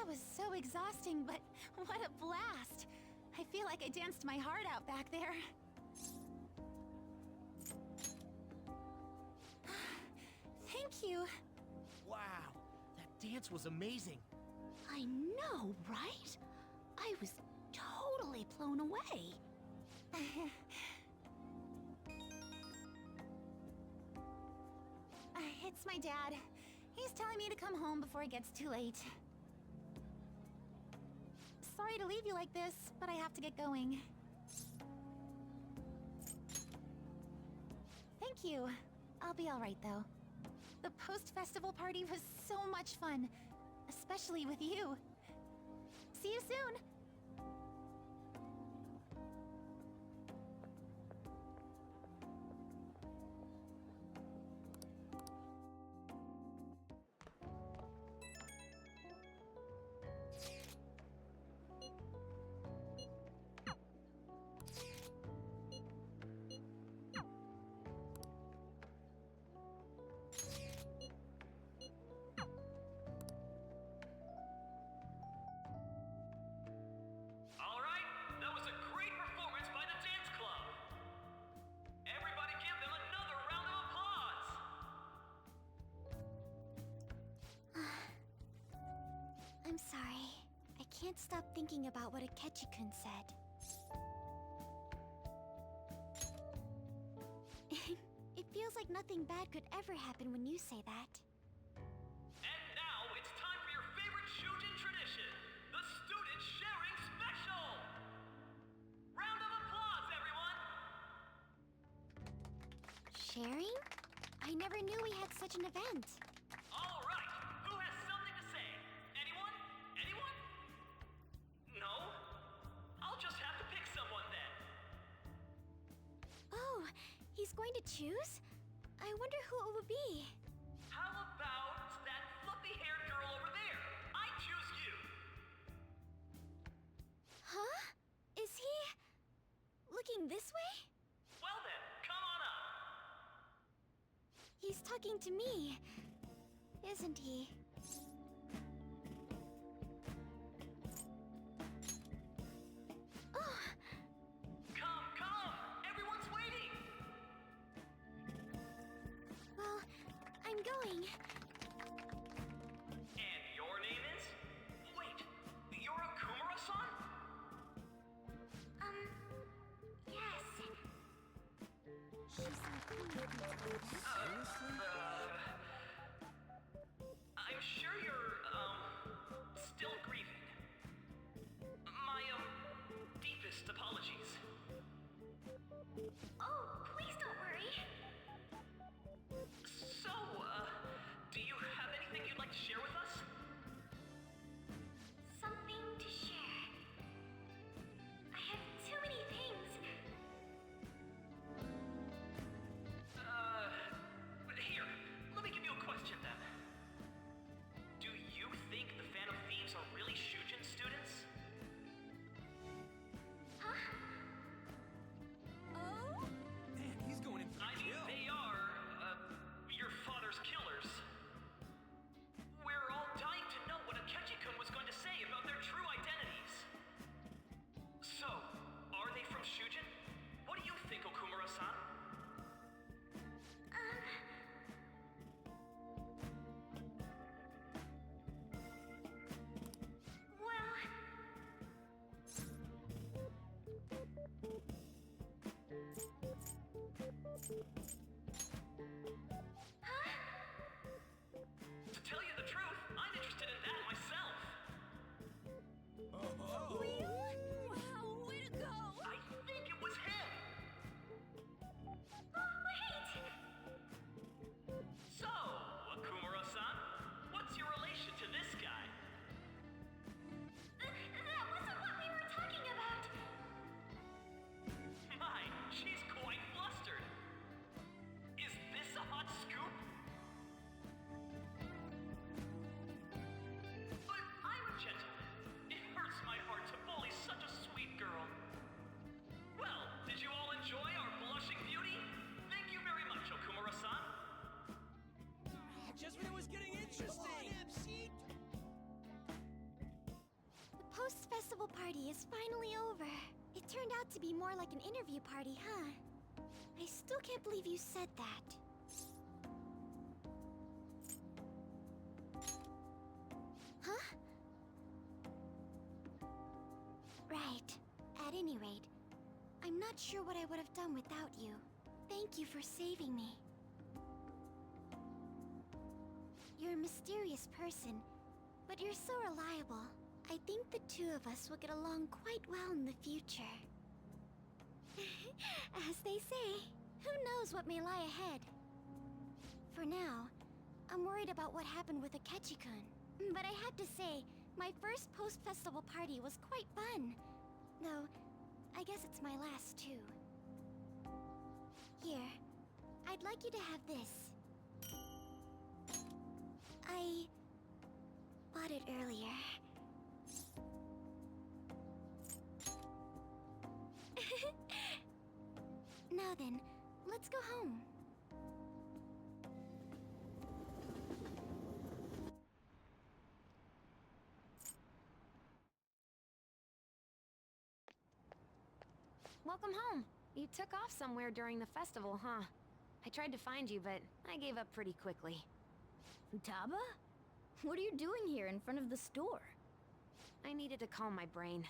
That was so exhausting, but what a blast! I feel like I danced my heart out back there. Thank you. Wow, that dance was amazing. I know, right? I was totally blown away. It's my dad. He's telling me to come home before it gets too late. Sorry to leave you like this, but I have to get going. Thank you. I'll be alright though. The post-festival party was so much fun, especially with you. See you soon! Alright, that was a great performance by the dance club. Everybody give them another round of applause. I'm sorry. I can't stop thinking about what Akechi-kun said. It feels like nothing bad could ever happen when you say that. And now it's time for your favorite Shujin tradition, the Student Sharing Special! Round of applause, everyone! Sharing? I never knew we had such an event. All right, who has something to say? Anyone? Anyone? No? I'll just have to pick someone then. Oh, he's going to choose? I wonder who it would be. How about that fluffy-haired girl over there? I choose you! Huh? Is he looking this way? Well then, come on up! He's talking to me, isn't he? Oh, Come! Everyone's waiting! well, I'm going. And your name is? Wait, you're a Kumura-san? Yes. She's I'm sure you're, still grieving. My, deepest apologies. Oh, please don't worry. So, do you have anything you'd like to share with us? Something to share. I have too many things. Here, festival party is finally over. It turned out to be more like an interview party, huh? I still can't believe you said that. Huh? Right. At any rate, I'm not sure what I would have done without you. Thank you for saving me. You're a mysterious person, but you're so reliable. I think the two of us will get along quite well in the future. As they say, who knows what may lie ahead? For now, I'm worried about what happened with Akechi-kun. But I have to say, my first post-festival party was quite fun. Though, I guess it's my last too. Here, I'd like you to have this. I bought it earlier. Now then, let's go home. Welcome home. You took off somewhere during the festival, huh? I tried to find you, but I gave up pretty quickly. Futaba? What are you doing here in front of the store? I needed to calm my brain.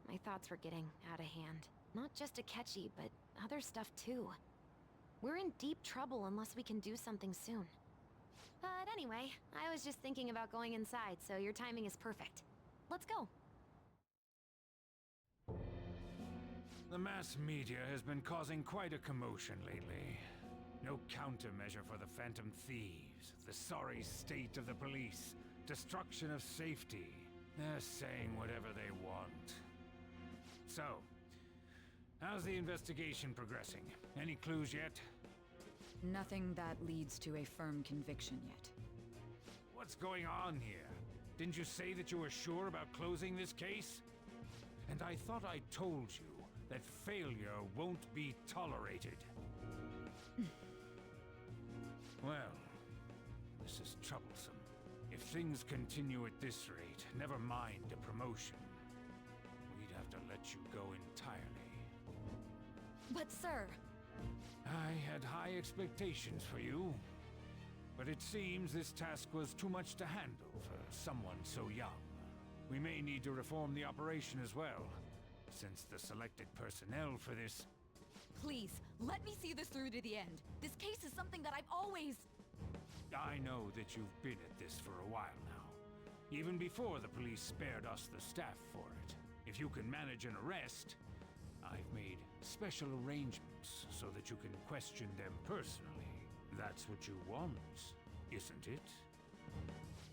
My thoughts were getting out of hand. Not just Akechi, but other stuff too. We're in deep trouble unless we can do something soon. But anyway, I was just thinking about going inside, so your timing is perfect. Let's go. The mass media has been causing quite a commotion lately. No countermeasure for the Phantom Thieves, the sorry state of the police, destruction of safety. They're saying whatever they want. So, how's the investigation progressing? Any clues yet? Nothing that leads to a firm conviction yet. What's going on here? Didn't you say that you were sure about closing this case? And I thought I told you that failure won't be tolerated. Well, this is troublesome. If things continue at this rate, never mind a promotion. We'd have to let you go entirely. But sir... I had high expectations for you. But it seems this task was too much to handle for someone so young. We may need to reform the operation as well, since the selected personnel for this... Please, let me see this through to the end. This case is something that I've always... I know that you've been at this for a while now. Even before the police spared us the staff for it. If you can manage an arrest, I've made special arrangements so that you can question them personally. That's what you want, isn't it?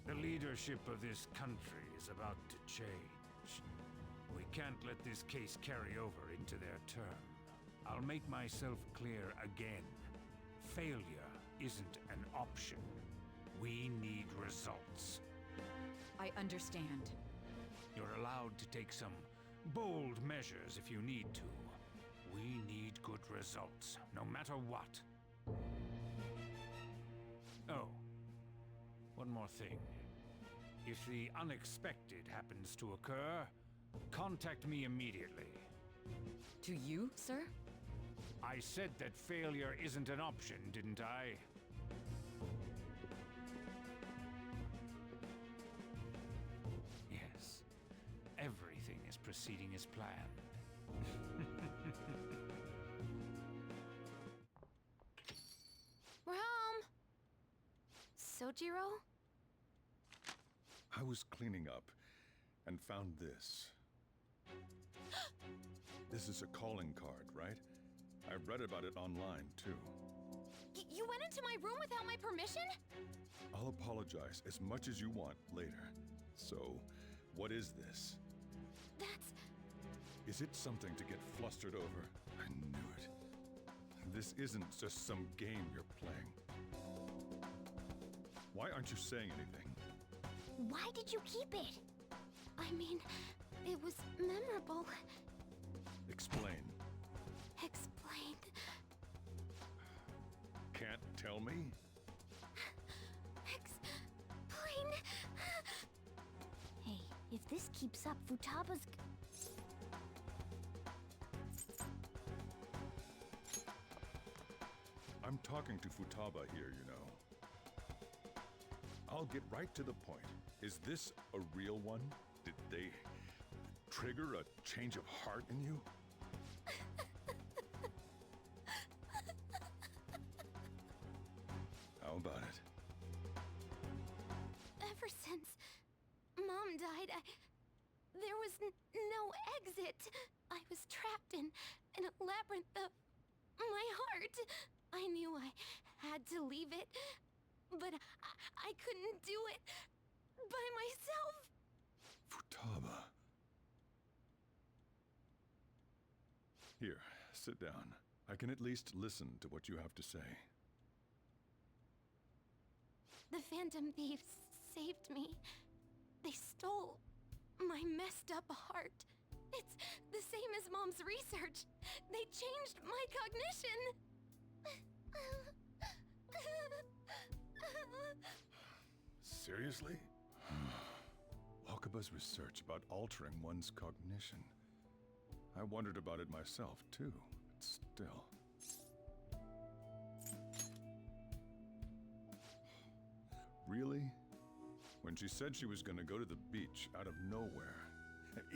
The leadership of this country is about to change. We can't let this case carry over into their term. I'll make myself clear again. Failure isn't an option. We need results. I understand. You're allowed to take some bold measures if you need to. We need good results, no matter what. Oh, one more thing. If the unexpected happens to occur, contact me immediately. To you, sir? I said that failure isn't an option, didn't I? Yes. Everything is proceeding as planned. We're home! Sojiro? I was cleaning up and found this. This is a calling card, right? I read about it online, too. You went into my room without my permission? I'll apologize as much as you want later. So, what is this? That's... Is it something to get flustered over? I knew it. This isn't just some game you're playing. Why aren't you saying anything? Why did you keep it? I mean, it was memorable. Explain. Explain. Can't tell me? Explain. Hey, if this keeps up, Futaba's... talking to Futaba here, you know. I'll get right to the point. Is this a real one? Did they trigger a change of heart in you? How about it? Ever since Mom died, there was no exit. I was trapped in a labyrinth of my heart. I knew I had to leave it, but I couldn't do it by myself. Futaba. Here, sit down. I can at least listen to what you have to say. The Phantom Thieves saved me. They stole my messed up heart. It's the same as Mom's research. They changed my cognition. Seriously? Wakaba's research about altering one's cognition. I wondered about it myself, too, but still. Really? When she said she was gonna go to the beach out of nowhere,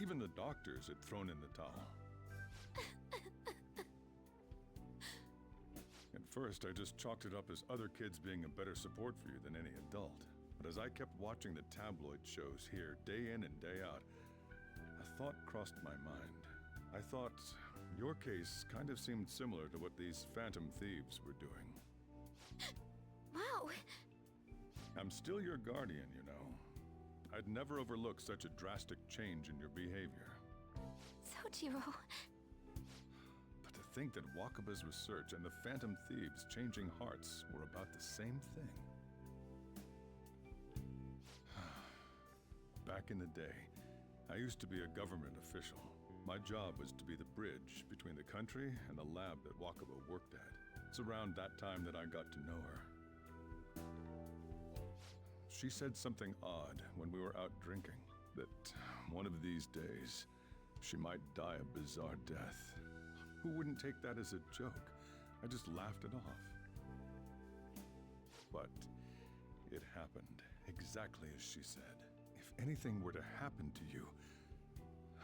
even the doctors had thrown in the towel. At first, I just chalked it up as other kids being a better support for you than any adult. But as I kept watching the tabloid shows here, day in and day out, a thought crossed my mind. I thought your case kind of seemed similar to what these Phantom Thieves were doing. Wow. I'm still your guardian, you know. I'd never overlook such a drastic change in your behavior. Sojiro. But to think that Wakaba's research and the Phantom Thieves changing hearts were about the same thing. Back in the day, I used to be a government official. My job was to be the bridge between the country and the lab that Wakaba worked at. It's around that time that I got to know her. She said something odd when we were out drinking, that one of these days, she might die a bizarre death. Who wouldn't take that as a joke? I just laughed it off. But it happened exactly as she said. If anything were to happen to you,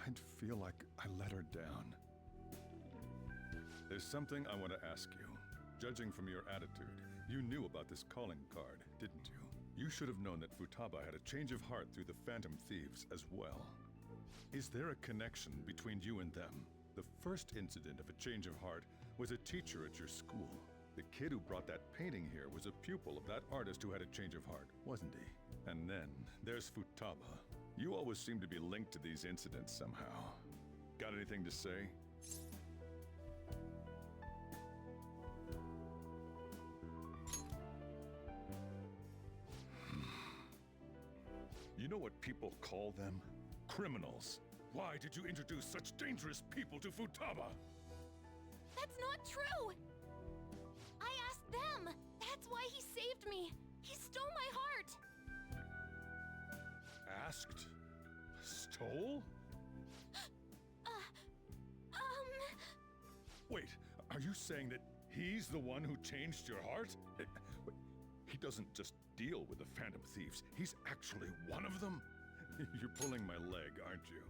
I'd feel like I let her down. There's something I want to ask you. Judging from your attitude, you knew about this calling card, didn't you? You should have known that Futaba had a change of heart through the Phantom Thieves as well. Is there a connection between you and them? The first incident of a change of heart was a teacher at your school. The kid who brought that painting here was a pupil of that artist who had a change of heart, wasn't he? And then there's Futaba. You always seem to be linked to these incidents somehow. Got anything to say? You know what people call them? Criminals. Why did you introduce such dangerous people to Futaba? That's not true! I asked them! That's why he saved me! He stole my heart! Asked? Stole? Wait, are you saying that he's the one who changed your heart? He doesn't just deal with the Phantom Thieves. He's actually one of them? You're pulling my leg, aren't you?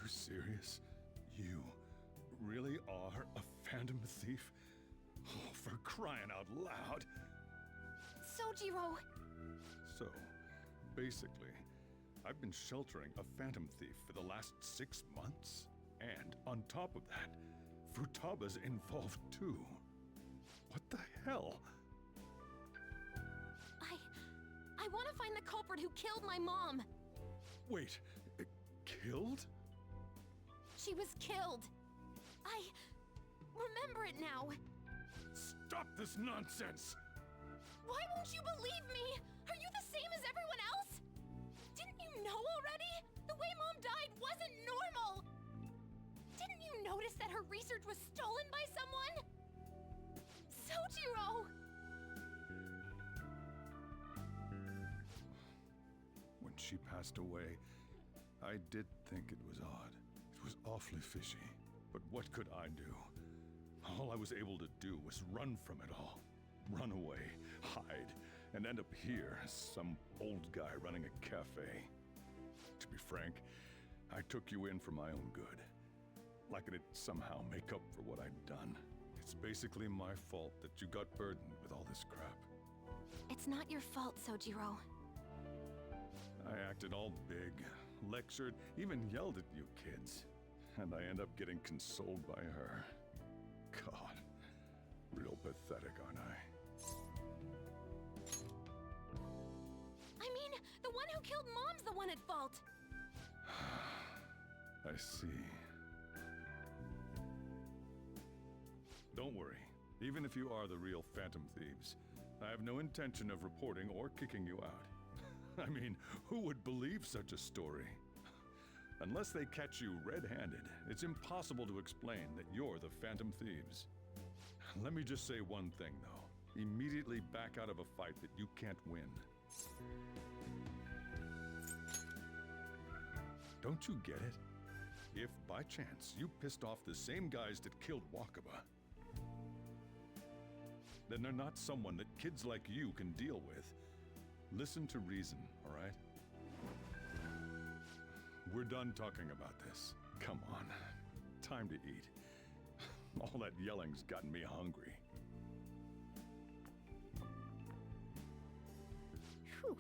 you serious? You really are a phantom thief? Oh, for crying out loud! Sojiro! So, basically, I've been sheltering a phantom thief for the last 6 months. And on top of that, Futaba's involved too. What the hell? I want to find the culprit who killed my mom. Wait, killed? She was killed. I remember it now. Stop this nonsense! Why won't you believe me? Are you the same as everyone else? Didn't you know already? The way Mom died wasn't normal. Didn't you notice that her research was stolen by someone? Sojiro! When she passed away, I did think it was odd. It was awfully fishy. But what could I do? All I was able to do was run from it all. Run away, hide, and end up here as some old guy running a cafe. To be frank, I took you in for my own good. Like it'd somehow make up for what I'd done. It's basically my fault that you got burdened with all this crap. It's not your fault, Sojiro. I acted all big, lectured, even yelled at you kids. And I end up getting consoled by her. God, real pathetic, aren't I? I mean, the one who killed Mom's the one at fault. I see. Don't worry. Even if you are the real Phantom Thieves, I have no intention of reporting or kicking you out. I mean, who would believe such a story? Unless they catch you red-handed, it's impossible to explain that you're the Phantom Thieves. Let me just say one thing, though. Immediately back out of a fight that you can't win. Don't you get it? If, by chance, you pissed off the same guys that killed Wakaba, then they're not someone that kids like you can deal with. Listen to reason, all right? We're done talking about this. Come on. Time to eat. All that yelling's gotten me hungry. Whew.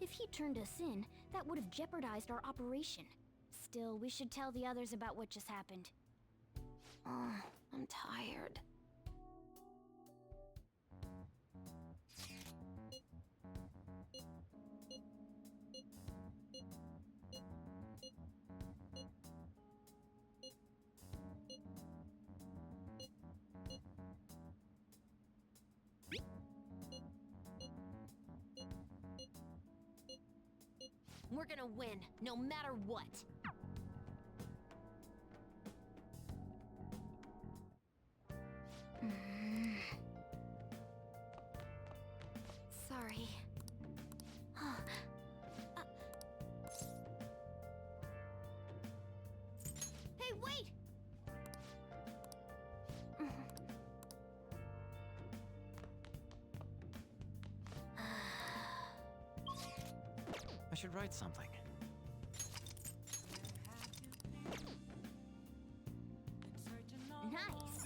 If he turned us in, that would have jeopardized our operation. Still, we should tell the others about what just happened. I'm tired. We're gonna win, no matter what. Sorry. Hey, wait! I should write something. Nice!